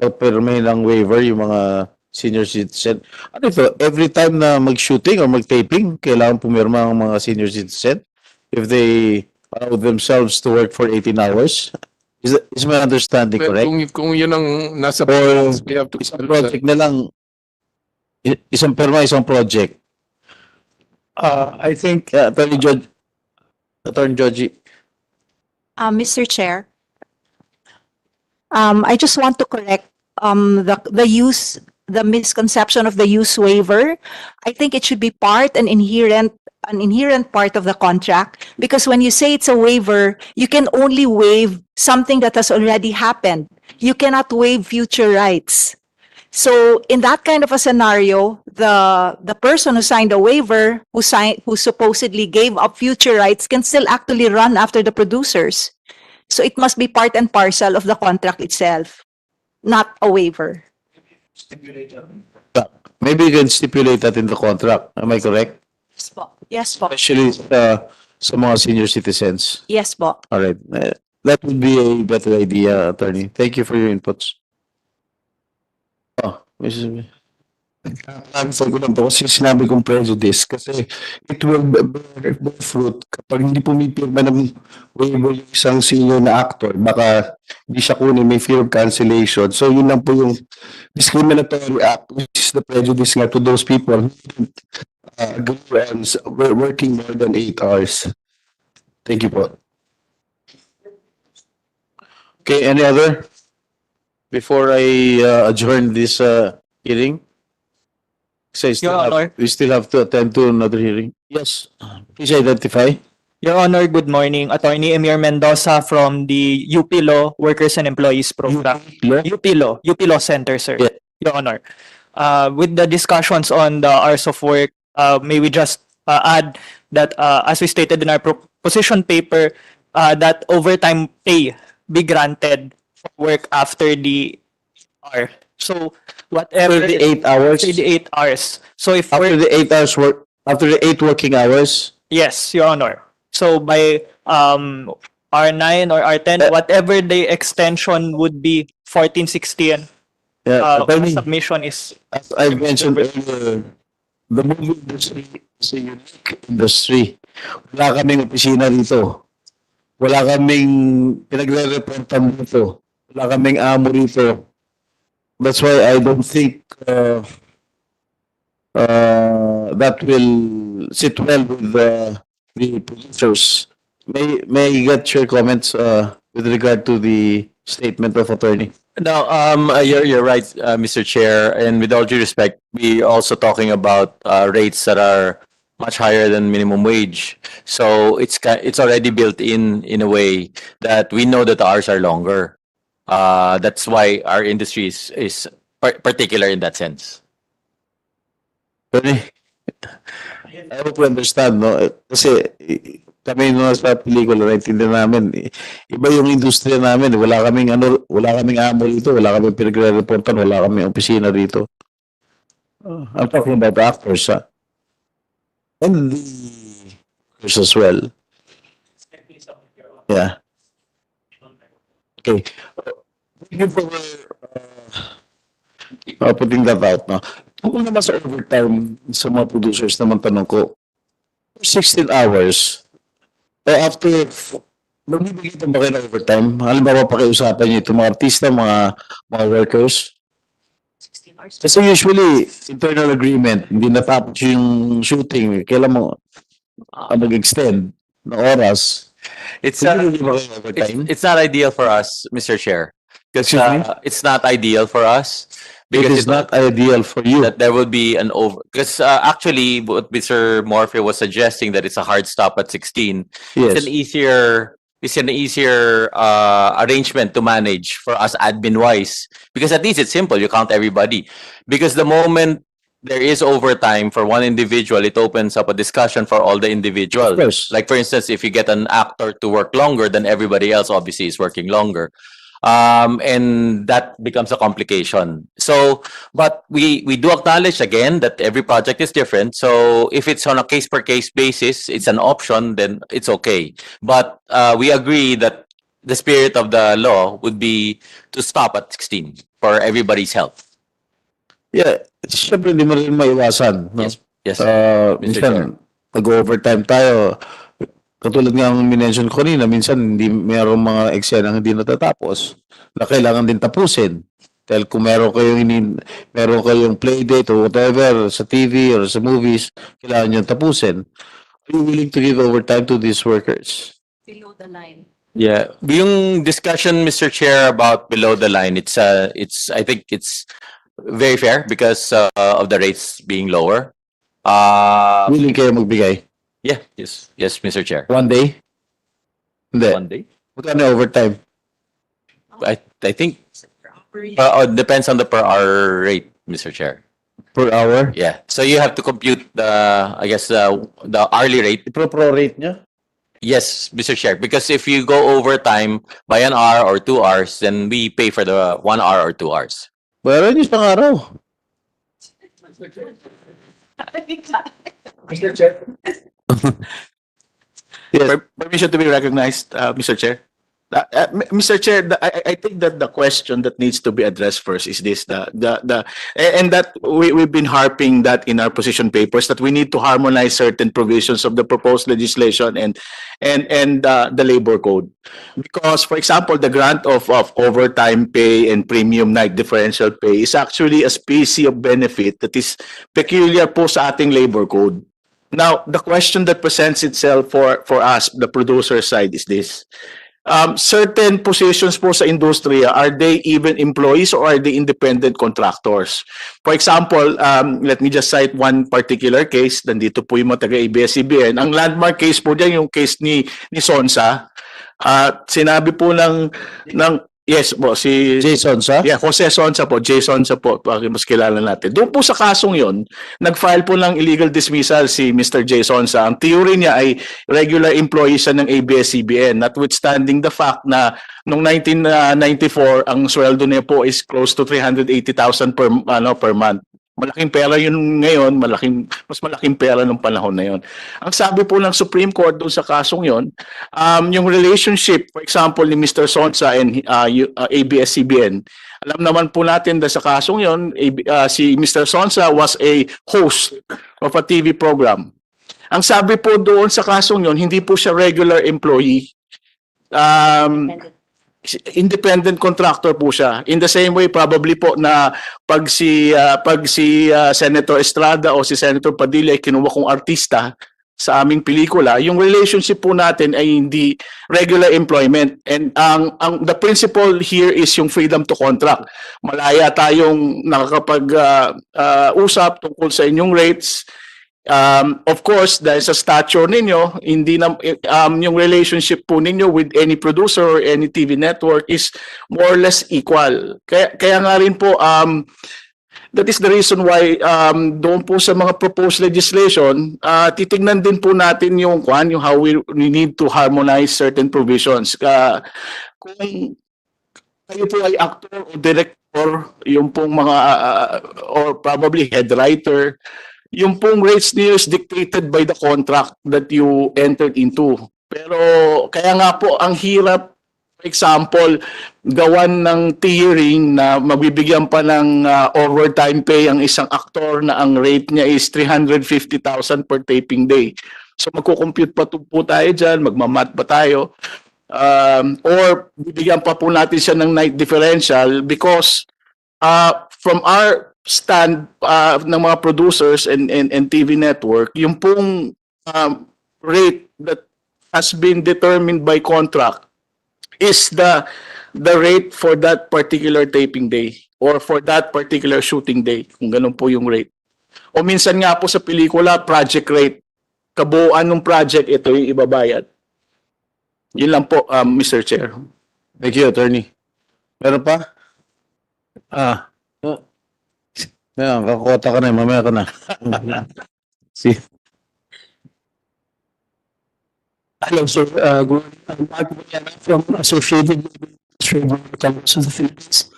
Permay ng waiver yung mga senior citizen. Ano ito? Every time na mag-shooting or mag-taping, kailangan pumirma ang mga senior citizen if they allow themselves to work for 18 hours? Is my understanding correct?
Kung yun ang nasa plans, we have to
isang project na lang, isang perma, isang project. I think, Attorney Joji.
Mr. Chair, I just want to correct the misconception of the use waiver. I think it should be part and inherent an inherent part of the contract, because when you say it's a waiver, you can only waive something that has already happened. You cannot waive future rights. So in that kind of a scenario, the person who signed a waiver, who supposedly gave up future rights, can still actually run after the producers. So it must be part and parcel of the contract itself, not a waiver.
Maybe you can stipulate that in the contract. Am I correct?
Yes po. Yes po.
Especially sa mga senior citizens.
Yes po.
All right. That would be a better idea, attorney. Thank you for your inputs. Oh, Mrs.
Cancel ko lang to kasi sinabi kong prejudice kasi it will bear fruit kapag hindi pumipirma ng waiver yung isang senior na actor, baka hindi siya kunin, may fear of cancellation. So yun lang po yung discriminatory act, which is the prejudice nga to those people agree and working more than 8 hours. Thank you po.
Okay, any other? Before I adjourn this hearing? Say, we still have to attend to another hearing. Yes, please identify.
Your Honor, good morning. Attorney Emir Mendoza from the UP Law Workers and Employees Program. UP Law Center, sir.
Yeah.
Your Honor. With the discussions on the hours of work, may we just add that as we stated in our position paper, that overtime pay be granted for work after the hour. So whatever
After the 8 hours?
after the 8 hours. So if
After
work,
the 8 hours work, after the 8 working hours?
yes, Your Honor. So by R9 or R10, whatever the extension would be 14, 16,
Yeah, attorney,
submission is
as I mentioned earlier, the movie industry is a unique industry. Wala kaming opisina dito. Wala kaming pinagre-reportan dito. Wala kaming amo dito. That's why I don't think that will sit well with the producers. May I get your comments with regard to the statement of attorney?
No, you're right, Mr. Chair, and with all due respect, we also talking about rates that are much higher than minimum wage. So it's already built in a way that we know that the hours are longer. That's why our industry is particular in that sense.
Attorney, I hope you understand, no? Kasi kami no sa pelikula, naintindihan namin, iba yung industriya namin. Wala kaming amo dito, wala kaming pinagre-reportan, wala kaming opisina dito. I'm talking about the actors, and the actors as well. Yeah. Okay. Thank you for putting that out. No? Kung naman sa overtime sa mga producers naman tanong ko, 16 hours, after, magbibigay pa ba kayo ng overtime? Halimbawa, pakiusapan niyo itong mga artista, mga workers. Kasi usually, internal agreement, hindi natapos yung shooting, kailan mo mag-extend na oras.
It's
Hindi ba kayo overtime?
it's not ideal for us, Mr. Chair, because
Excuse me?
it's not ideal for us.
It is not ideal for you.
That there will be an over, because actually what Mr. Morphy was suggesting, that it's a hard stop at 16.
Yes.
It's an easier arrangement to manage for us admin wise, because at least it's simple. You count everybody, because the moment there is overtime for one individual, it opens up a discussion for all the individuals.
Of course.
Like for instance, if you get an actor to work longer, then everybody else obviously is working longer. And that becomes a complication. So, but we do acknowledge again that every project is different. So if it's on a case per case basis, it's an option, then it's okay. But we agree that the spirit of the law would be to stop at 16 for everybody's health.
Yeah, siyempre hindi mo rin maiwasan. No?
Yes.
Minsan, nag-overtime tayo. Katulad nga ang minention ko kanina, minsan mayroong mga eksena hindi natatapos na kailangan din tapusin. Dahil kung meron kayong play date or whatever sa TV or sa movies, kailangan nyo tapusin. Are you willing to give overtime to these workers?
Below the line.
Yeah, yung discussion, Mr. Chair, about below the line, I think it's very fair because of the rates being lower.
Willing kayo magbigay?
Yeah, yes, yes, Mr. Chair.
One day? Hindi.
One day?
Magkano overtime?
I think depends on the per hour rate, Mr. Chair.
Per hour?
Yeah. So you have to compute I guess the hourly rate.
Pro-rate niya?
Yes, Mr. Chair. Because if you go overtime by an hour or 2 hours, then we pay for the 1 hour or 2 hours.
Bayaran niyo isang araw.
Mr. Chair. Permission to be recognized, Mr. Chair. Mr. Chair, I think that the question that needs to be addressed first is this: and that we've been harping that in our position papers, that we need to harmonize certain provisions of the proposed legislation and the labor code. Because, for example, the grant of overtime pay and premium night differential pay is actually a species of benefit that is peculiar po sa ating labor code. Now, the question that presents itself for us, the producer side, is this: certain positions po sa industriya, are they even employees or are they independent contractors? For example, let me just cite one particular case. Nandito po yung mga taga-ABS-CBN. Ang landmark case po dyan, yung case ni Sonsa. Sinabi po ng yes po, si
Jason sa?
Yeah, Jose Sonsa po, Jason Sonsa po, mas kilala natin. Doon po sa kasong yon, nag-file po ng illegal dismissal si Mr. J. Sonsa. Ang theory niya ay regular employee siya ng ABS-CBN, notwithstanding the fact na noong 1994, ang sweldo niya po is close to 380,000 per month. Malaking pera yun ngayon, mas malaking pera nung panahon na yun. Ang sabi po ng Supreme Court doon sa kasong yun, yung relationship, for example, ni Mr. Sonsa and ABS-CBN, alam naman po natin dahil sa kasong yun, si Mr. Sonsa was a host of a TV program. Ang sabi po doon sa kasong yun, hindi po siya regular employee. Independent contractor po siya. In the same way, probably po na pag si Senator Estrada o si Senator Padilla ay kinuha kong artista sa aming pelikula, yung relationship po natin ay hindi regular employment. And the principle here is yung freedom to contract. Malaya tayong nakakapag-usap tungkol sa inyong rates. Of course, dahil sa stature ninyo, hindi na yung relationship po ninyo with any producer or any TV network is more or less equal. Kaya nga rin po, that is the reason why doon po sa mga proposed legislation, titignan din po natin yung how we need to harmonize certain provisions. Kung kayo po ay actor o director, yung pong mga or probably head writer, yung pong rates niyo is dictated by the contract that you entered into. Pero kaya nga po ang hirap, for example, gawan ng tiering na magbibigyan pa ng overtime pay ang isang aktor na ang rate niya is 350,000 per taping day. So magko-compute pa po tayo dyan, magmamat pa tayo. Or bibigyan pa po natin siya ng night differential because from our stand ng mga producers and TV network, yung pong rate that has been determined by contract is the rate for that particular taping day or for that particular shooting day, kung ganun po yung rate. O minsan nga po sa pelikula, project rate, kabuuan ng project, ito yung ibabayad. Yun lang po, Mr. Chair.
Thank you, Attorney. Meron pa? Yan, kakota ka na, mamaya ka na.
Hello, sir. Good morning. I'm Mark Mariana from Associated Trade Council of the Philippines.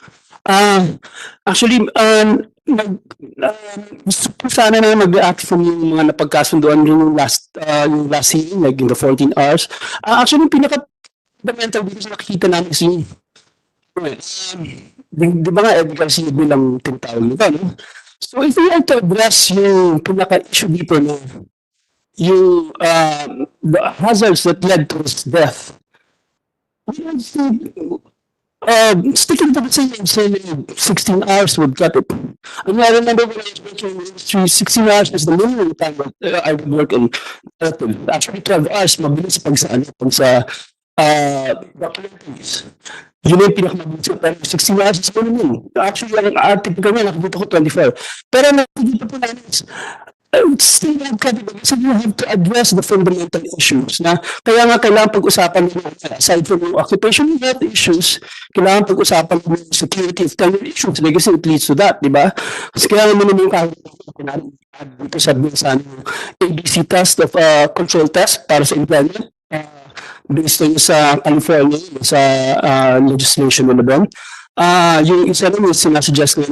Actually, gusto ko sana na mag-react from yung mga napagkasunduan yung last hearing, like in the 14 hours. Actually, yung pinaka-fundamental dito sa nakikita namin kasi di ba nga advocacy bilang tinatawag nito, no? So if we are to address yung pinaka-issue dito na yung the hazards that led to his death, we have to sticking to the same 16 hours would cut it. I mean, I remember when I was working in the industry, 16 hours is the minimum time that I would work in. Actually, 12 hours, mabilis pag sa documentaries. Yun yung pinakamabilis. Pero 16 hours is minimum. Actually, ang typical nga, nakikita ko 24. Pero nakikita po namin is, still have credibility. So you have to address the fundamental issues na kaya nga kailangan pag-usapan mo aside from yung occupational health issues, kailangan pag-usapan mo yung security of tenure issues kasi it leads to that, di ba? Kasi kailangan mo naman yung dito sa ABC test of control test para sa employment based on sa California sa legislation mo na doon. Yung isa naman sinasuggest ko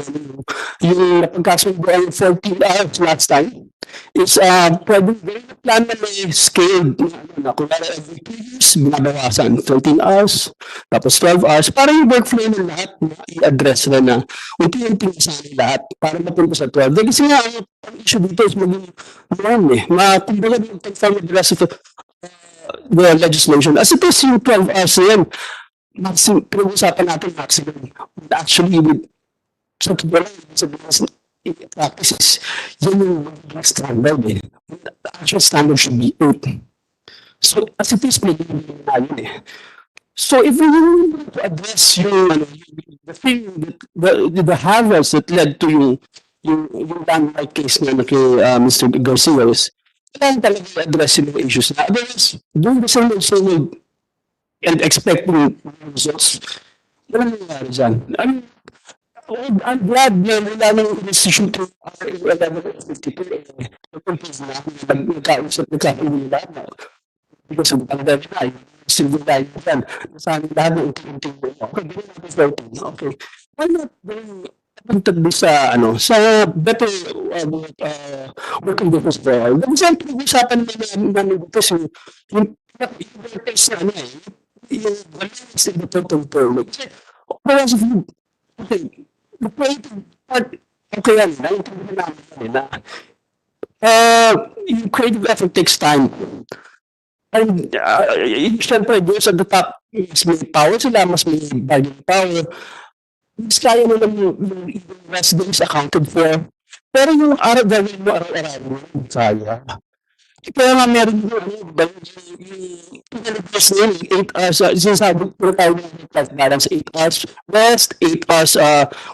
yung napagkasundo ang 14 hours last time is pwede plan na may scaled na kung every 2 years binabawasan 13 hours tapos 12 hours para yung workflow ng lahat i-address na unti-unti sa lahat para mapunta sa 12. Kasi nga ang issue dito is maging makumbaga mag-conform with the rest of the legislation. As it is yung 12 hours na yan, pinag-usapan natin maximum. Actually, with sa practices, yun yung standard eh. The actual standard should be 8. So, as it is, may yun eh. So, if we want to address yung the hazards that led to yung landmark case na kay Mr. Garcia is, kailangan talaga address yung issues na. Otherwise, doing the same and expecting results. Wala nangyari dyan. I'm glad na wala nang decision to R1152 nagkausap na because of the pandemic na civil life yan. Nasabi lahat ng unti-unti mo. Okay. Why not punta doon sa better working difference for all. Kasi pag-usapan namin dito yung test na yung balance in the total term. Whereas if you, the creative part, okay yan, yung creative effort takes time. And siyempre, those at the top, mas may power sila, mas may bargaining power. Mas kaya mo lang yung residents accounted for. Pero yung araw-araw mo, kaya. Kaya nga meron yung pinalagpas na yun, 8 hours, sinasabi ko tayo ng balance, 8 hours rest, 8 hours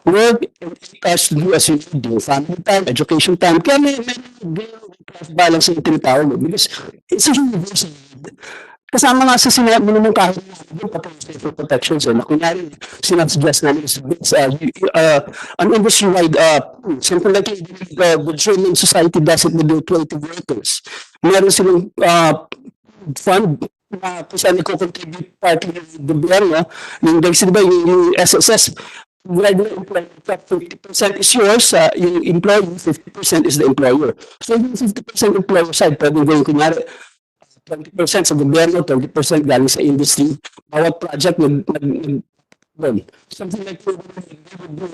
work, and 8 hours to do as you do, family time, education time. Kaya may balance yung tinatawag mo because it's a universal need. Kasama nga sa sinabi mo naman kahit yung potential protections na kunyari sinasuggest namin is an industry-wide something like the German society does it with their 20 workers. Meron silang fund na kung saan niko-contribute partly ng gobyerno yung SSS regular employment, 50% is yours, yung employee, 50% is the employer. So yung 50% employer side, pwede gawin kunyari 20% sa gobyerno, 20% galing sa industry. Bawat project something like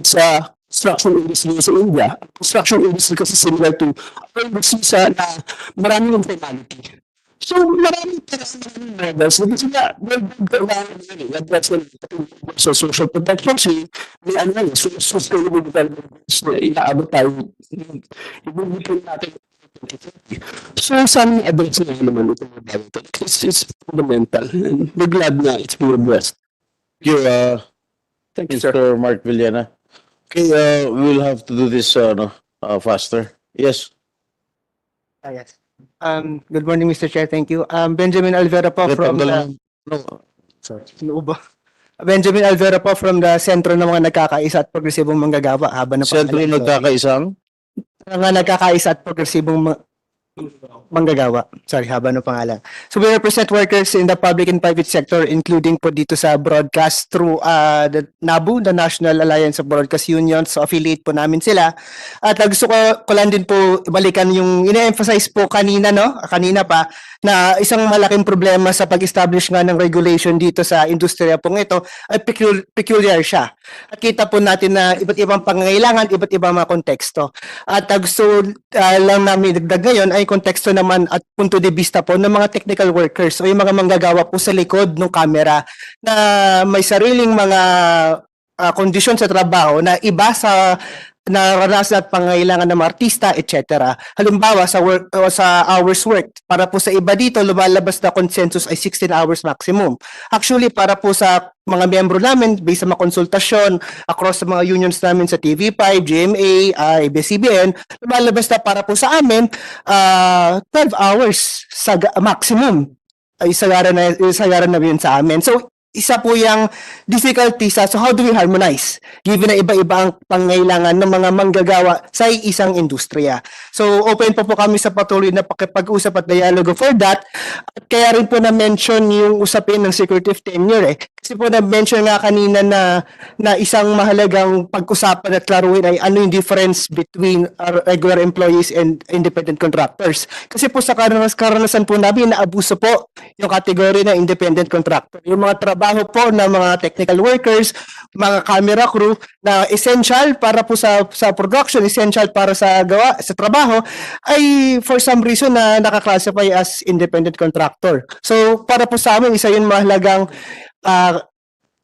sa construction industry sa India. Construction industry kasi similar to industry na maraming informality. So, maraming levels. Kasi nga, so social protection, may sustainable development na inaabot tayo. Ibigay natin. So, saan address na naman ito? It's fundamental. And we're glad na it's being addressed.
Thank you, Mr. Mark Villena. Okay, we'll have to do this faster. Yes.
Yes. Good morning, Mr. Chair. Thank you. Benjamin Alvera po from the... Benjamin Alvera po from the Sentro ng mga Nagkakaisa at Progresibong Manggagawa. Haba na
Sentro ng Nagkakaisang?
Mga Nagkakaisa at Progresibong Manggagawa. Sorry, haba ng pangalan. So we represent workers in the public and private sector, including po dito sa broadcast through the NABU, the National Alliance of Broadcast Unions. So affiliate po namin sila. At gusto ko lang din po balikan yung ine-emphasize po kanina pa, na isang malaking problema sa pag-establish nga ng regulation dito sa industriya pong ito ay peculiar siya. At kita po natin na iba't ibang pangangailangan, iba't ibang mga konteksto. At gusto lang namin dagdag ngayon ay konteksto naman at punto de vista po ng mga technical workers o yung mga manggagawa po sa likod ng camera na may sariling mga kondisyon sa trabaho na iba sa naranasan at pangailangan ng mga artista, etc. Halimbawa, sa work o sa hours worked, para po sa iba dito, lumalabas na consensus ay 16 hours maximum. Actually, para po sa mga miyembro namin, based sa mga konsultasyon across sa mga unions namin sa TV5, GMA, ABS-CBN, lumalabas na para po sa amin, 12 hours sa maximum. Ay isagaran na yun sa amin. So, isa po yung difficulty so how do we harmonize given na iba-iba ang pangangailangan ng mga manggagawa sa isang industriya. So open po kami sa patuloy na pakipag-usap at dialogue for that. At kaya rin po na-mention yung usapin ng security of tenure Kasi po na-mention nga kanina na isang mahalagang pag-usapan at klaruhin ay ano yung difference between our regular employees and independent contractors. Kasi po sa karanasan po namin na-abuso po yung kategory ng independent contractor. Yung mga trabaho po ng mga technical workers, mga camera crew na essential para po sa production, essential para sa trabaho ay for some reason na nakaklasify as independent contractor. So para po sa amin isa yun mahalagang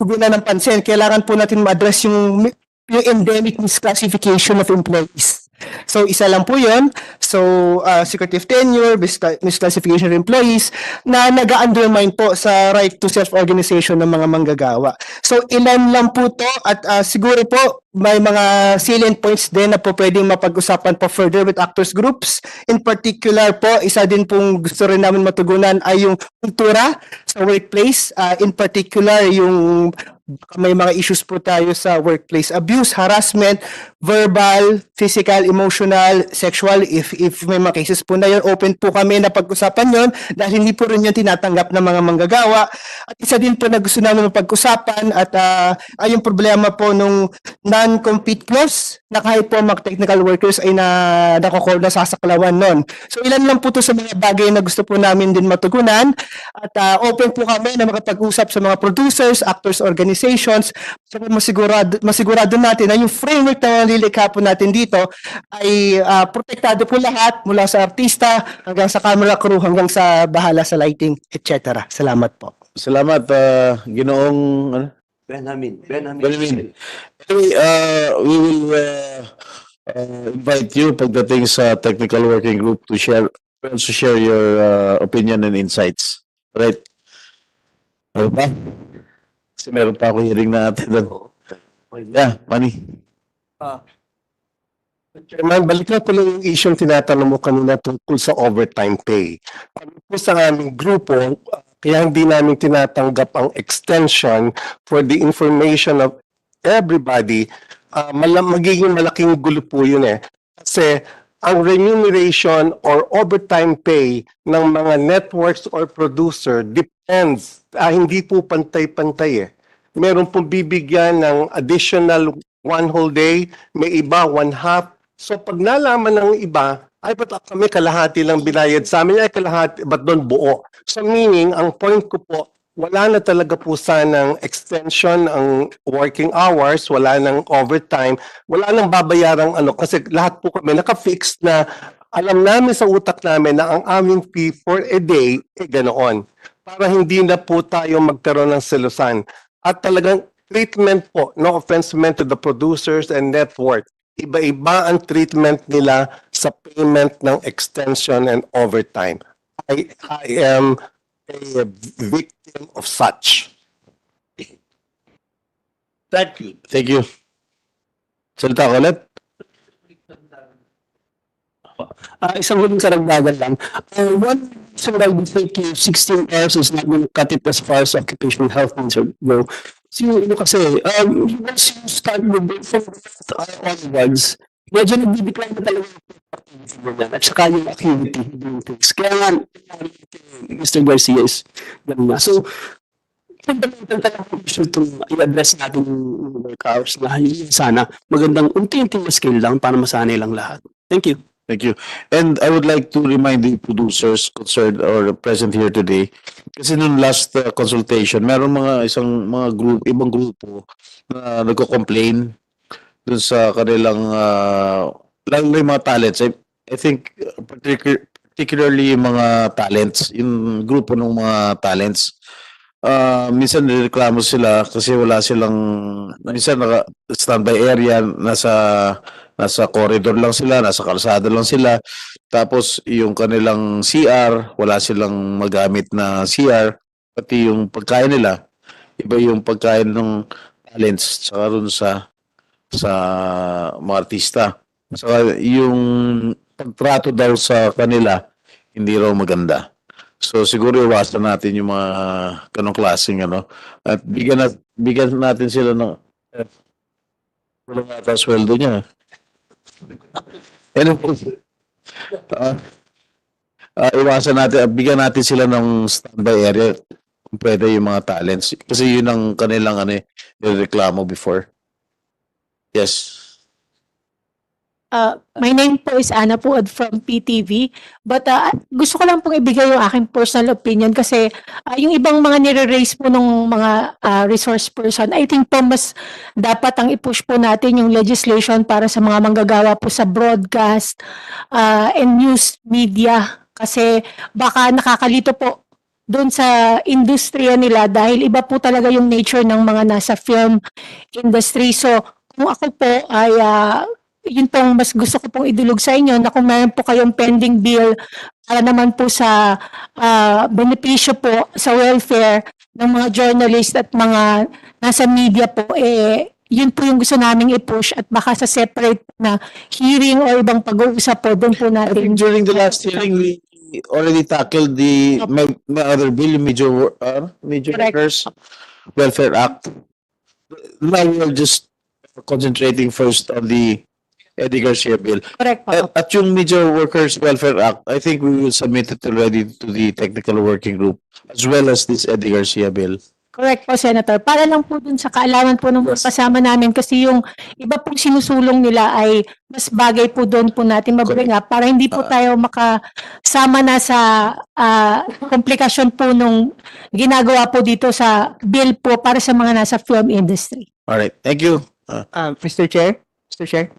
tugunan ng pansin. Kailangan po natin ma-address yung endemic misclassification of employees. So isa lang po yun. So security of tenure, misclassification of employees na nag-undermine po sa right to self-organization ng mga manggagawa. So ilan lang po to at siguro po may mga salient points din na po pwedeng mapag-usapan po further with actors groups. In particular po, isa din pong gusto rin namin matugunan ay yung kultura sa workplace. In particular, yung may mga issues po tayo sa workplace abuse, harassment, verbal, physical, emotional, sexual. If may mga cases po na yun, open po kami na pag-usapan yun dahil hindi po rin yun tinatanggap ng mga manggagawa. At isa din po na gusto namin mapag-usapan at ay yung problema po nung non-compete clause na kahit po mga technical workers ay nasasaklawan nun. So ilan lang po to sa mga bagay na gusto po namin din matugunan at open po kami na makapag-usap sa mga producers, actors, organizations so masigurado natin na yung framework na nalilikha po natin dito ay protektado po lahat mula sa artista hanggang sa camera crew hanggang sa bahala sa lighting, etc. Salamat po.
Salamat, Ginoong
Benjamin.
Anyway, we will invite you pagdating sa technical working group to share your opinion and insights. Right? Ano pa? Kasi meron pa ako hearing na natin doon. Yeah, Manny.
Chairman, balik na po lang yung issue yung tinatanong mo kanina tungkol sa overtime pay. Kami po sa aming grupo, kaya hindi namin tinatanggap ang extension for the information of everybody, magiging malaking gulo po yun Kasi ang remuneration or overtime pay ng mga networks or producer depends, hindi po pantay-pantay Meron pong bibigyan ng additional 1 whole day, may iba 1/2. So pag nalaman ng iba, ay ba't kami kalahati lang binayad sa amin, ay kalahati, ba't doon buo? So meaning, ang point ko po, wala na talaga po sanang extension ang working hours, wala nang overtime, wala nang babayarang kasi lahat po kami naka-fix na alam namin sa utak namin na ang aming fee for a day ganoon. Para hindi na po tayo magkaroon ng selusan. At talagang treatment po, no offense meant to the producers and network, iba-iba ang treatment nila sa payment ng extension and overtime. I am a victim of such.
Thank you.
Thank you. Salita ko ulit.
Isang huling karagdagan lang. One reason why we think 16 hours is not going to cut it as far as occupational health needs go. Kasi, once you start moving from onwards, medyo nag-decline na talaga yung productivity at saka yung acuity doing things. Kaya nga, Mr. Garcia is ganun na. So, fundamental talaga yung issue itong i-address natin yung work hours na yun sana magandang unti-unting scale lang para masanay lang lahat. Thank you.
Thank you. And I would like to remind the producers concerned or present here today, kasi nung last consultation, meron ibang grupo na nagko-complain dun sa kanilang, lalo na yung mga talents. I think particularly yung mga talents, yung grupo ng mga talents. Minsan nireklamo sila kasi wala silang, minsan naka-standby area, nasa Nasa corridor lang sila, nasa kalsada lang sila. Tapos yung kanilang CR, wala silang magamit na CR. Pati yung pagkain nila, iba yung pagkain ng talents saka rin sa mga artista. Saka yung pagtrato daw sa kanila, hindi raw maganda. So siguro iwasan natin yung mga ganong klaseng ano. At bigyan natin sila ng wala nga sweldo niya. Anyway, iwasan natin, bigyan natin sila ng standby area kung pwede yung mga talents. Kasi yun ang kanilang nireklamo before. Yes.
My name po is Ana Puod from PTV. But gusto ko lang pong ibigay yung aking personal opinion kasi yung ibang mga nire-raise po ng mga resource person, I think po mas dapat ang i-push po natin yung legislation para sa mga manggagawa po sa broadcast and news media kasi baka nakakalito po doon sa industriya nila dahil iba po talaga yung nature ng mga nasa film industry. So kung ako po ay yun pong mas gusto ko pong idulog sa inyo na kung meron po kayong pending bill para naman po sa benepisyo po sa welfare ng mga journalist at mga nasa media po, yun po yung gusto naming i-push at baka sa separate na hearing o ibang pag-uusap po, doon po
I
natin.
think during the last hearing, we already tackled my other bill, major workers welfare act. Now we're just concentrating first on the Eddie Garcia bill.
Correct po.
At yung Major Workers Welfare Act, I think we will submit it already to the technical working group as well as this Eddie Garcia bill.
Correct po, Senator. Para lang po dun sa kaalaman po ng mga kasama namin kasi yung iba pong sinusulong nila ay mas bagay po doon po natin mabring up para hindi po tayo makasama na sa komplikasyon po nung ginagawa po dito sa bill po para sa mga nasa film industry.
All right. Thank you.
Mr. Chair? Mr. Chair?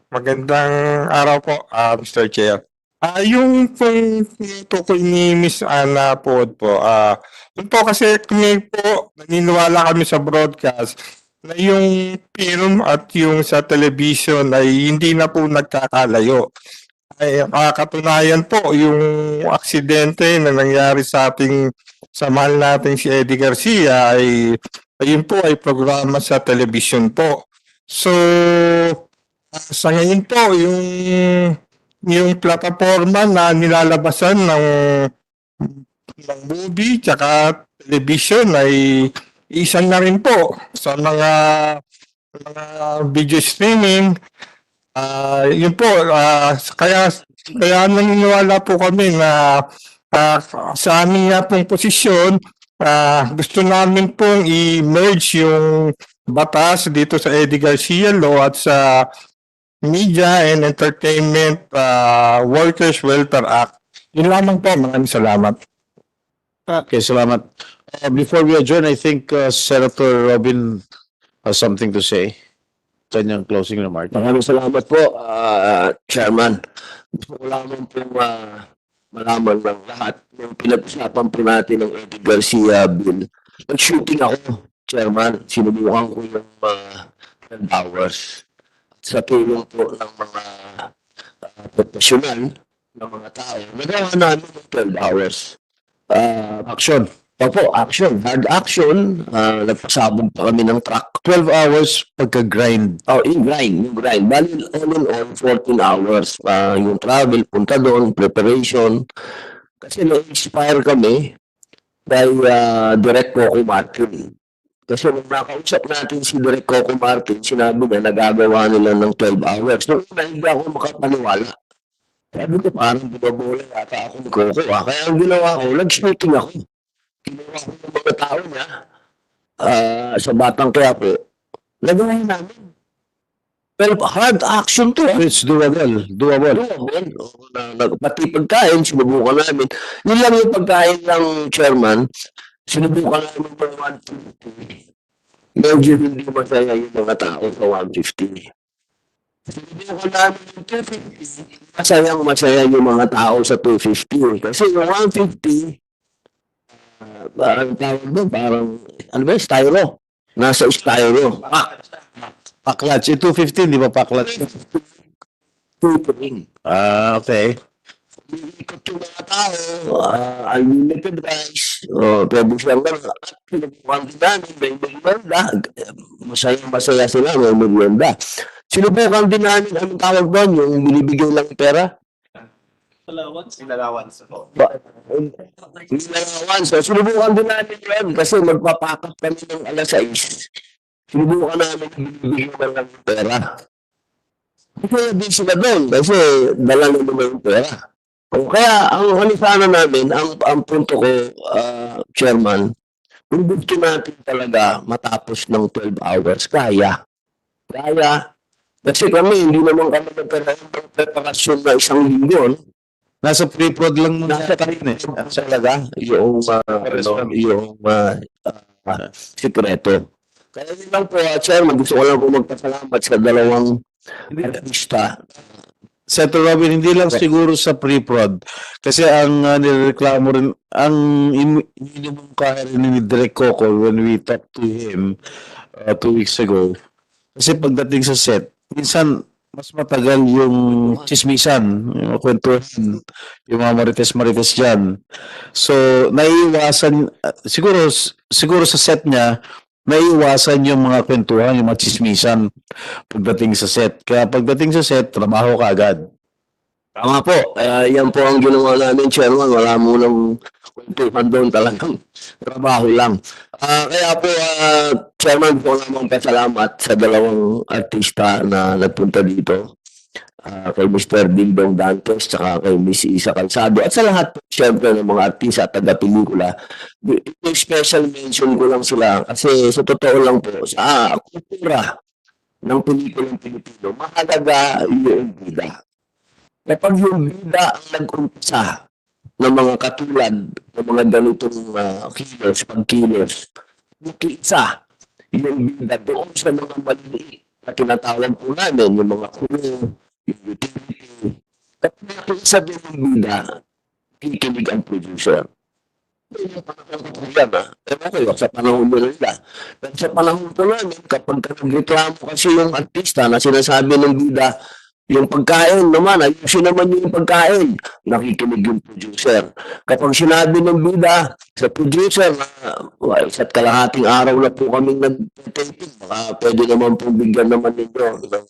Magandang araw po, Mr. Chair. Yung pong tukoy ni Miss Ana po, yun po kasi kami po, naniniwala kami sa broadcast na yung film at yung sa television ay hindi na po nagkakalayo. Ay katunayan po yung aksidente na nangyari sa mahal nating si Eddie Garcia ay ayun po ay programa sa television po. So, sa ngayon po, yung plataforma na nilalabasan ng movie tsaka television ay isang na rin po sa mga video streaming. Yun po, kaya naniniwala po kami na sa aming nga pong posisyon, gusto namin pong i-merge yung batas dito sa Eddie Garcia Law at sa Media and Entertainment Workers Welfare Act. Yun lamang po. Maraming salamat.
Okay, salamat. Before we adjourn, I think Senator Robin has something to say. Kanyang closing remark.
Maraming salamat po, Chairman. Gusto ko lamang pong malaman ng lahat yung pinag-usapan po natin ng Eddie Garcia bill. Nag-shooting ako, Chairman. Sinubukan ko yung 10 hours. Sa tulong po ng mga profesional ng mga tao. Nagawa namin ng 12 hours. Action. Opo, action. Hard action. Nagpasabog pa kami ng truck.
12 hours pagka-grind.
Yung grind. Bali, all in all, 14 hours. Yung travel, punta doon, preparation. Kasi na-inspire kami by Direct Coco Martin. Kasi nung nakausap natin si Direct Coco Martin, sinabi niya nagagawa nila ng 12 hours. Nung hindi ako makapaniwala. Sabi ko parang binabola yata ako ni Coco. Kaya ang ginawa ko, nag-shooting ako. Ginawa ko ng mga tao niya sa Batang Quiapo. Nagawa namin. Pero hard action to.
It's doable.
Pati pagkain, sinubukan namin. Yun lang yung pagkain ng chairman. Sinubukan namin ng 150. Medyo hindi masaya yung mga tao sa 150. Sinubukan namin yung 250. Masaya yung mga tao sa 250. Kasi yung 150, parang tawag doon, parang, styro. Nasa styro.
Pa-clutch. 215, di ba pa-clutch?
Tuturing.
Okay.
Ikot yung mga tao, unlimited rice, pwede siyang gano'n. At pinubukan din namin, may merienda. Masaya sila, may merienda. Sinubukan din namin, anong tawag doon, yung binibigay lang pera? Allowance. So, sinubukan din namin yun kasi magpapakap kami ng alas 6. Sinubukan namin binibigay lang ng pera. Kaya din sila doon kasi dala na naman yung pera. O kaya, ang ano sana namin, ang punto ko, Chairman, kung gusto natin talaga matapos ng 12 hours, kaya. Kaya. Kasi kami, hindi naman kami nagkaroon ng preparasyon na 1 linggo. No?
Nasa pre-prod lang muna
Nasa
kanina.
talaga, yung, sikreto. Kaya yun lang po, Chairman, gusto ko lang po magpasalamat sa dalawang artista.
Senator Robin, hindi lang siguro sa pre-prod. Kasi ang nireklamo rin, ang ininom kaya rin ni Direk Coco when we talked to him 2 weeks ago. Kasi pagdating sa set, minsan mas matagal yung chismisan, yung kwentuhan, yung mga marites-marites dyan. So, naiiwasan, siguro sa set niya, naiiwasan yung mga kwentuhan, yung mga chismisan pagdating sa set. Kaya pagdating sa set, trabaho ka agad.
Tama po. Yan po ang ginawa namin, Chairman. Wala mo nang kwentuhan doon, talagang trabaho lang. Kaya po, Chairman, po namang pasalamat sa dalawang artista na nagpunta dito. Kay Mr. Dingdong Dantes, saka kay Miss Isa Calzado, at sa lahat po, siyempre, ng mga artista at taga-pelikula. Ito special mention ko lang sila kasi sa totoo lang po, sa kultura ng pelikulang Pilipino, mahalaga yung bida. Kapag yung bida ang nag-umpisa ng mga katulad ng mga ganitong pag-killers, nakiisa yung bida doon sa mga maliliit na tinatawag po namin, yung mga crew, yung utility. At nakiisa din yung bida, kikinig ang producer. Ewan ko, sa panahon mo nila. Pero sa panahon po namin, kapag nagreklamo kasi yung artista na sinasabi ng bida, yung pagkain naman, ayusin naman yung pagkain. Nakikinig yung producer. Kapag sinabi ng bida sa producer na isa't kalahating araw na po kaming nag-taping, baka pwede naman po bigyan naman ninyo ng